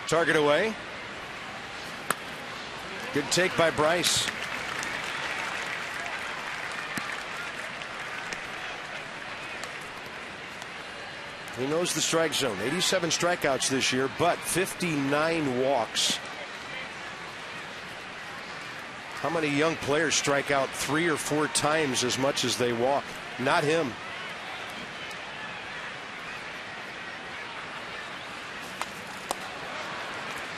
Target away. Good take by Bryce. He knows the strike zone. 87 strikeouts this year, but 59 walks. How many young players strike out 3 or 4 times as much as they walk? Not him.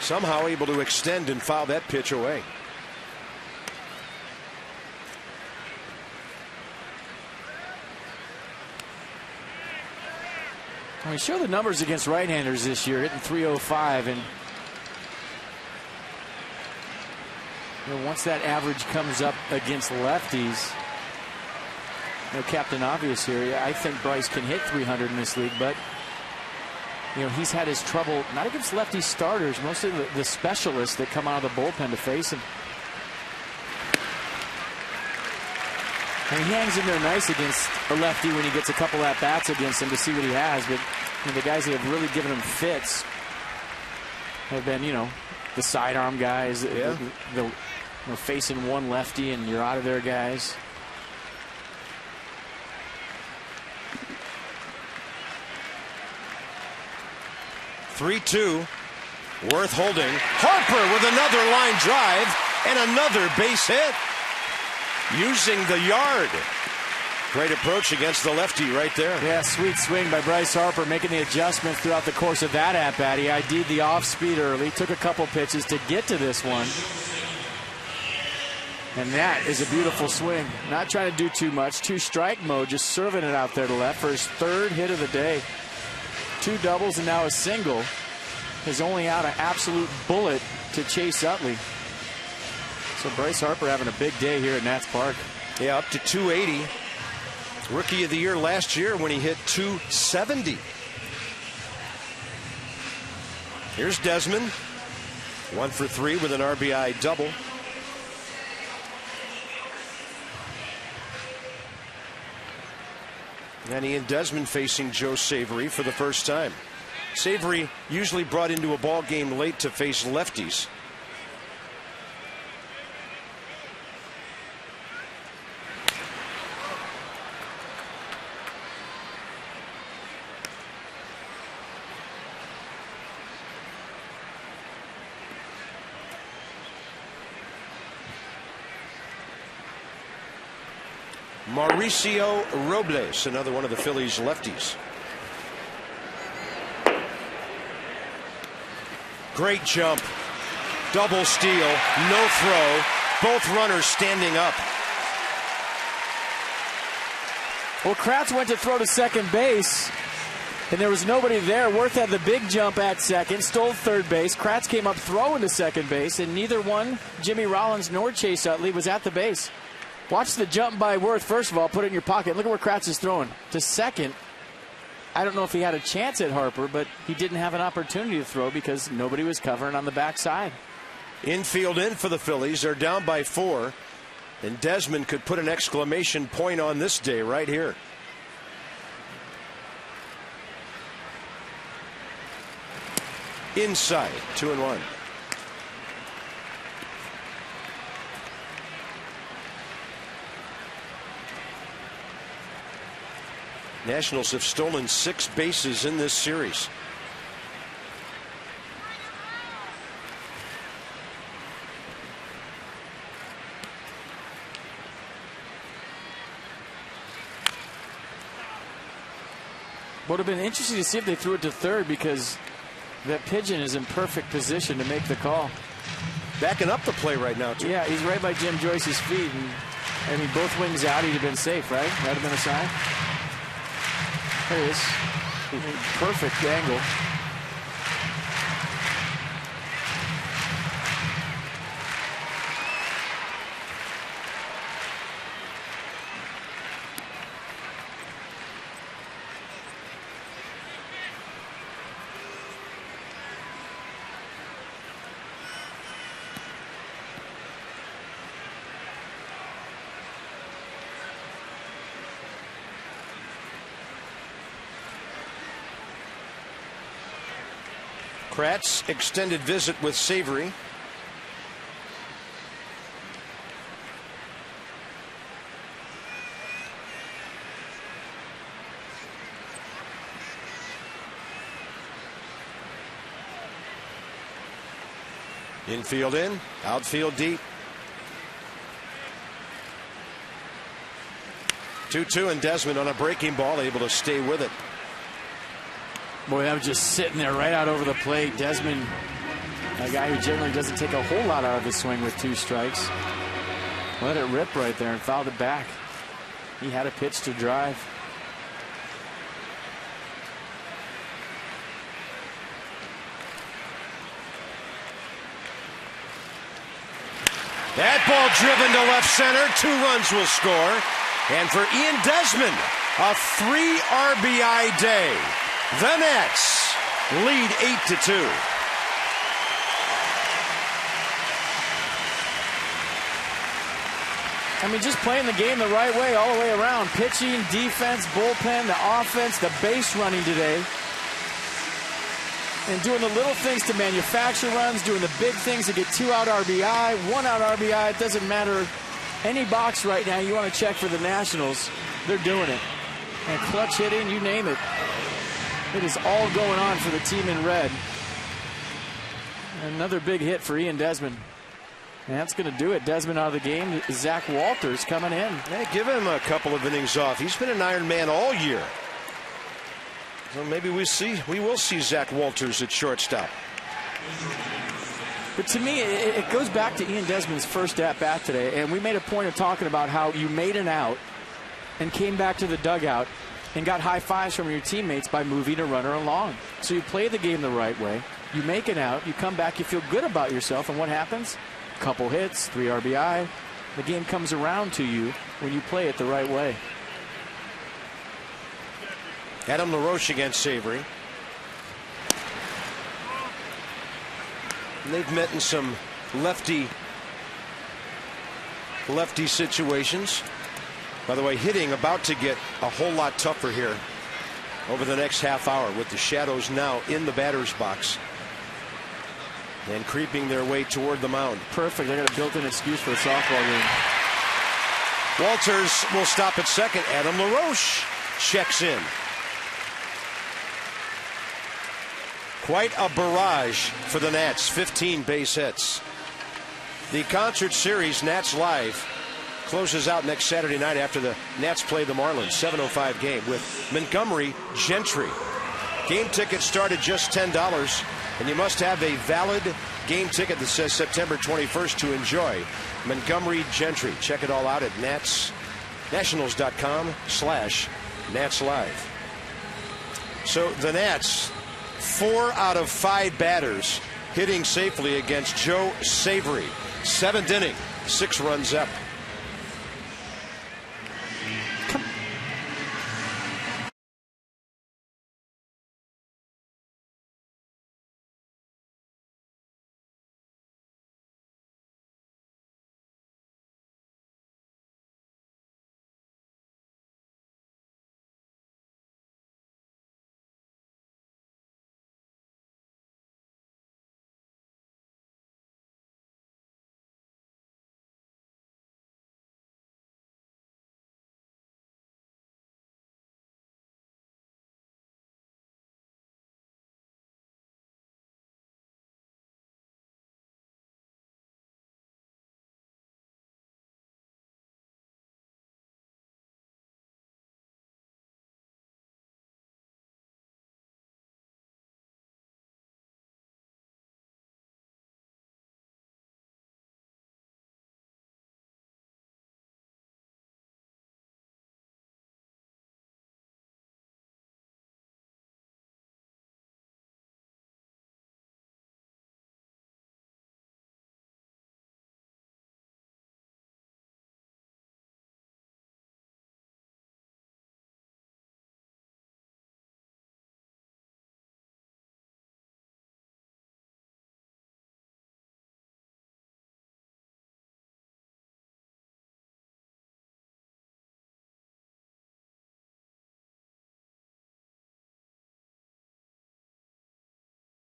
Somehow able to extend and foul that pitch away. We show the numbers against right-handers this year, hitting .305, and once that average comes up against lefties, Captain Obvious here, I think Bryce can hit 300 in this league, but he's had his trouble not against lefty starters, mostly the specialists that come out of the bullpen to face him. And he hangs in there nice against a lefty when he gets a couple at-bats against him to see what he has. But the guys that have really given him fits have been, the sidearm guys, yeah. Facing one lefty and you're out of there, guys. (3-2). Worth holding. Harper with another line drive and another base hit. Using the yard. Great approach against the lefty right there. Yeah, sweet swing by Bryce Harper, making the adjustment throughout the course of that at-bat. He ID'd the off-speed early, took a couple pitches to get to this one. And that is a beautiful swing. Not trying to do too much. 2-strike mode, just serving it out there to left for his 3rd hit of the day. 2 doubles and now a single. Is only out an absolute bullet to Chase Utley. So Bryce Harper having a big day here at Nats Park. Yeah, up to 280. Rookie of the year last year when he hit 270. Here's Desmond. 1 for 3 with an RBI double. Danny and Desmond facing Joe Savory for the first time. Savory usually brought into a ball game late to face lefties. Mauricio Robles, another one of the Phillies lefties. Great jump. Double steal. No throw. Both runners standing up. Well, Kratz went to throw to second base, and there was nobody there. Worth had the big jump at second, stole third base. Kratz came up throwing to second base, and neither one, Jimmy Rollins nor Chase Utley, was at the base. Watch the jump by Worth. First of all, put it in your pocket. Look at where Kratz is throwing. To second, I don't know if he had a chance at Harper, but he didn't have an opportunity to throw because nobody was covering on the backside. Infield in for the Phillies. They're down by 4. And Desmond could put an exclamation point on this day right here. Inside, 2-1. Nationals have stolen 6 bases in this series. Would have been interesting to see if they threw it to third because that pigeon is in perfect position to make the call. Backing up the play right now, too. Yeah, he's right by Jim Joyce's feet. And I mean, both wings out, he'd have been safe, right? That would have been a sign. There it is. Perfect angle. Kratz extended visit with Savory. Infield in, outfield deep. 2-2, and Desmond on a breaking ball able to stay with it. Boy, that was just sitting there right out over the plate. Desmond, a guy who generally doesn't take a whole lot out of his swing with 2 strikes. Let it rip right there and fouled it back. He had a pitch to drive. That ball driven to left center. 2 runs will score. And for Ian Desmond, a 3 RBI day. The Nets lead 8-2. I mean, just playing the game the right way all the way around. Pitching, defense, bullpen, the offense, the base running today. And doing the little things to manufacture runs, doing the big things to get 2-out RBI, 1-out RBI. It doesn't matter. Any box right now you want to check for the Nationals, they're doing it. And clutch hitting, you name it. It is all going on for the team in red. Another big hit for Ian Desmond. And that's going to do it. Desmond out of the game. Zach Walters coming in. Yeah, give him a couple of innings off. He's been an Iron Man all year. So maybe we will see Zach Walters at shortstop. But to me, it goes back to Ian Desmond's first at-bat today. And we made a point of talking about how you made an out and came back to the dugout and got high fives from your teammates by moving a runner along. So you play the game the right way. You make it out. You come back. You feel good about yourself. And what happens? Couple hits, 3 RBI. The game comes around to you when you play it the right way. Adam LaRoche against Savory. And they've met in some lefty situations. By the way, hitting about to get a whole lot tougher here over the next half hour with the shadows now in the batter's box and creeping their way toward the mound. Perfect. They got a built-in excuse for a softball game. Walters will stop at second. Adam LaRoche checks in. Quite a barrage for the Nats. 15 base hits. The concert series, Nats Live, closes out next Saturday night after the Nats play the Marlins. 7:05 game with Montgomery Gentry. Game tickets start at just $10. And you must have a valid game ticket that says September 21st to enjoy Montgomery Gentry. Check it all out at nationals.com/Nats Live. So the Nats, 4 out of 5 batters hitting safely against Joe Savory. 7th inning, 6 runs up.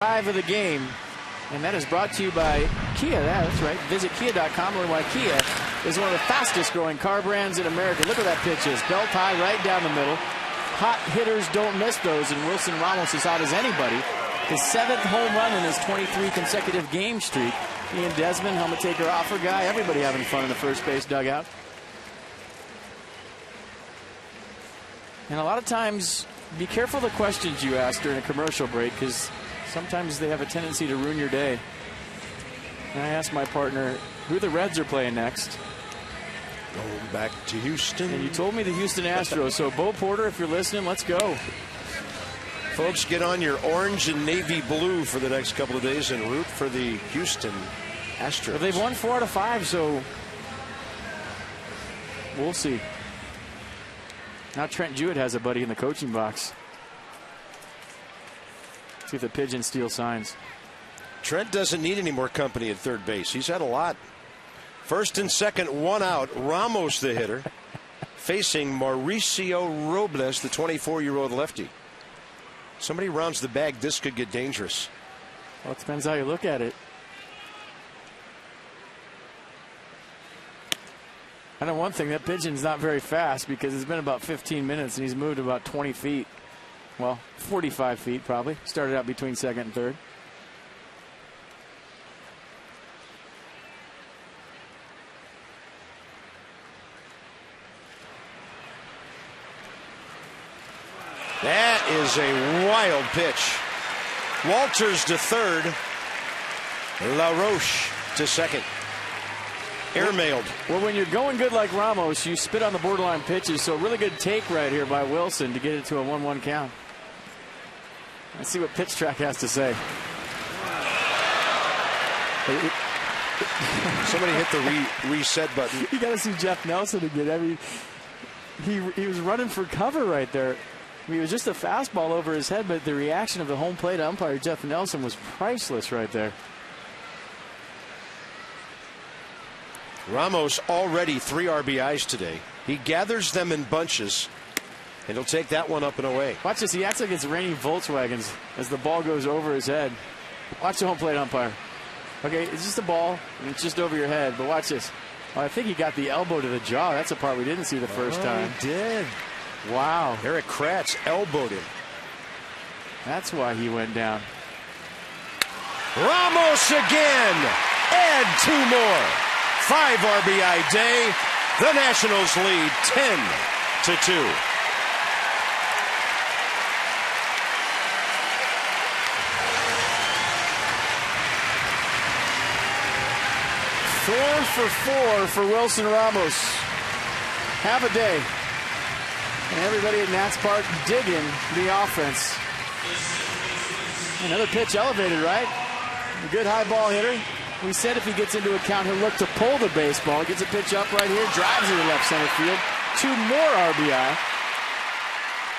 Drive of the game, and that is brought to you by Kia. That's right. Visit Kia.com, learn why Kia is one of the fastest growing car brands in America. Look where that pitch is. Belt high right down the middle. Hot hitters don't miss those, and Wilson Ramos is hot as anybody. His 7th home run in his 23 consecutive game streak. Ian Desmond, helmet taker offer guy, everybody having fun in the first base dugout. And a lot of times, be careful the questions you ask during a commercial break, because sometimes they have a tendency to ruin your day. And I asked my partner who the Reds are playing next. Going back to Houston. And you told me the Houston Astros. So, Bo Porter, if you're listening, let's go. Folks, get on your orange and navy blue for the next couple of days and root for the Houston Astros. But they've won 4 out of 5, so we'll see. Now Trent Jewett has a buddy in the coaching box. See if the pigeon steals signs. Trent doesn't need any more company at third base. He's had a lot. First and second, 1 out. Ramos, the hitter, facing Mauricio Robles, the 24-year-old lefty. Somebody rounds the bag. This could get dangerous. Well, it depends how you look at it. I know one thing, that pigeon's not very fast because it's been about 15 minutes and he's moved about 20 feet. Well, 45 feet probably. Started out between second and third. That is a wild pitch. Walters to third. LaRoche to second. Airmailed. Well, when you're going good like Ramos, you spit on the borderline pitches. So a really good take right here by Wilson to get it to a 1-1 count. Let's see what Pitch Track has to say. Somebody hit the reset button. You got to see Jeff Nelson again. I mean, he was running for cover right there. I mean, it was just a fastball over his head, but the reaction of the home plate umpire, Jeff Nelson, was priceless right there. Ramos already 3 RBIs today. He gathers them in bunches, and he'll take that one up and away. Watch this. He acts like it's raining Volkswagens as the ball goes over his head. Watch the home plate umpire. Okay, it's just a ball, and it's just over your head, but watch this. Oh, I think he got the elbow to the jaw. That's a part we didn't see the first time. He did. Wow. Eric Kratz elbowed him. That's why he went down. Ramos again. Add 2 more. 5 RBI day. The Nationals lead 10-2. 4 for 4 for Wilson Ramos. Have a day. And everybody at Nats Park digging the offense. Another pitch elevated, right? A good high ball hitter. We said if he gets into a count, he'll look to pull the baseball. Gets a pitch up right here, drives it to left center field. 2 more RBI.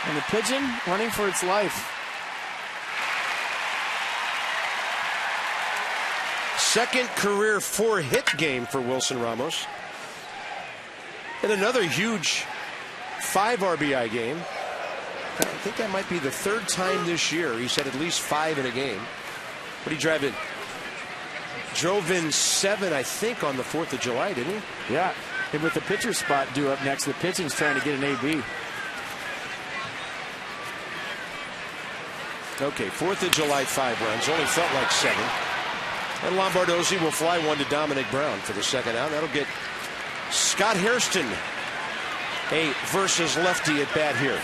And the pigeon running for its life. Second career 4-hit game for Wilson Ramos. And another huge 5 RBI game. I think that might be the 3rd time this year he's had at least 5 in a game. But he drove in 7, I think, on the 4th of July, didn't he? Yeah. And with the pitcher spot due up next, the pitching's trying to get an AB. Okay, 4th of July, 5 runs. Only felt like 7. And Lombardozzi will fly one to Dominic Brown for the second out. That'll get Scott Hairston a versus lefty at bat here.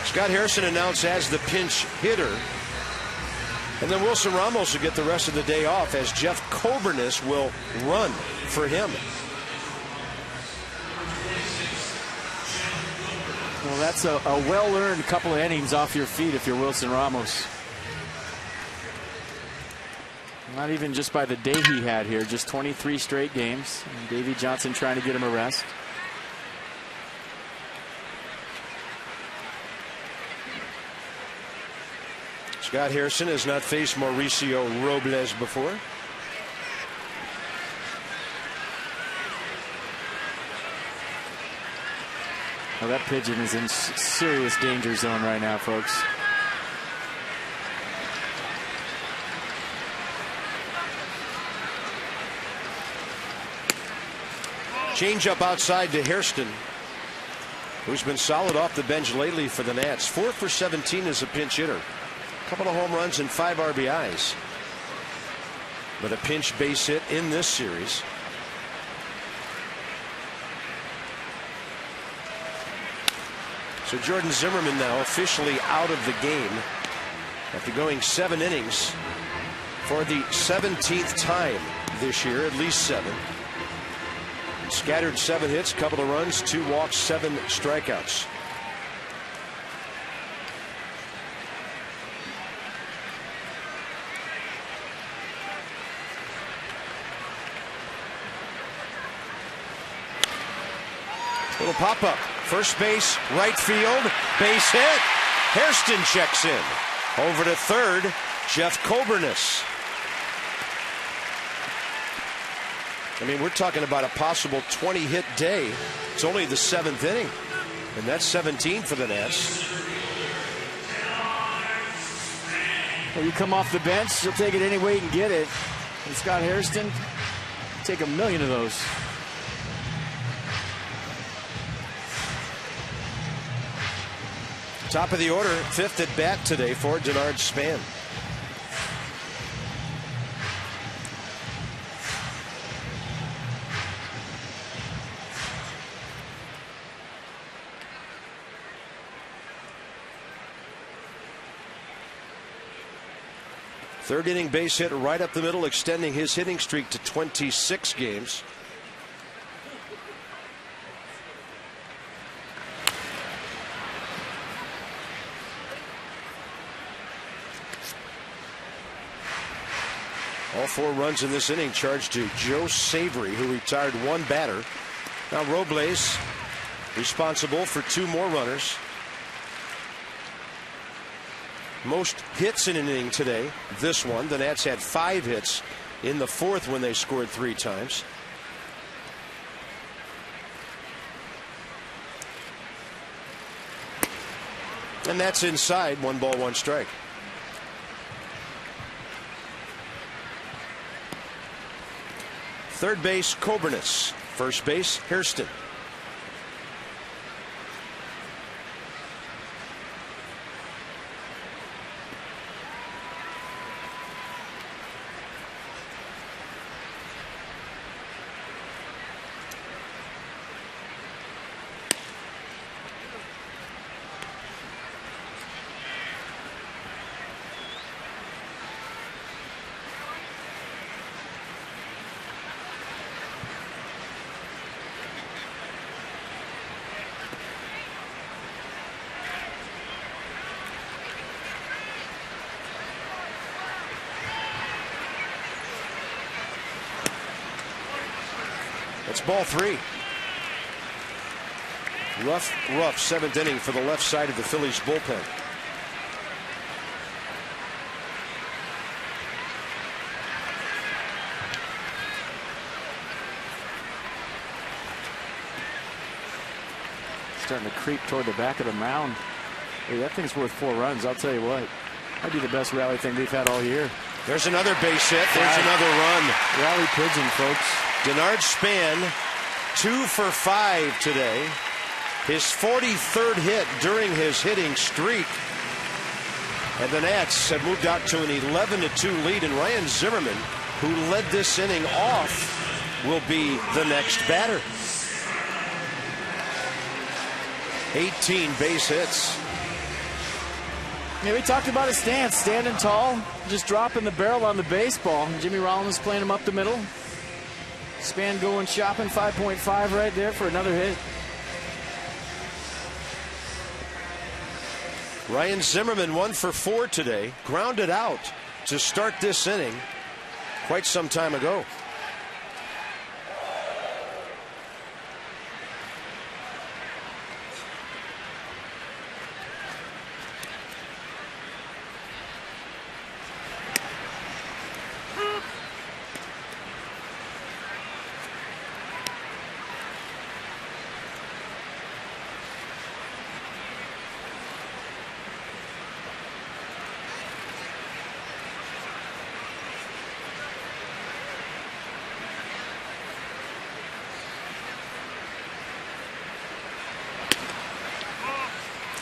Scott Hairston announced as the pinch hitter. And then Wilson Ramos will get the rest of the day off as Jeff Coburnis will run for him. Well, that's a well-earned couple of innings off your feet if you're Wilson Ramos. Not even just by the day he had here, just 23 straight games. And Davey Johnson trying to get him a rest. Scott Hairston has not faced Mauricio Robles before. Well, that pigeon is in serious danger zone right now, folks. Change up outside to Hairston, who's been solid off the bench lately for the Nats. 4 for 17 as a pinch hitter. Couple of home runs and 5 RBIs. But a pinch base hit in this series. So Jordan Zimmermann now officially out of the game after going 7 innings for the 17th time this year, at least 7. Scattered 7 hits, couple of runs, 2 walks, 7 strikeouts. Little pop-up. First base, right field, base hit. Hairston checks in. Over to third, Jeff Coburnis. I mean, we're talking about a possible 20-hit day. It's only the 7th inning, and that's 17 for the Nats. Well, you come off the bench, you'll take it any way you can get it. And Scott Hairston, take 1,000,000 of those. Top of the order, 5th at bat today for Denard Span. Third inning base hit right up the middle, extending his hitting streak to 26 games. All 4 runs in this inning charged to Joe Savory, who retired 1 batter. Now Robles responsible for 2 more runners. Most hits in an inning today, this one. The Nats had 5 hits in the 4th when they scored 3 times. And that's inside, 1 ball, 1 strike. Third base, Coburnis. First base, Hairston. It's ball 3. Rough seventh inning for the left side of the Phillies bullpen. Starting to creep toward the back of the mound. Hey, that thing's worth 4 runs. I'll tell you what. That'd be the best rally thing we've had all year. There's another base hit. There's another run. Rally pigeon, folks. Denard Span, 2 for 5 today. His 43rd hit during his hitting streak. And the Nats have moved out to an 11-2 lead. And Ryan Zimmerman, who led this inning off, will be the next batter. 18 base hits. Yeah, we talked about his stance, standing tall, just dropping the barrel on the baseball. Jimmy Rollins playing him up the middle. Span going shopping, 5.5 right there for another hit. Ryan Zimmerman 1 for 4 today, grounded out to start this inning quite some time ago.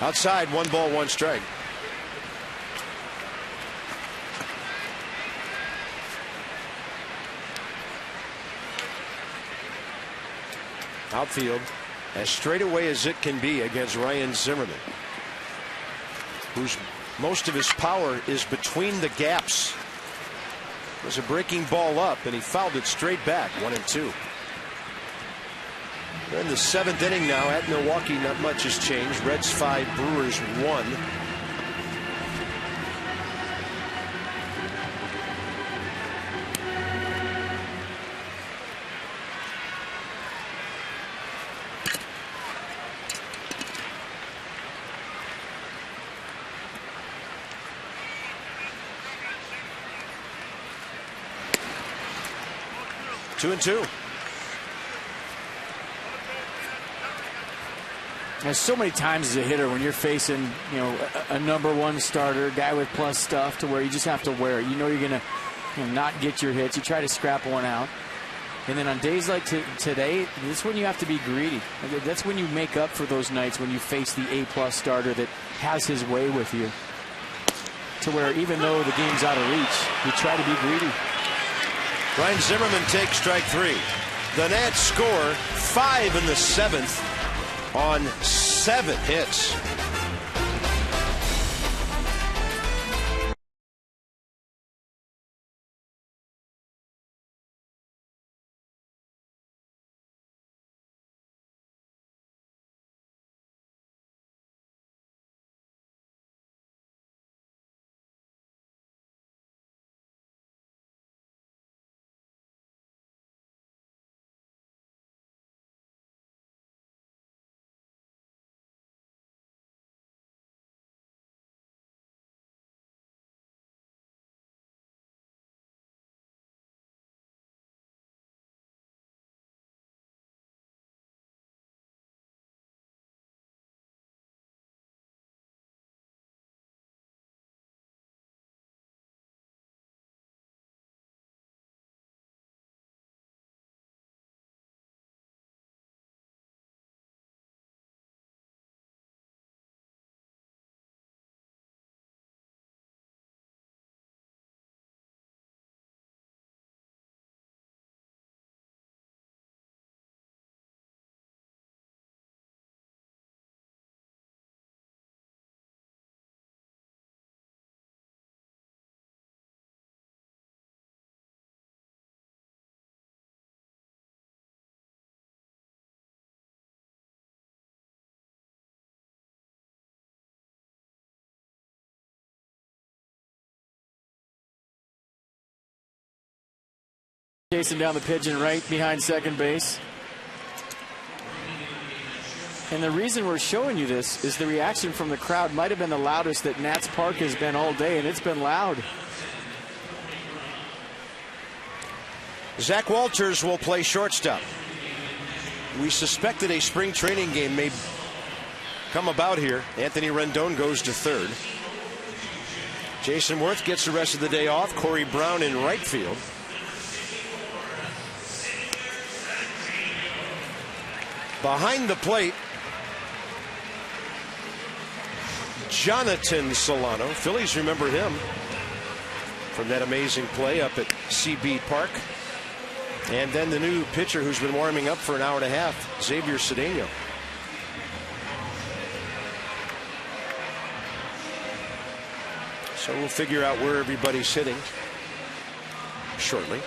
Outside, 1 ball, 1 strike. Outfield as straight away as it can be against Ryan Zimmerman, whose most of his power is between the gaps. There's a breaking ball up, and he fouled it straight back. 1-2. We're in the 7th inning now at Milwaukee. Not much has changed. Reds 5, Brewers 1. Two and 2. There's so many times as a hitter when you're facing, a number 1 starter, guy with plus stuff, to where you just have to wear it. You know you're going to not get your hits. You try to scrap one out. And then on days like today, this is when you have to be greedy. That's when you make up for those nights when you face the A-plus starter that has his way with you. To where even though the game's out of reach, you try to be greedy. Ryan Zimmerman takes strike 3. The Nats score 5 in the 7th. On 7 hits. Chasing down the pigeon right behind second base. And the reason we're showing you this is the reaction from the crowd might have been the loudest that Nats Park has been all day, and it's been loud. Zach Walters will play shortstop. We suspected a spring training game may come about here. Anthony Rendon goes to third. Jason Worth gets the rest of the day off. Corey Brown in right field. Behind the plate, Jonathan Solano. Phillies remember him from that amazing play up at CB Park. And then the new pitcher who's been warming up for an hour and a half, Xavier Cedeno. So we'll figure out where everybody's hitting shortly.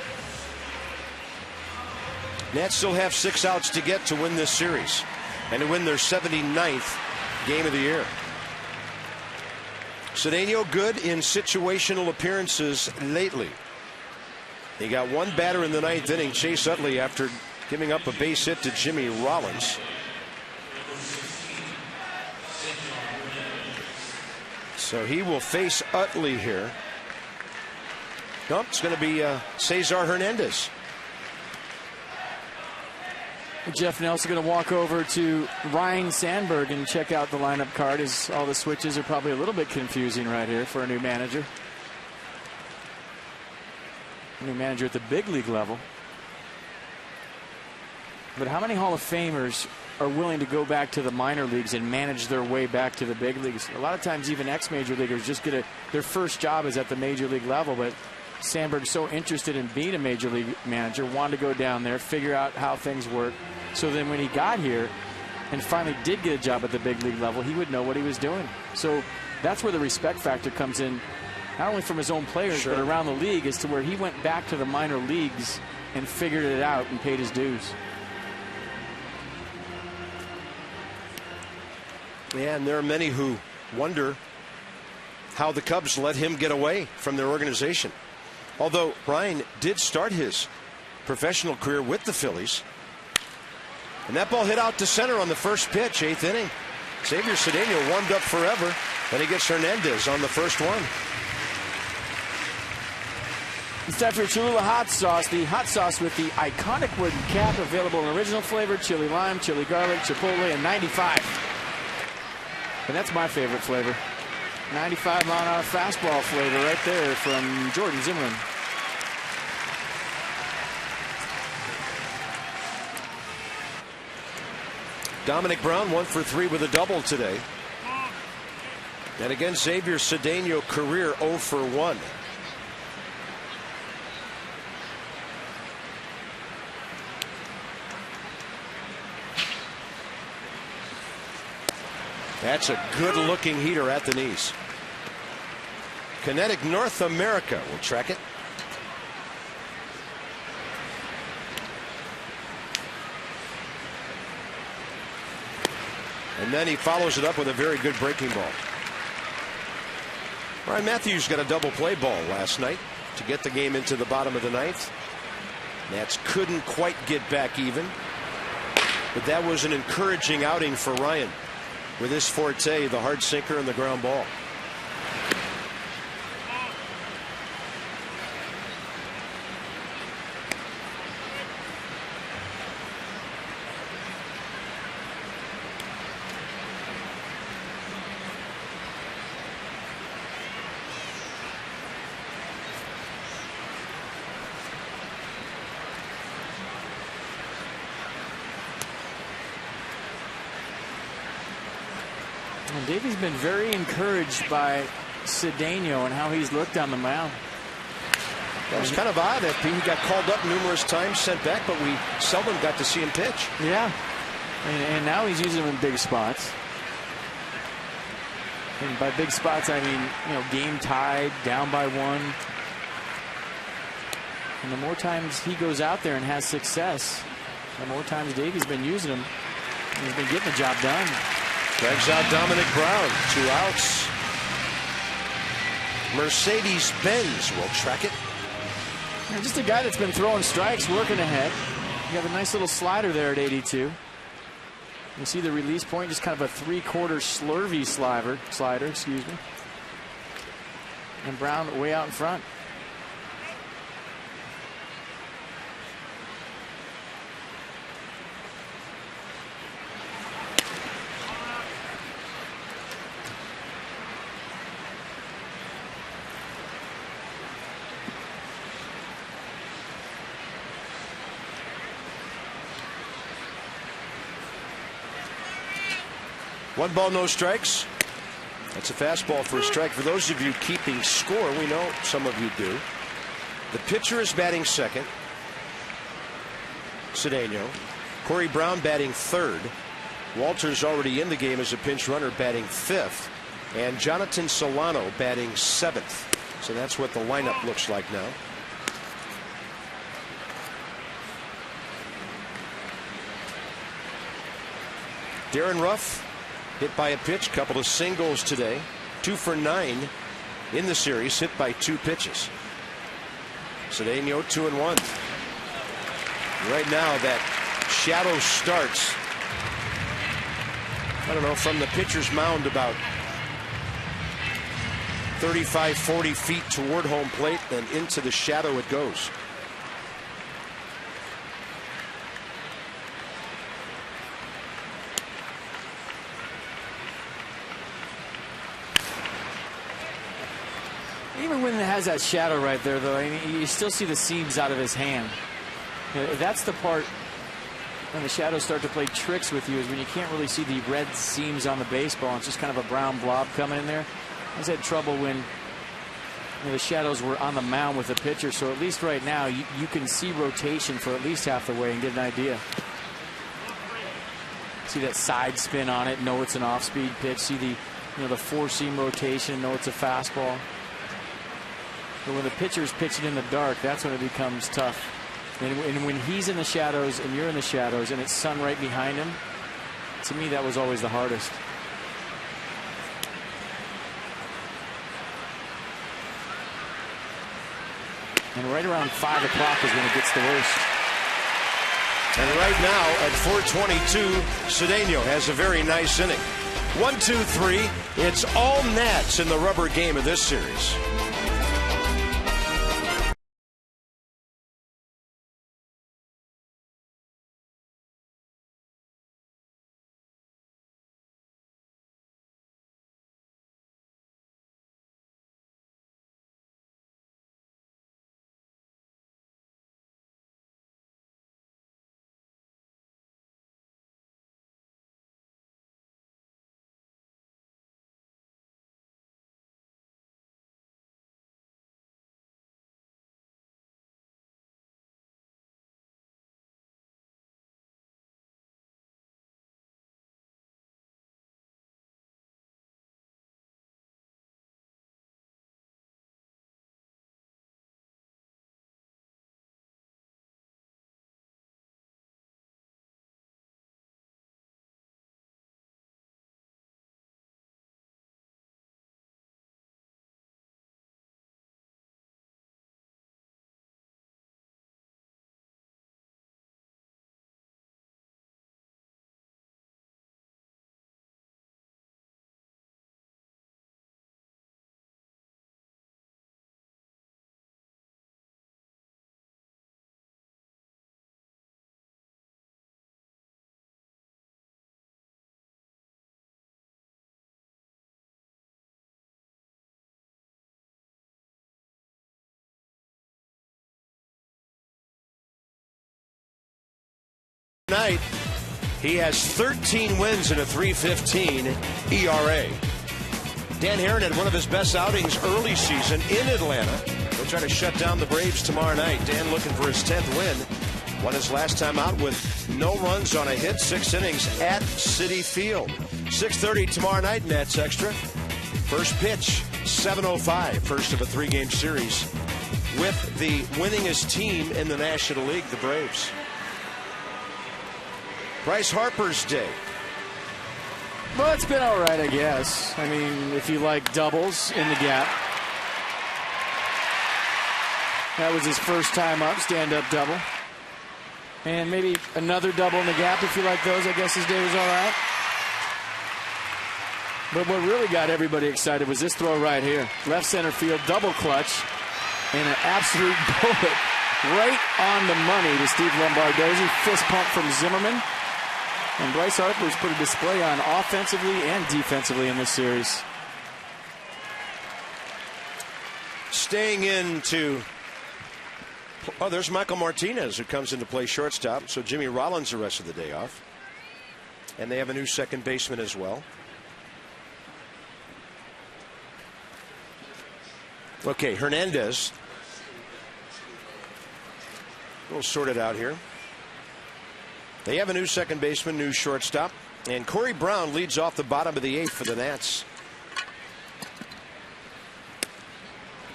Nats still have 6 outs to get to win this series and to win their 79th game of the year. Cedeno good in situational appearances lately. He got one batter in the 9th inning, Chase Utley, after giving up a base hit to Jimmy Rollins. So he will face Utley here. Nope, it's going to be Cesar Hernandez. Jeff Nelson going to walk over to Ryan Sandberg and check out the lineup card, as all the switches are probably a little bit confusing right here for a new manager. New manager at the big league level. But how many Hall of Famers are willing to go back to the minor leagues and manage their way back to the big leagues? A lot of times even ex-major leaguers just get their first job is at the major league level, but Sandberg's so interested in being a major league manager, wanted to go down there, figure out how things work. So then when he got here and finally did get a job at the big league level, he would know what he was doing. So that's where the respect factor comes in, not only from his own players, sure, but around the league, as to where he went back to the minor leagues and figured it out and paid his dues. Yeah, and there are many who wonder how the Cubs let him get away from their organization. Although Ryan did start his professional career with the Phillies. And that ball hit out to center on the first pitch, 8th inning. Xavier Cedeno warmed up forever. Then he gets Hernandez on the first one. It's time for Cholula hot sauce. The hot sauce with the iconic wooden cap, available in original flavor, chili lime, chili garlic, chipotle, and 95. And that's my favorite flavor. 95 mile-an-hour fastball flavor right there from Jordan Zimmerman. Dominic Brown 1 for 3 with a double today. And again, Xavier Cedeno career 0 for 1. That's a good-looking heater at the knees. Kinetic North America will track it. And then he follows it up with a very good breaking ball. Ryan Matthews got a double play ball last night to get the game into the bottom of the 9th. Nats couldn't quite get back even. But that was an encouraging outing for Ryan with his forte, the hard sinker and the ground ball. And Davey's been very encouraged by Cedeno and how he's looked on the mound. That was kind of odd that he got called up numerous times, sent back, but we seldom got to see him pitch. Yeah, and now he's using them in big spots. And by big spots, I mean, game tied, down by 1. And the more times he goes out there and has success, the more times Davey's been using him. He's been getting the job done. Drags out Dominic Brown. 2 outs. Mercedes-Benz will track it. Just a guy that's been throwing strikes, working ahead. You have a nice little slider there at 82. You see the release point, just kind of a three-quarter slurvy slider, excuse me. And Brown way out in front. One ball, no strikes. That's a fastball for a strike. For those of you keeping score, we know some of you do. The pitcher is batting second, Cedeno. Corey Brown batting third. Walter's already in the game as a pinch runner, batting fifth. And Jonathan Solano batting seventh. So that's what the lineup looks like now. Darren Ruff hit by a pitch, couple of singles today. 2 for 9 in the series, hit by 2 pitches. Cedeno 2-1. Right now that shadow starts, I don't know, from the pitcher's mound about 35-40 feet toward home plate, then into the shadow it goes. Even when it has that shadow right there, though, I mean, you still see the seams out of his hand. That's the part when the shadows start to play tricks with you, is when you can't really see the red seams on the baseball. It's just kind of a brown blob coming in there. I was had trouble when the shadows were on the mound with the pitcher, so at least right now you can see rotation for at least half the way and get an idea. See that side spin on it, know it's an off-speed pitch. See the the four-seam rotation, know it's a fastball. But when the pitcher's pitching in the dark, that's when it becomes tough. And when he's in the shadows and you're in the shadows and it's sun right behind him, to me that was always the hardest. And right around 5 o'clock is when it gets the worst. And right now at 4:22, Cedeno has a very nice inning. 1-2-3. It's all Nats in the rubber game of this series. Tonight, he has 13 wins and a 3.15 ERA. Dan Herron had one of his best outings early season in Atlanta. He'll try to shut down the Braves tomorrow night. Dan looking for his 10th win. Won his last time out with no runs on a hit, 6 innings at Citi Field. 6:30 tomorrow night, Nats Extra. First pitch, 7:05. First of a 3-game series with the winningest team in the National League, the Braves. Bryce Harper's day. Well, it's been all right, I guess. I mean, if you like doubles in the gap. That was his first time up, stand-up double. And maybe another double in the gap if you like those. I guess his day was all right. But what really got everybody excited was this throw right here. Left center field, double clutch, and an absolute bullet right on the money to Steve Lombardozzi. Fist pump from Zimmerman. And Bryce Harper's put a display on offensively and defensively in this series. Staying into... Oh, there's Michael Martinez who comes into play shortstop. So Jimmy Rollins the rest of the day off. And they have a new second baseman as well. Okay, Hernandez. We'll sort it out here. They have a new second baseman, new shortstop. And Corey Brown leads off the bottom of the 8th for the Nats.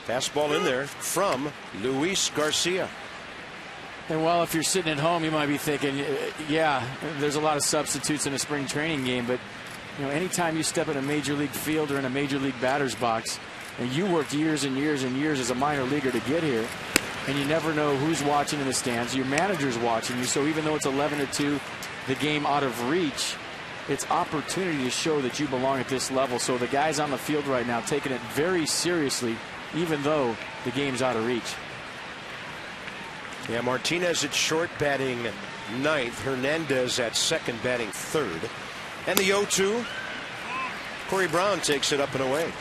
Fastball in there from Luis Garcia. And while if you're sitting at home, you might be thinking, yeah, there's a lot of substitutes in a spring training game. But, you know, anytime you step in a major league field or in a major league batter's box, and you worked years and years and years as a minor leaguer to get here, and you never know who's watching in the stands. Your manager's watching you. So even though it's 11-2, the game out of reach, it's opportunity to show that you belong at this level. So the guys on the field right now taking it very seriously, even though the game's out of reach. Yeah, Martinez at short batting 9th. Hernandez at second batting 3rd. And the 0-2. Corey Brown takes it up and away.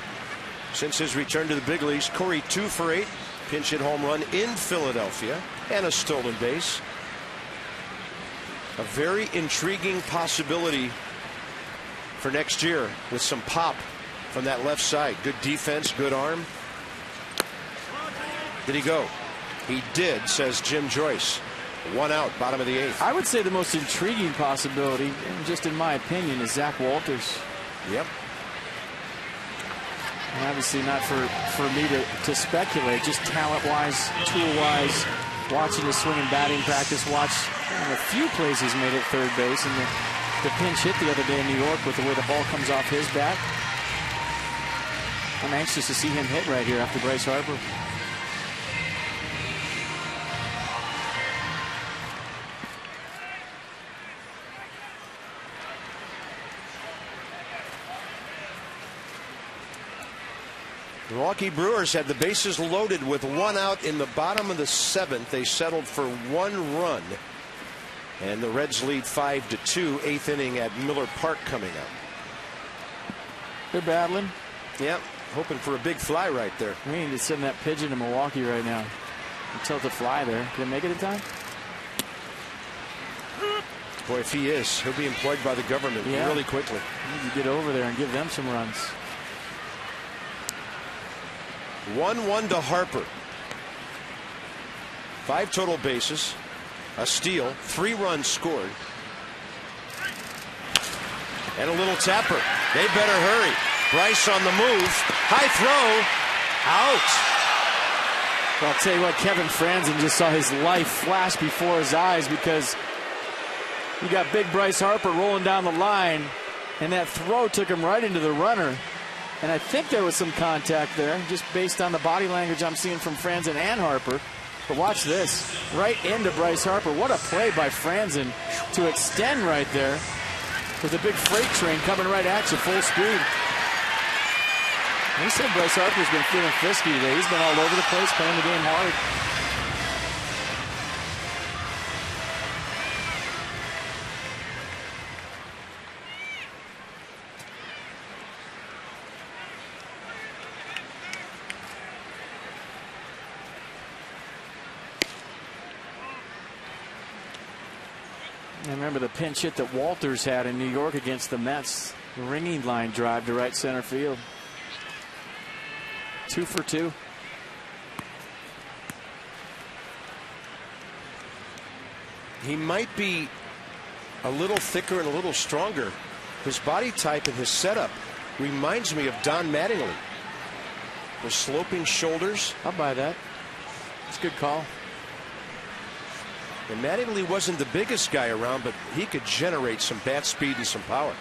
Since his return to the big leagues, Corey 2 for 8. Pinch hit home run in Philadelphia. And a stolen base. A very intriguing possibility for next year with some pop from that left side. Good defense, good arm. Did he go? He did, says Jim Joyce. 1 out, bottom of the 8th. I would say the most intriguing possibility, just in my opinion, is Zach Walters. Yep. And obviously not for me to speculate, just talent-wise, tool-wise, watching his swing and batting practice, watch a few plays he's made at third base, and the pinch hit the other day in New York with the way the ball comes off his bat. I'm anxious to see him hit right here after Bryce Harper. Milwaukee Brewers had the bases loaded with 1 out in the bottom of the 7th. They settled for 1 run. And the Reds lead 5-2. 8th inning at Miller Park coming up. They're battling. Yep. Hoping for a big fly right there. We need to send that pigeon to Milwaukee right now. Until the fly there. Can it make it in time? Boy, if he is, he'll be employed by the government really quickly. We need to get over there and give them some runs. 1-1 to Harper. 5 total bases, a steal, 3 runs scored, and a little tapper. They better hurry. Bryce on the move. High throw. Out. Well, I'll tell you what, Kevin Franzen just saw his life flash before his eyes, because you got big Bryce Harper rolling down the line, and that throw took him right into the runner. And I think there was some contact there, just based on the body language I'm seeing from Franzen and Harper. But watch this, right into Bryce Harper. What a play by Franzen to extend right there with a big freight train coming right at you, full speed. And he said Bryce Harper's been feeling frisky today. He's been all over the place, playing the game hard. I remember the pinch hit that Walters had in New York against the Mets. The ringing line drive to right center field. 2 for 2. He might be a little thicker and a little stronger. His body type and his setup reminds me of Don Mattingly. The sloping shoulders. I'll buy that. It's a good call. And Mattingly wasn't the biggest guy around, but he could generate some bat speed and some power.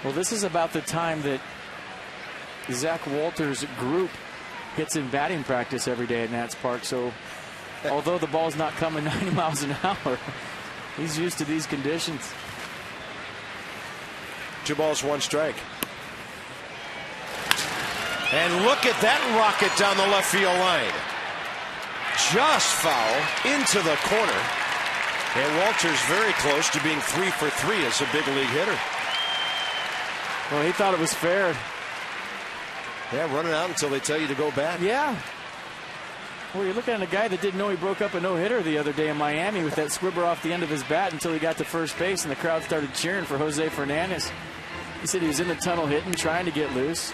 Well, this is about the time that Zach Walters' group gets in batting practice every day at Nats Park. So although the ball's not coming 90 miles an hour, he's used to these conditions. 2 balls, 1 strike. And look at that rocket down the left field line. Just foul into the corner. And Walters very close to being 3 for 3 as a big league hitter. Well, he thought it was fair. Yeah, running out until they tell you to go back. Yeah. Well, you're looking at a guy that didn't know he broke up a no-hitter the other day in Miami with that squibber off the end of his bat until he got to first base and the crowd started cheering for Jose Fernandez. He said he was in the tunnel hitting, trying to get loose.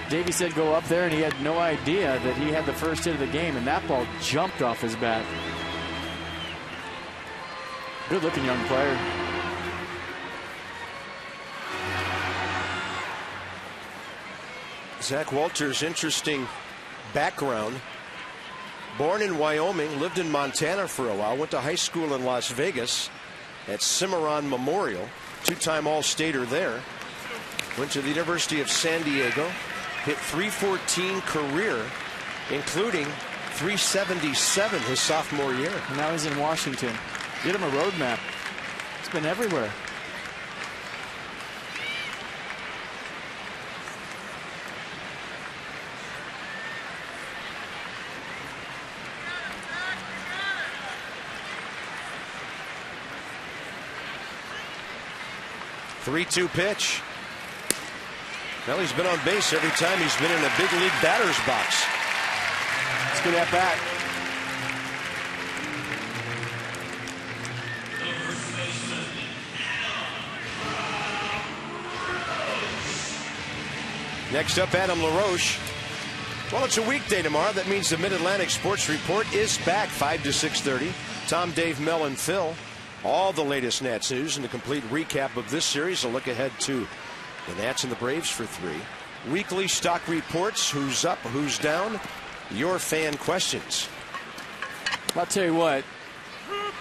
Davey said go up there, and he had no idea that he had the first hit of the game, and that ball jumped off his bat. Good-looking young player. Zach Walters, interesting background. Born in Wyoming, lived in Montana for a while, went to high school in Las Vegas at Cimarron Memorial, 2-time All-Stater there. Went to the University of San Diego, hit .314 career, including .377 his sophomore year. And now he's in Washington. Get him a roadmap. It's been everywhere. Three-two pitch. Well, he's been on base every time he's been in a big league batter's box. Let's get that back. Next up, Adam LaRoche. Well, it's a weekday tomorrow. That means the Mid-Atlantic Sports Report is back 5 to 6:30. Tom, Dave, Mel, and Phil. All the latest Nats news and a complete recap of this series. A look ahead to the Nats and the Braves for 3. Weekly stock reports. Who's up, who's down. Your fan questions. I'll tell you what.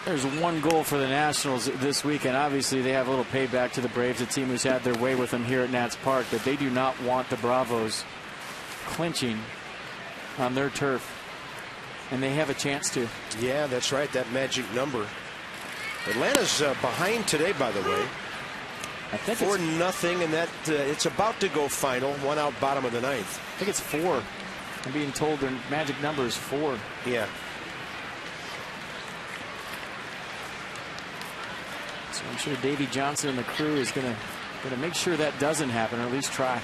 There's one goal for the Nationals this weekend. Obviously, they have a little payback to the Braves, a team who's had their way with them here at Nats Park, but they do not want the Bravos clinching on their turf. And they have a chance to. Yeah, that's right. That magic number. Atlanta's behind today, by the way. I think 4-0, and that it's about to go final. 1 out, bottom of the 9th. I think it's 4. I'm being told their magic number is 4. Yeah. So I'm sure Davey Johnson and the crew is going to make sure that doesn't happen, or at least try.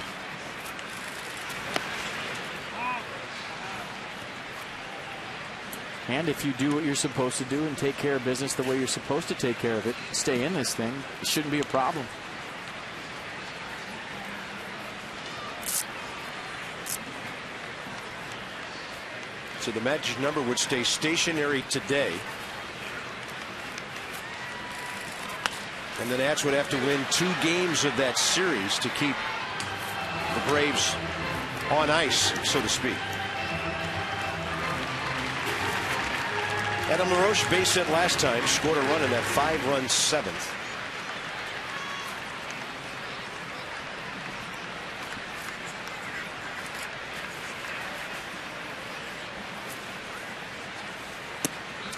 And if you do what you're supposed to do and take care of business the way you're supposed to take care of it, stay in this thing, it shouldn't be a problem. So the magic number would stay stationary today. And the Nats would have to win 2 games of that series to keep the Braves on ice, so to speak. Adam LaRoche base hit last time, scored a run in that 5-run 7th.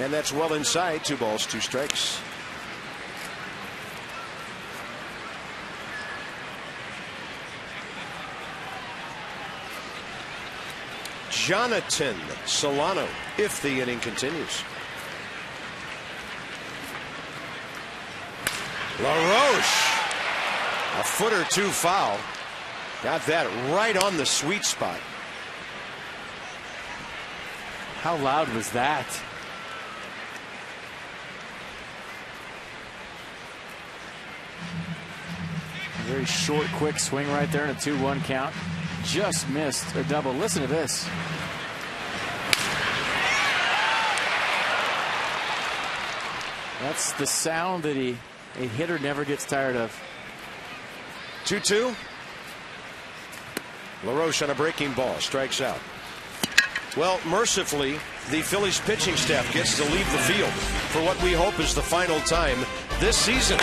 And that's well inside. 2 balls, 2 strikes. Jonathan Solano, if the inning continues. LaRoche, a foot or 2 foul. Got that right on the sweet spot. How loud was that? A very short, quick swing right there in a 2-1 count. Just missed a double. Listen to this. That's the sound that a hitter never gets tired of. 2-2. LaRoche on a breaking ball, strikes out. Well, mercifully, the Phillies pitching staff gets to leave the field for what we hope is the final time this season.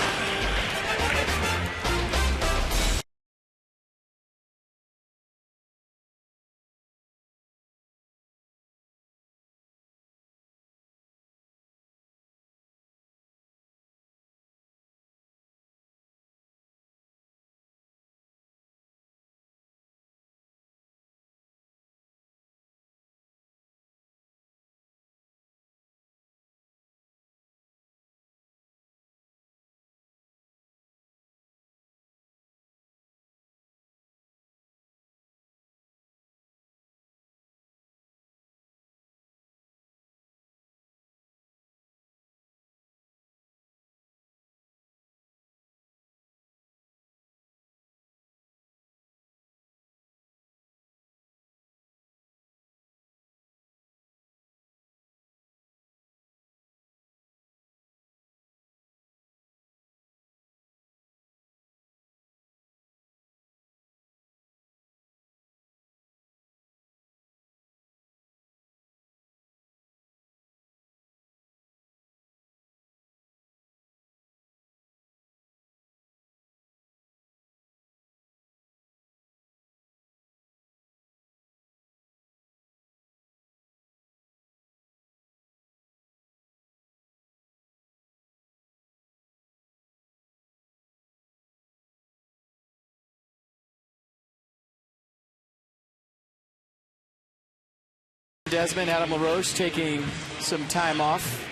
Desmond, Adam LaRoche taking some time off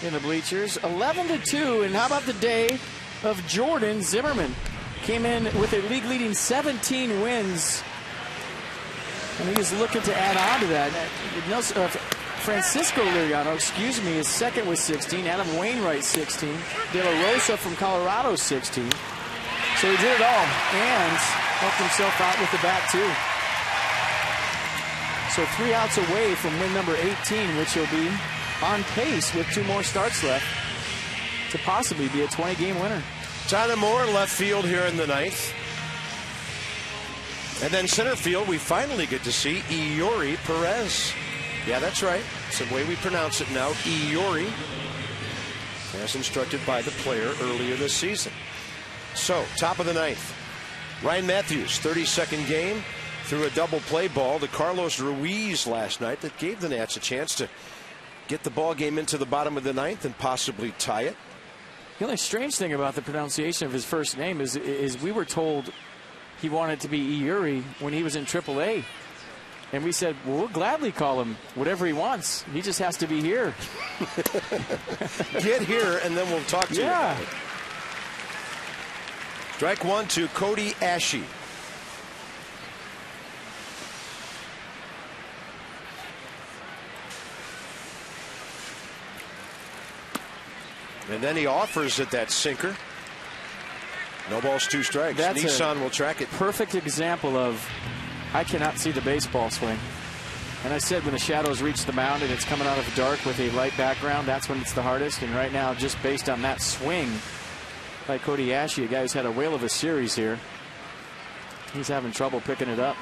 in the bleachers. 11-2, and how about the day of Jordan Zimmerman? Came in with a league-leading 17 wins, and he is looking to add on to that. Francisco Liriano, is second with 16. Adam Wainwright, 16. De La Rosa from Colorado, 16. So he did it all and helped himself out with the bat, too. So 3 outs away from win number 18, which will be on pace with 2 more starts left to possibly be a 20-game winner. Tyler Moore left field here in the 9th. And then center field, we finally get to see Eury Perez. Yeah, that's right. It's the way we pronounce it now, Eury, as instructed by the player earlier this season. So, top of the 9th. Ryan Matthews, 32nd game. Threw a double play ball to Carlos Ruiz last night that gave the Nats a chance to get the ball game into the bottom of the 9th and possibly tie it. The only strange thing about the pronunciation of his first name is we were told he wanted to be Eury when he was in AAA. And we said, well, we'll gladly call him whatever he wants. He just has to be here. Get here, and then we'll talk to you about it. Strike 1 to Cody Ashe. And then he offers it that sinker. No balls, 2 strikes. That's Nissan will track it. Perfect example of I cannot see the baseball swing. And I said when the shadows reach the mound and it's coming out of the dark with a light background, that's when it's the hardest. And right now, just based on that swing by Cody Ashe, a guy who's had a whale of a series here, he's having trouble picking it up.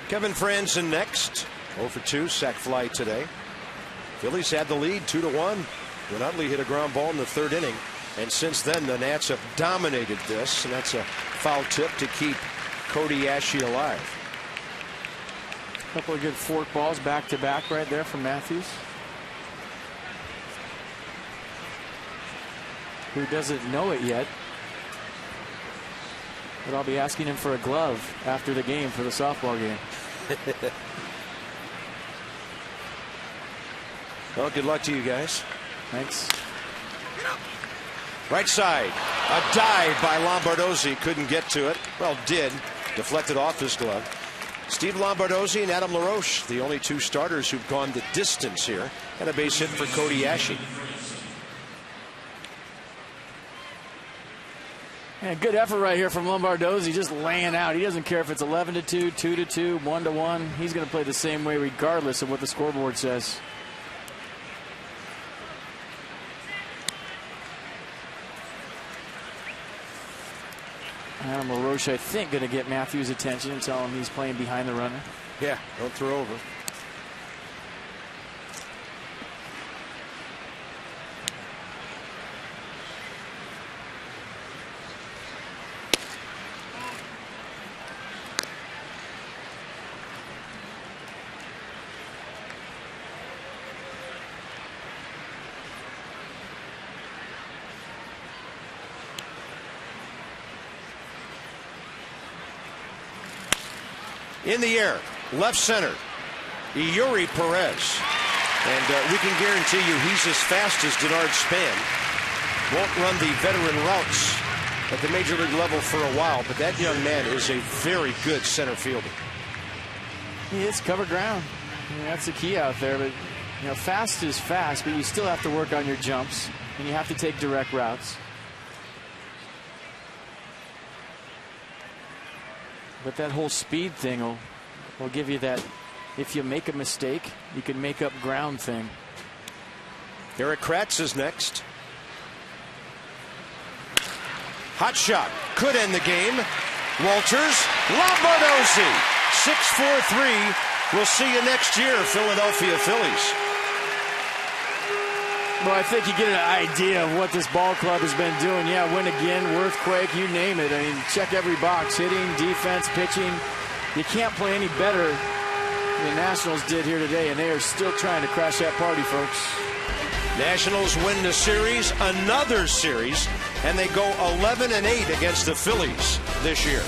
Kevin Franzen next. 0 for 2, sac fly today. Phillies had the lead 2-1 when Utley hit a ground ball in the 3rd inning. And since then, the Nats have dominated this, and that's a foul tip to keep Cody Ashe alive. A couple of good fork balls back to back right there from Matthews, who doesn't know it yet. But I'll be asking him for a glove after the game for the softball game. Well, good luck to you guys. Thanks. Right side. A dive by Lombardozzi. Couldn't get to it. Well, did. Deflected off his glove. Steve Lombardozzi and Adam LaRoche, the only two starters who've gone the distance here. And a base hit for Cody Ashe. Yeah, good effort right here from Lombardozzi, just laying out. He doesn't care if it's 11-2, 2-2, 1-1. He's going to play the same way regardless of what the scoreboard says. Adam LaRoche, I think, going to get Matthews' attention and tell him he's playing behind the runner. Yeah, don't throw over. In the air, left center, Yuri Perez. And we can guarantee you he's as fast as Denard Span. Won't run the veteran routes at the major league level for a while, but that young man is a very good center fielder. He hits cover ground. I mean, that's the key out there. But you know, fast is fast, but you still have to work on your jumps, and you have to take direct routes. But that whole speed thing will give you that, if you make a mistake, you can make up ground thing. Eric Kratz is next. Hot shot. Could end the game. Walters. Lombardozzi. 6-4-3. We'll see you next year, Philadelphia Phillies. Well, I think you get an idea of what this ball club has been doing. Yeah, win again, Earthquake, you name it. I mean, check every box. Hitting, defense, pitching. You can't play any better than the Nationals did here today, and they are still trying to crash that party, folks. Nationals win the series, another series, and they go 11-8 against the Phillies this year.